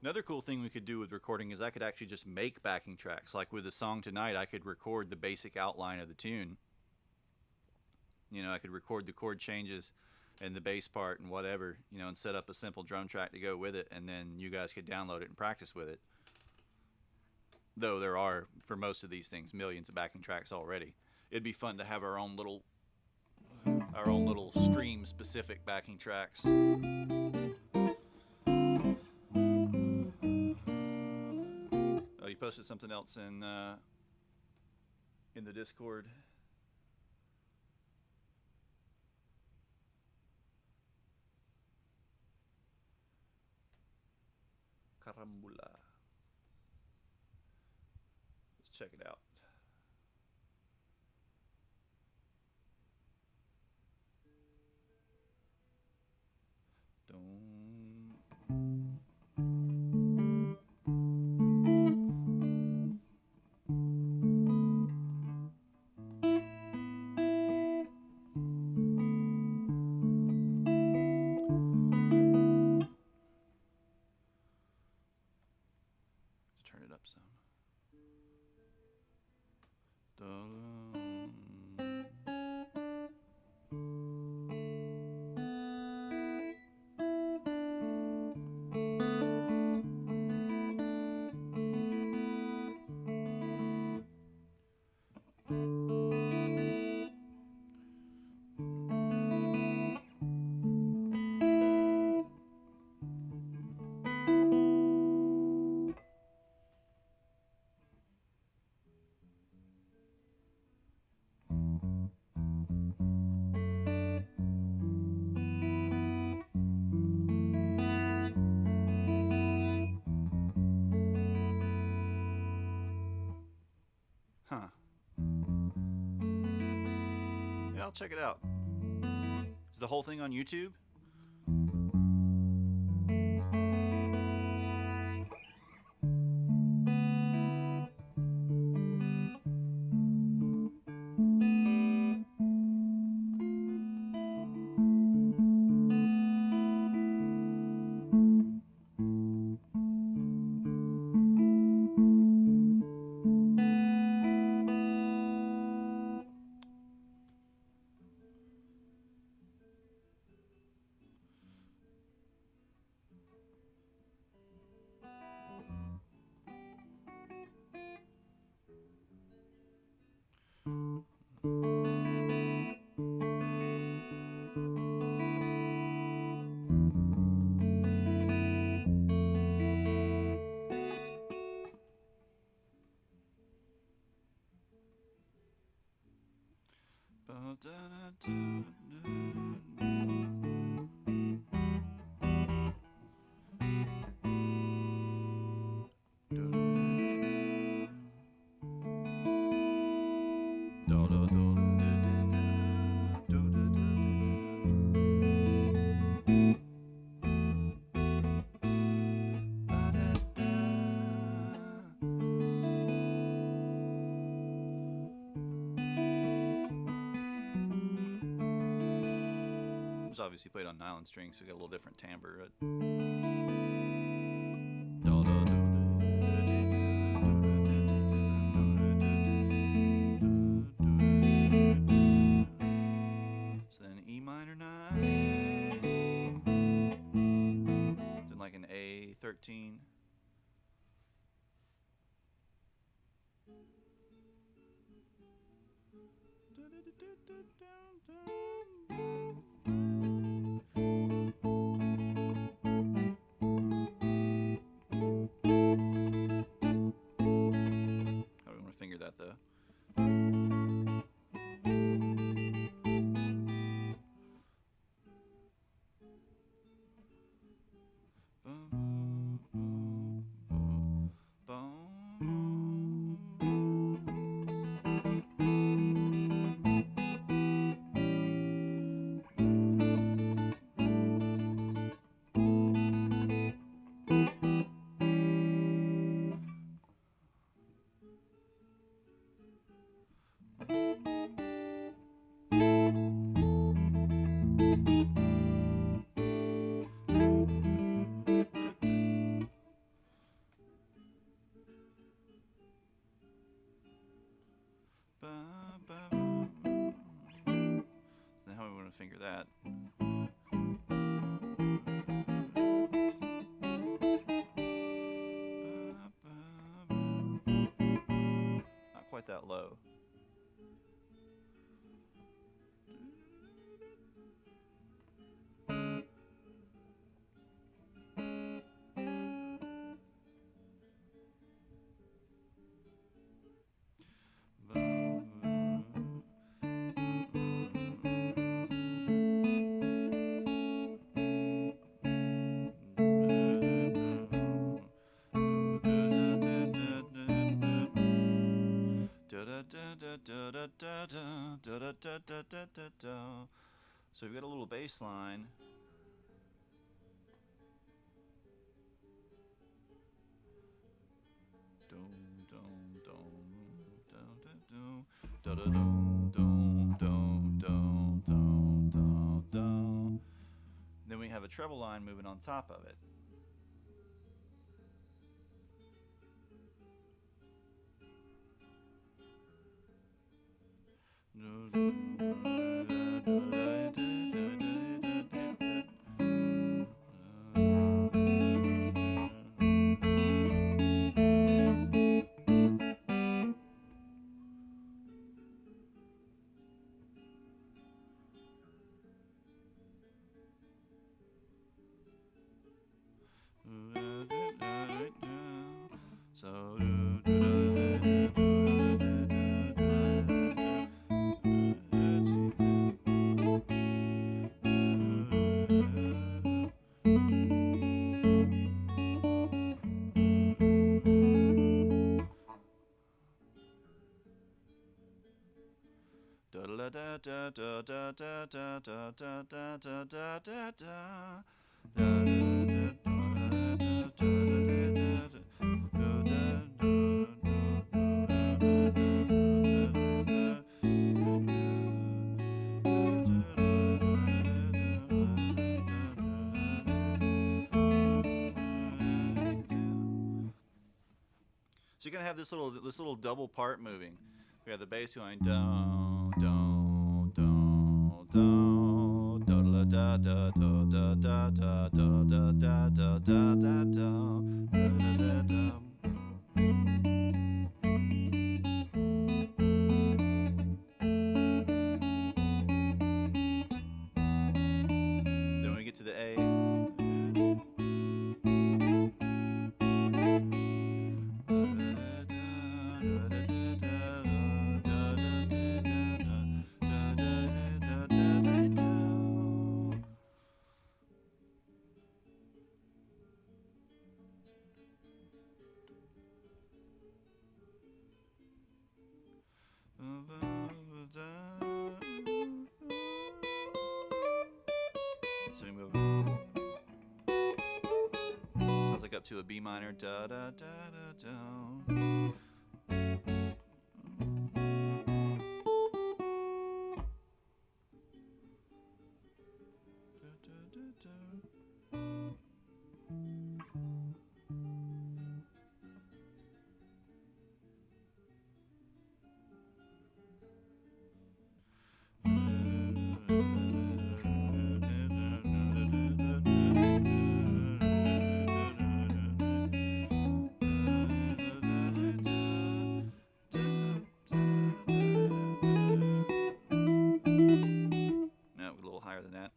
Another cool thing we could do with recording is I could actually just make backing tracks. Like with the song tonight, I could record the basic outline of the tune. I could record the chord changes and the bass part and whatever, and set up a simple drum track to go with it, and then you guys could download it and practice with it. Though there are, for most of these things, millions of backing tracks already. It'd be fun to have our own little stream specific backing tracks. Oh, you posted something else in the Discord. Carambula. Let's check it out. Turn it up some. Huh. Yeah, I'll check it out. Is the whole thing on YouTube? It's obviously played on nylon strings, so we got a little different timbre. So then E minor 9, then like an A13. How do we want to finger that though? Then how do we want to finger that? Not quite that low. So we've got a little bass line. Then we have a treble line moving on top of it. So you're gonna have this little double part moving. We have the bass going do do do do do da da da da da da da da da da da da da. Then we get to the A. to a B minor. Da da da da da. No, a little higher than that.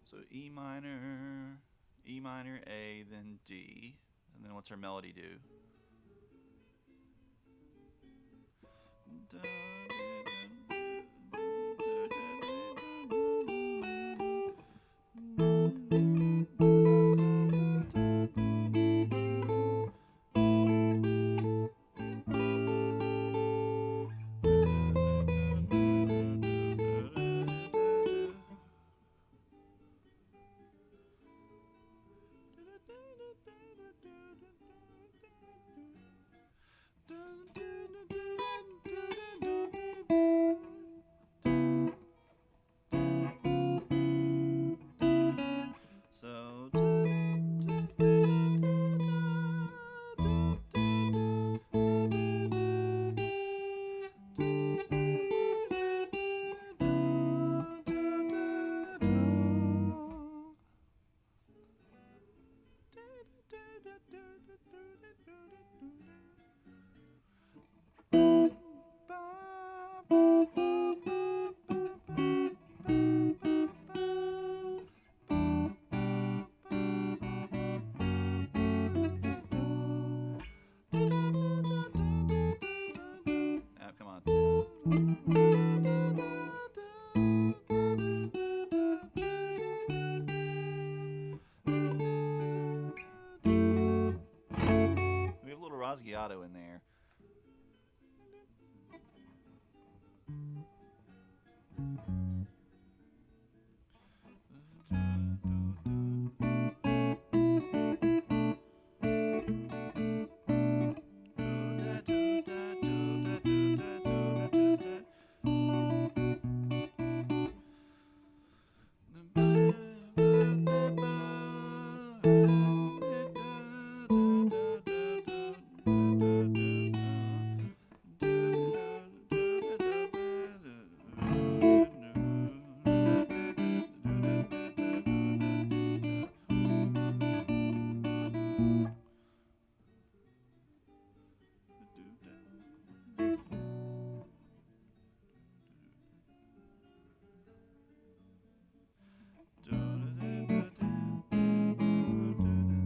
So E minor, A, then D, and then what's our melody do? So come on. We have a little Rasguiato in there.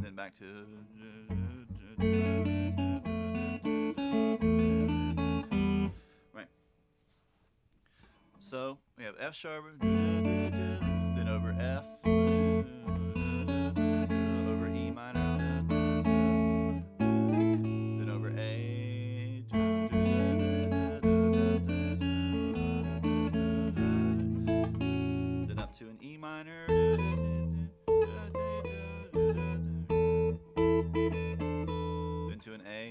Then back to right. So we have F sharp, then over F, over E minor, then over A, then up to an E minor, then to an A,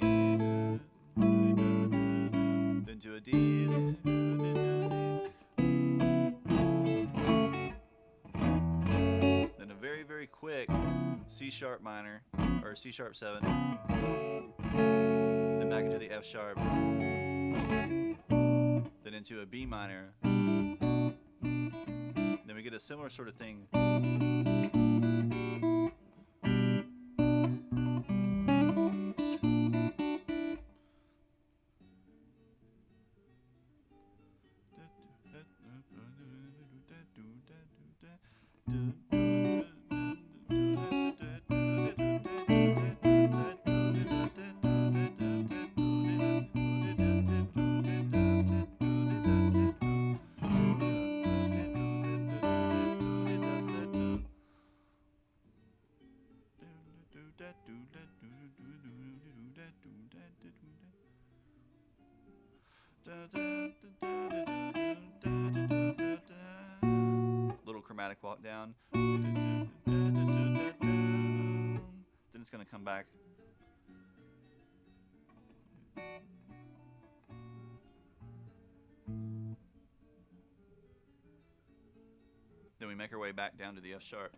then to a D, then a very, very quick C sharp minor, or C sharp 7, then back into the F sharp, then into a B minor, then we get a similar sort of thing. Little chromatic walk down. Then it's going to come back. Then we make our way back down to the F sharp.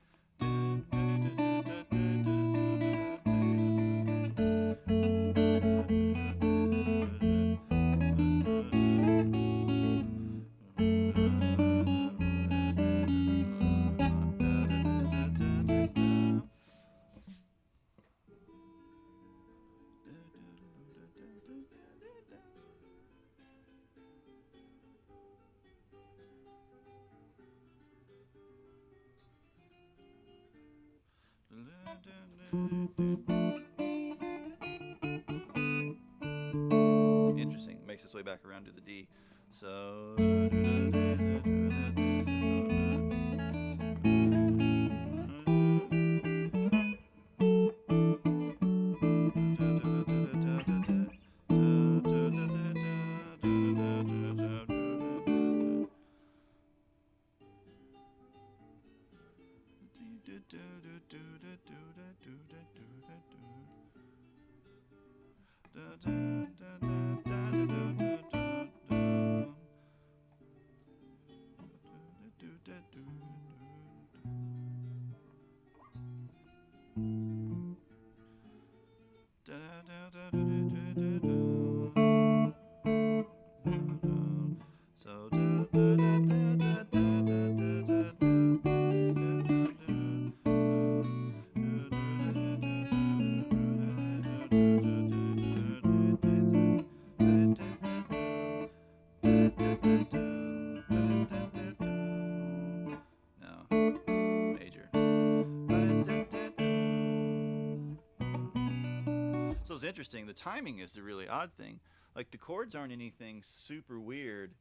Interesting. Makes its way back around to the D. So. So it's interesting. The timing is the really odd thing. Like the chords aren't anything super weird.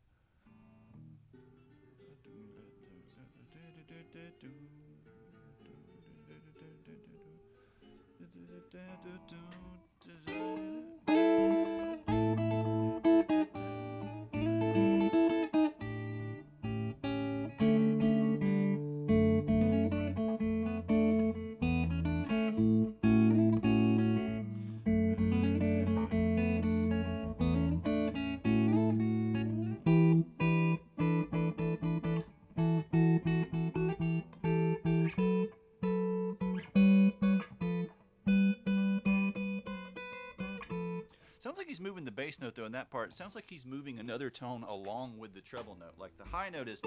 Sounds like he's moving the bass note though in that part. It sounds like he's moving another tone along with the treble note. Like the high note is.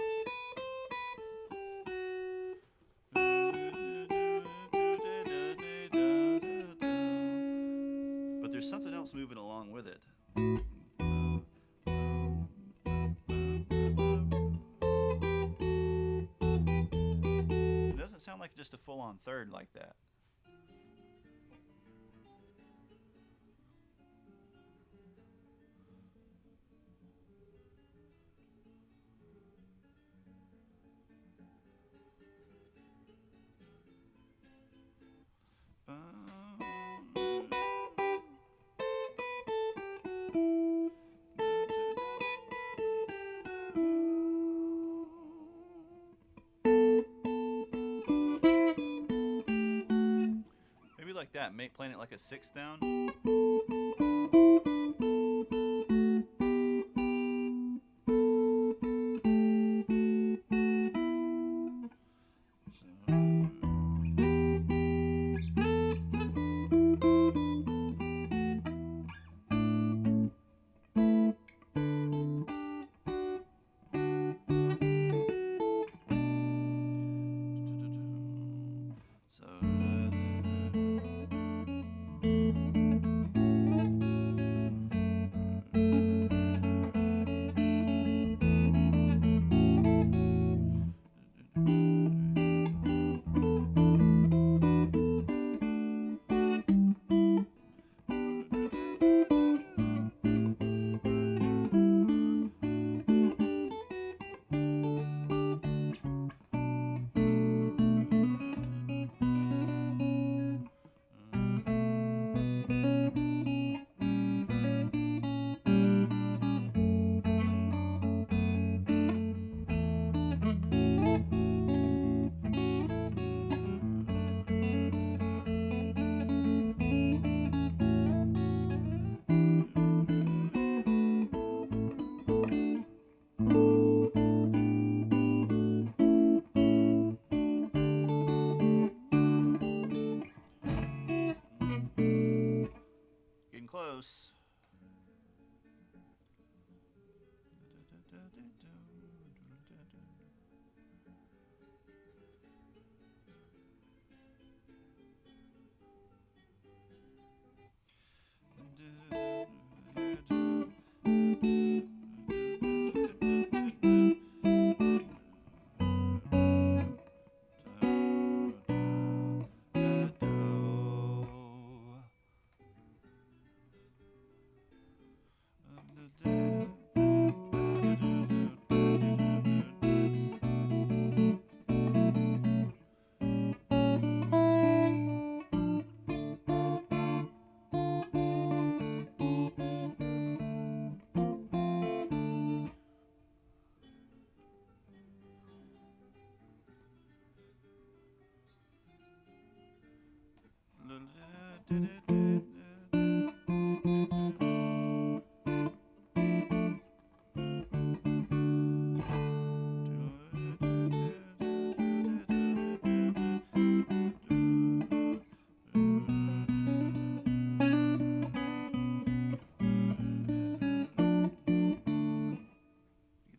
But there's something else moving along with it. It doesn't sound like just a full-on third like that. Maybe like that, playing it like a sixth down. close.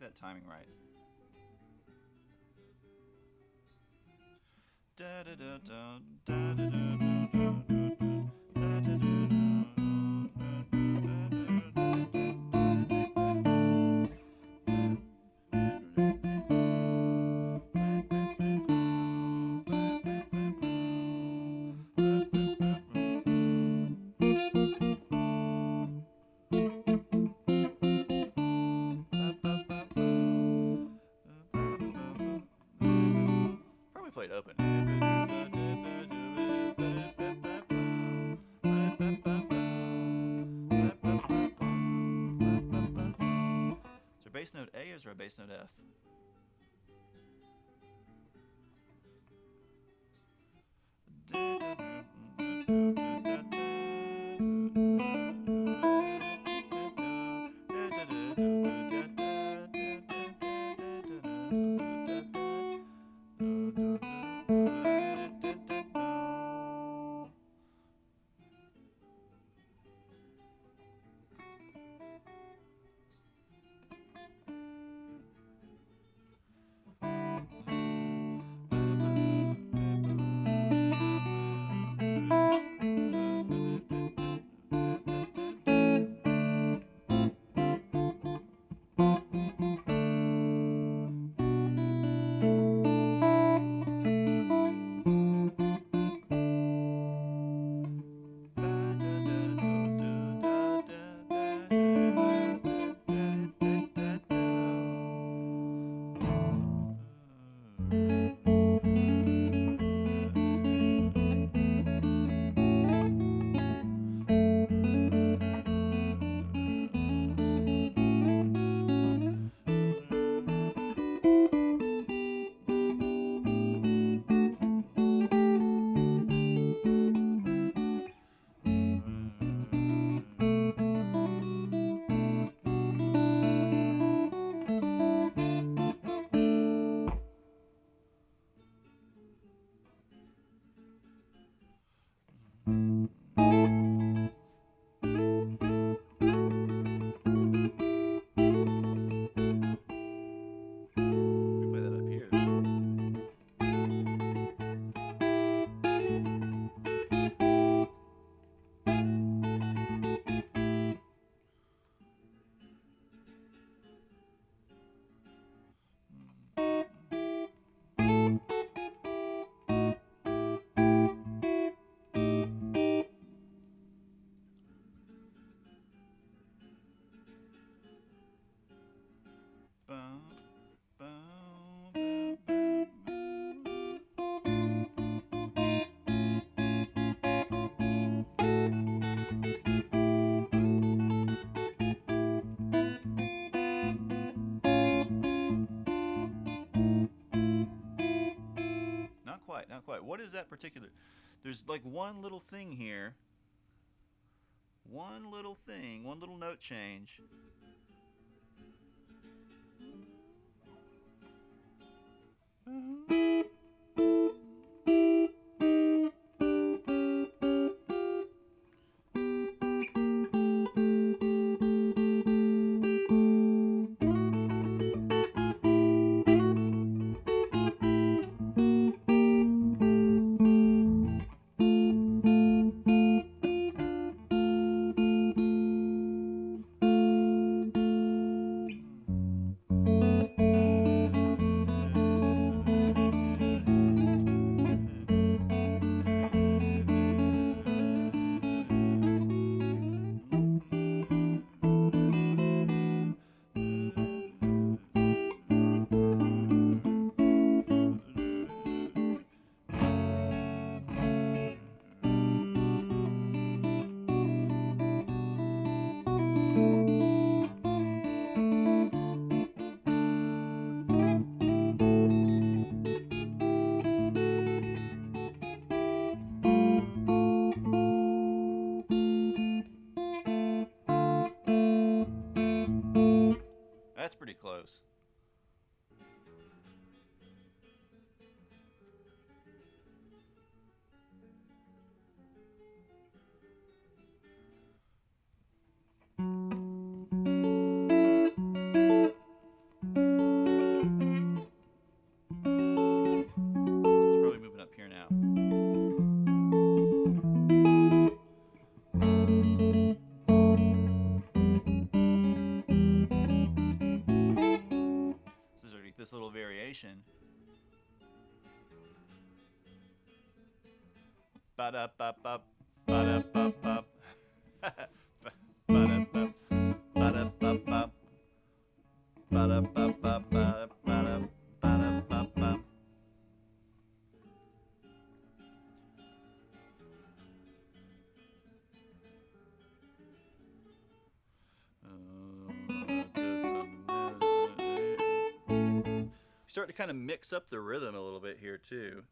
Get that timing right. Probably played open. Is there bass note A or is there a bass note F? Not quite. What is that particular? There's like one little thing here. One little thing, one little note change. close. It's probably moving up here now. This little variation. Ba-da-ba-ba, ba-da-ba-ba, ba-da-ba, ba-da-ba-ba, ba-da-ba-ba, ba-da-ba-ba. Start to kind of mix up the rhythm a little bit here too.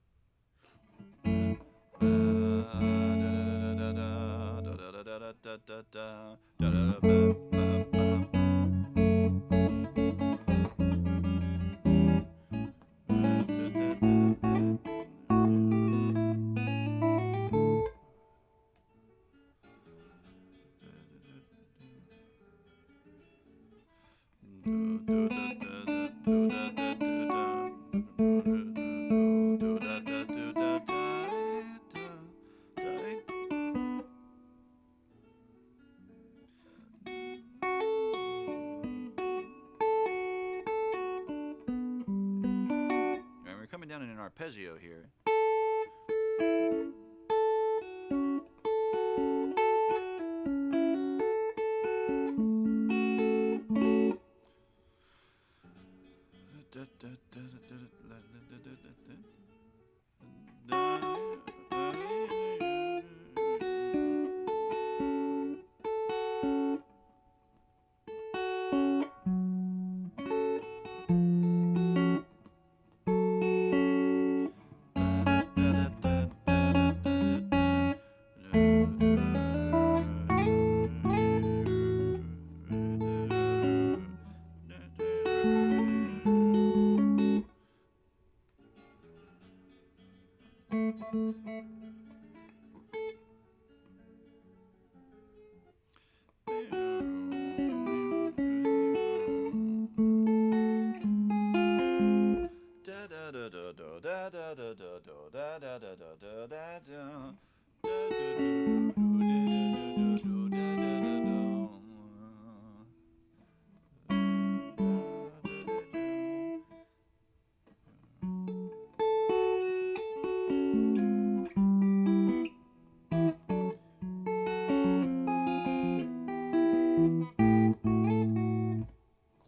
We're coming down in an arpeggio here.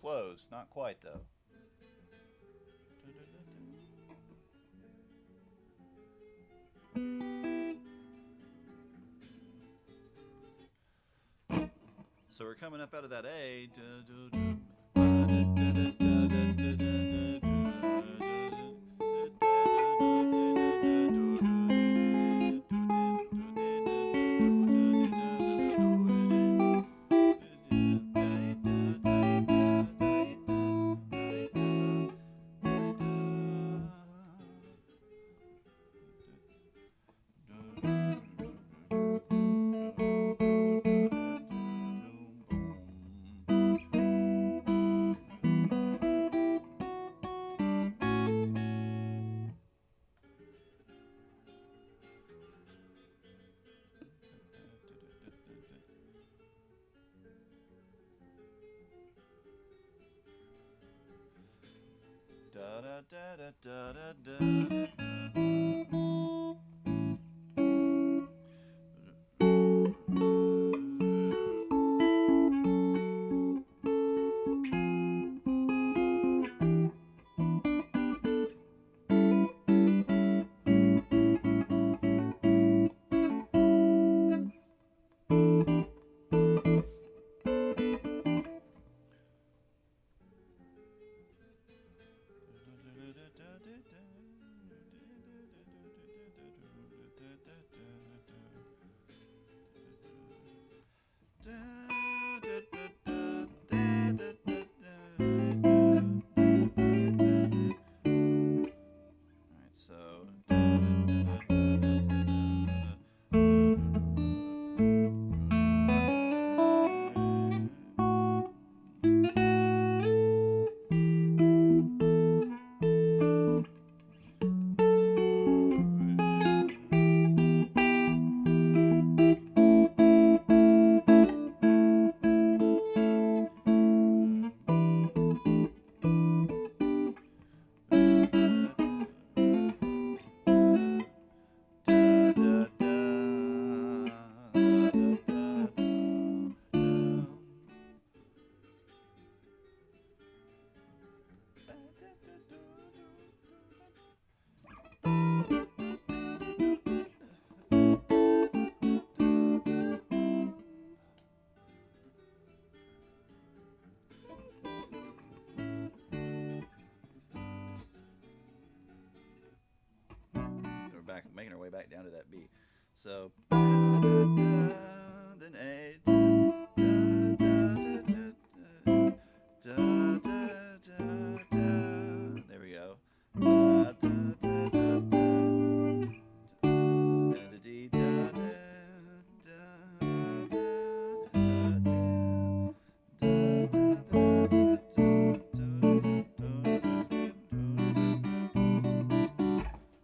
Close, not quite though. So we're coming up out of that A. Da da da da da da da. back down to that B. So then A. There we go.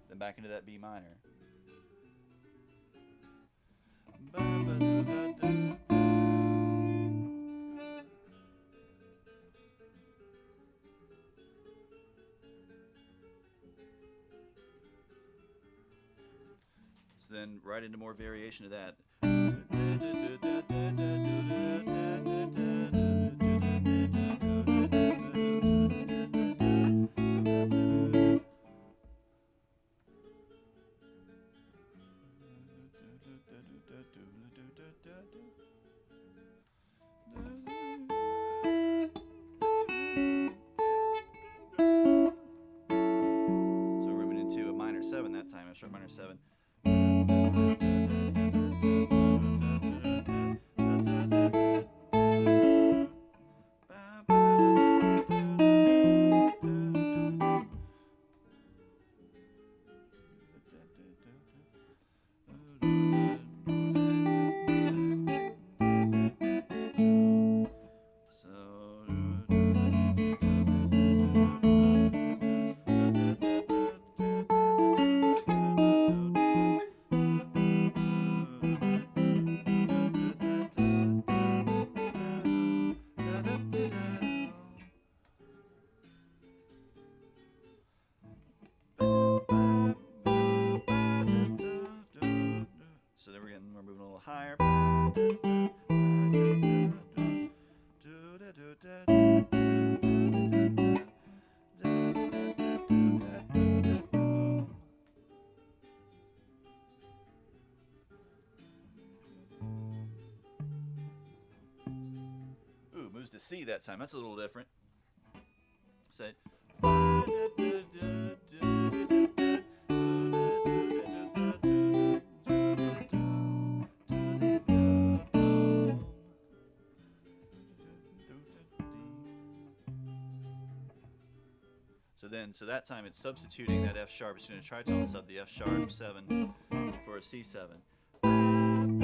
Then back into that B minor. So then right into more variation of that. So we're moving into a minor 7 that time, a short minor 7. So then we're moving a little higher. Ooh, moves to C that time. That's a little different. Say. So that time it's substituting that F sharp. It's going to tritone sub the F sharp 7 for a C7. And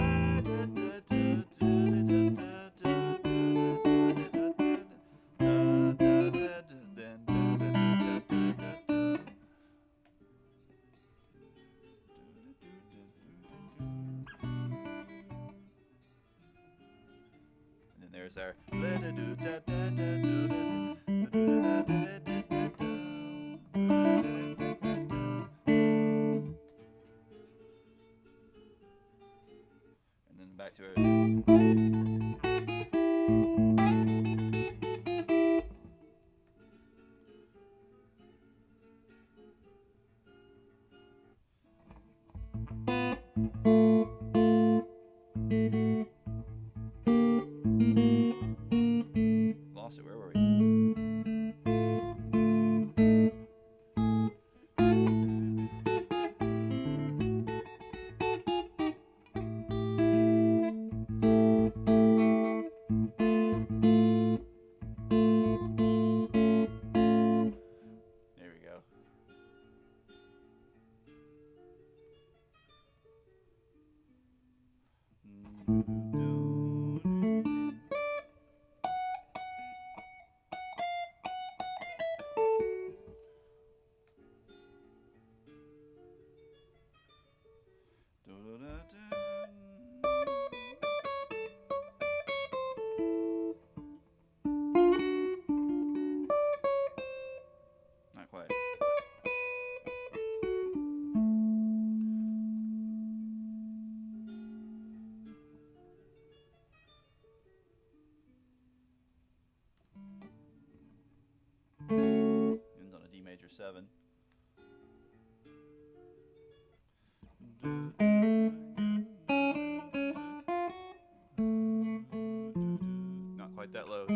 then there's our. Back to it. Lost it. Where were we? Not quite. Ends on a D major 7. Not quite that low.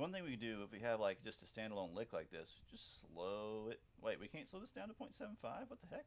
one thing we could do if we have like just a standalone lick like this, just slow it. Wait, we can't slow this down to 0.75? What the heck?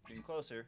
Getting closer.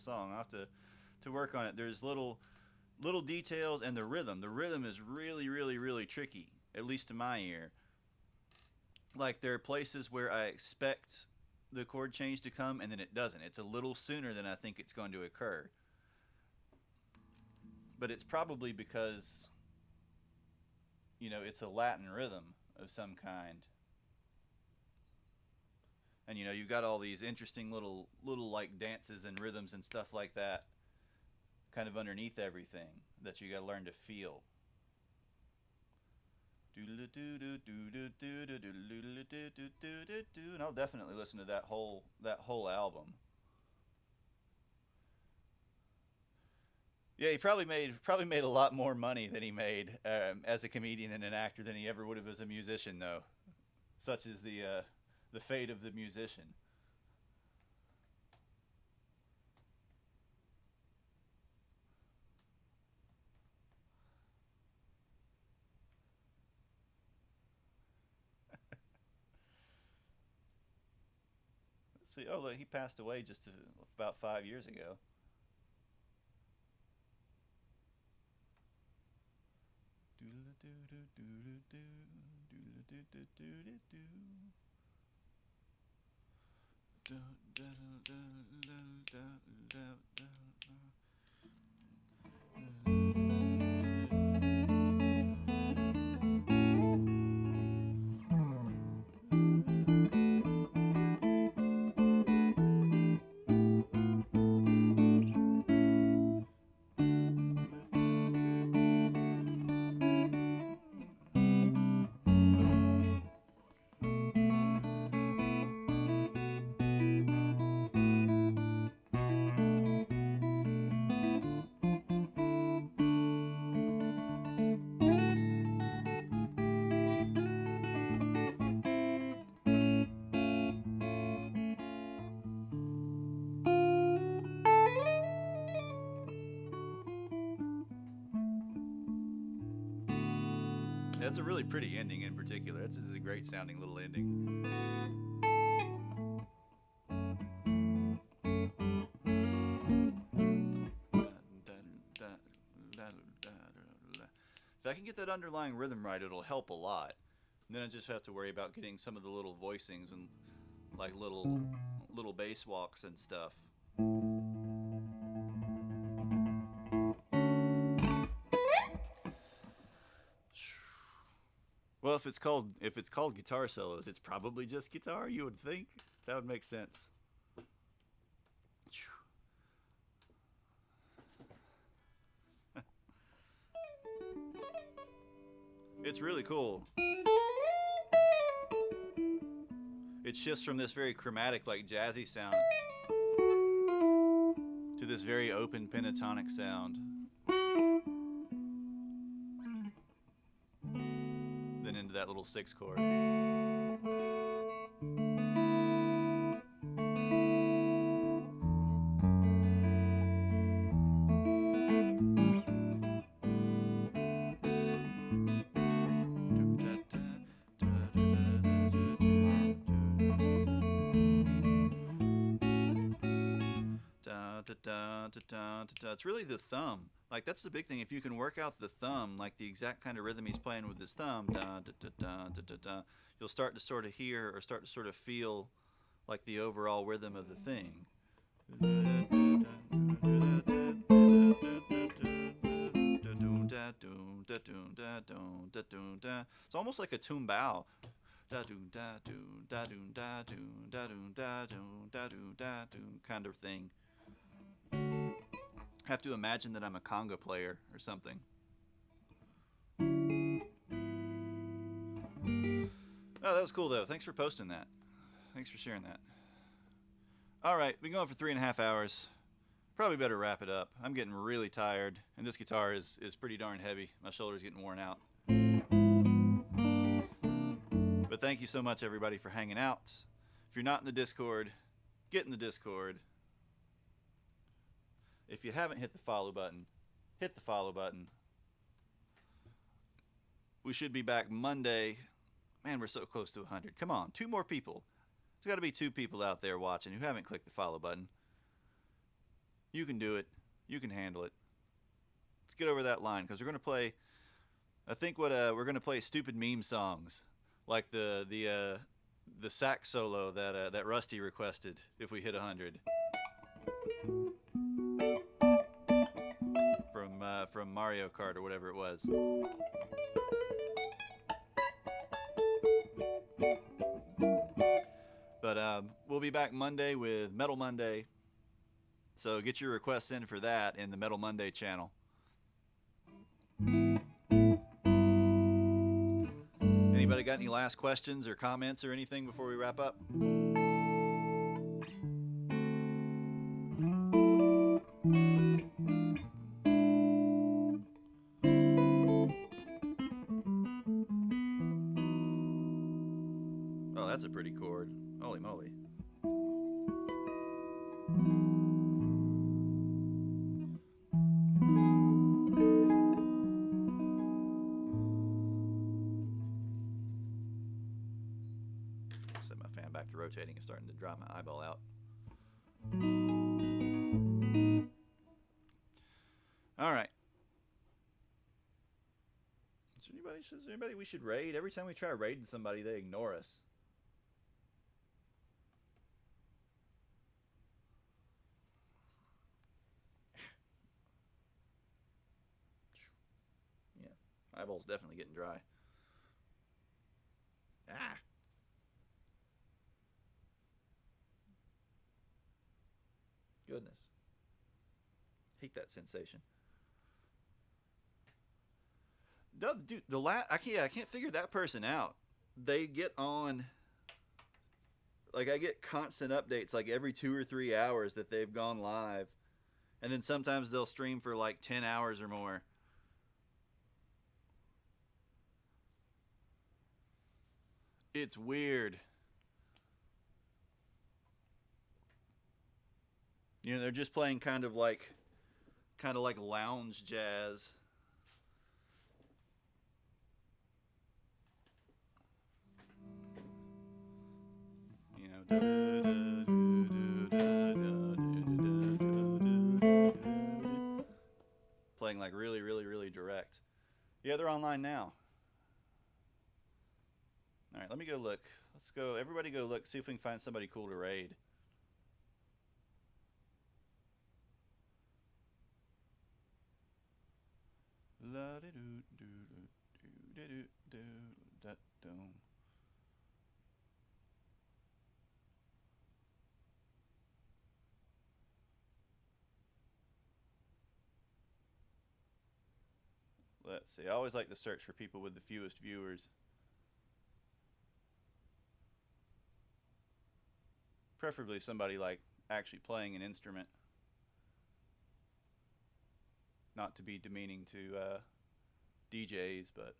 song. I'll have to work on it. There's little details, and the rhythm. The rhythm is really, really, really tricky, at least to my ear. Like there are places where I expect the chord change to come, and then it doesn't. It's a little sooner than I think it's going to occur. But it's probably because it's a Latin rhythm of some kind. And you've got all these interesting little like dances and rhythms and stuff like that kind of underneath everything that you got to learn to feel. And I'll definitely listen to that whole album. Yeah, he probably made a lot more money than he made as a comedian and an actor than he ever would have as a musician, though. Such is the fate of the musician. Let's see. Oh, look, he passed away just about 5 years ago. That's a really pretty ending in particular. That's a great sounding little ending. If I can get that underlying rhythm right, it'll help a lot. And then I just have to worry about getting some of the little voicings and like little bass walks and stuff. Well, if it's called guitar solos, it's probably just guitar. You would think that would make sense. It's really cool. It shifts from this very chromatic, like jazzy sound to this very open pentatonic sound. Then into that little six chord. It's really the thumb. Like that's the big thing. If you can work out the thumb, like the exact kind of rhythm he's playing with his thumb, you'll start to sort of hear or start to sort of feel like the overall rhythm of the thing. It's almost like a tumbao. Kind of thing. Have to imagine that I'm a conga player or something. Oh, that was cool though. Thanks for posting that. Thanks for sharing that. All right, been going for 3.5 hours. Probably better wrap it up. I'm getting really tired, and this guitar is pretty darn heavy. My shoulder's getting worn out. But thank you so much, everybody, for hanging out. If you're not in the Discord, get in the Discord. If you haven't hit the follow button, hit the follow button. We should be back Monday. Man, we're so close to 100. Come on, 2 more people. There's got to be 2 people out there watching who haven't clicked the follow button. You can do it. You can handle it. Let's get over that line because we're gonna play. I think what we're gonna play stupid meme songs, like the sax solo that Rusty requested if we hit 100 from Mario Kart or whatever it was. But we'll be back Monday with Metal Monday. So get your requests in for that in the Metal Monday channel. Anybody got any last questions or comments or anything before we wrap up? Oh, that's a pretty chord. Holy moly. Set my fan back to rotating and starting to dry my eyeball out. All right. Is there anybody we should raid? Every time we try raiding somebody, they ignore us. Yeah, eyeball's definitely getting dry. Ah. Goodness. Hate that sensation. Dude, I can't figure that person out. They get on. Like I get constant updates, like every 2 or 3 hours that they've gone live, and then sometimes they'll stream for like 10 hours or more. It's weird. You know, they're just playing kind of like lounge jazz. You know, playing like really, really, really direct. Yeah, they're online now. All right, let me go look. Let's go. Everybody go look. See if we can find somebody cool to raid. La do do do do do do do do. Let's see. I always like to search for people with the fewest viewers. Preferably somebody like actually playing an instrument. Not to be demeaning to DJs, but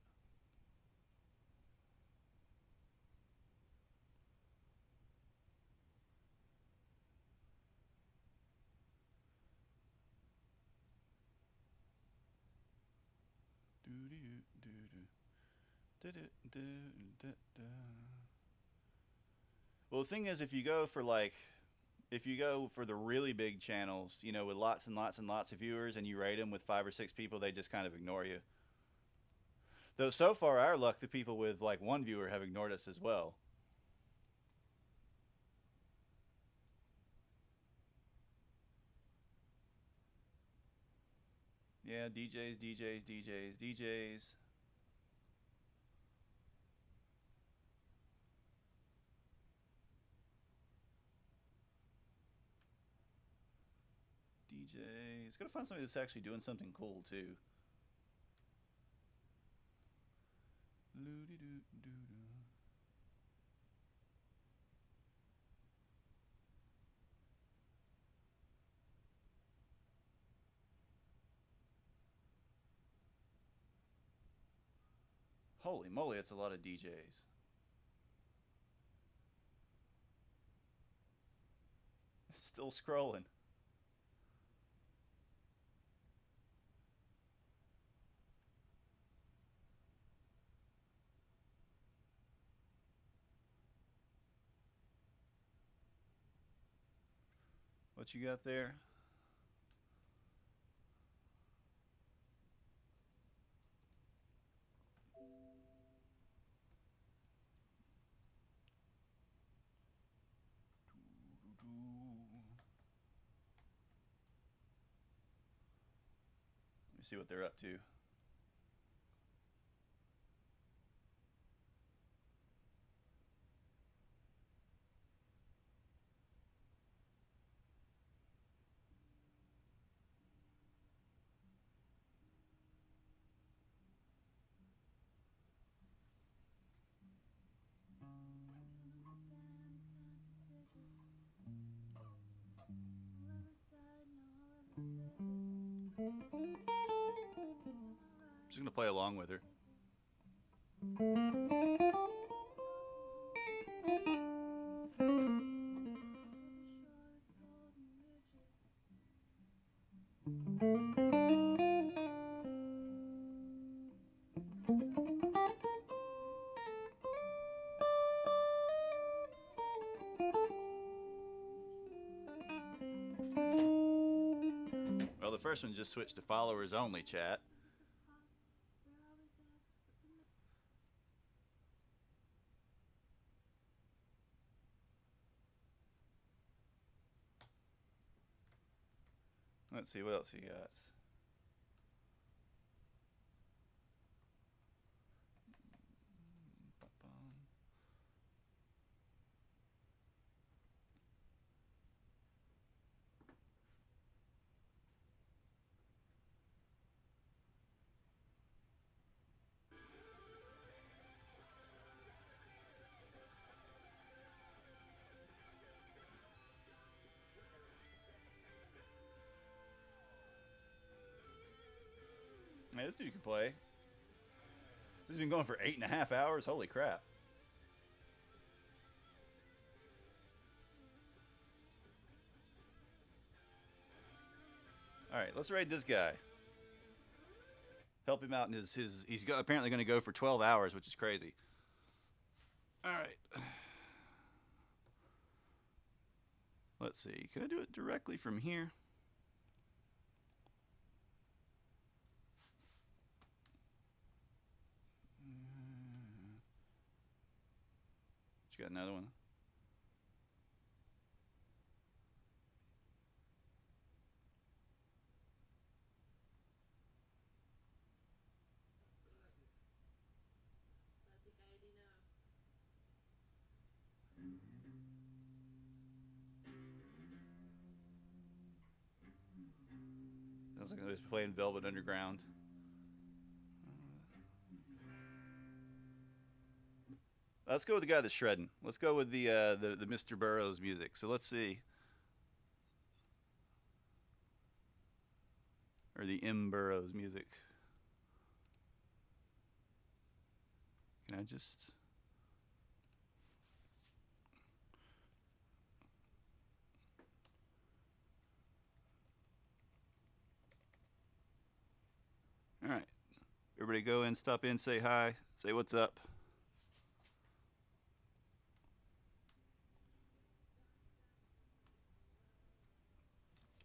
well, the thing is, if you go for the really big channels, you know, with lots and lots and lots of viewers, and you rate them with 5 or 6 people, they just kind of ignore you. Though so far, our luck, the people with like 1 viewer have ignored us as well. Yeah, DJs, DJs, DJs, DJs. DJs. Gotta find somebody that's actually doing something cool too. Holy moly, it's a lot of DJs. Still scrolling. What you got there? See what they're up to. Just gonna play along with her. Well, the first one just switched to followers only chat. Let's see what else you got. Hey, this dude can play. This has been going for 8.5 hours. Holy crap. Alright, let's raid this guy. Help him out in his he's apparently going to go for 12 hours, which is crazy. Alright. Let's see. Can I do it directly from here? You got another one? Sounds like I was playing Velvet Underground. Let's go with the guy that's shredding. Let's go with the Mr. Burroughs music. So let's see. Or the M. Burroughs music. Can I just... Alright. Everybody go in, stop in, say hi, say what's up.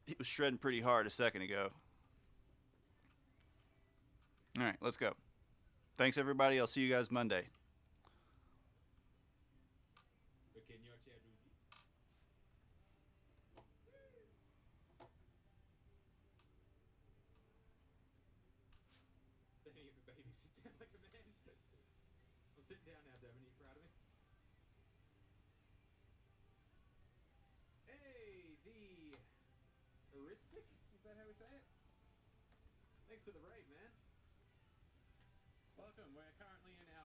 He was shredding pretty hard a second ago. Alright, let's go. Thanks, everybody. I'll see you guys Monday. Welcome. We're currently in our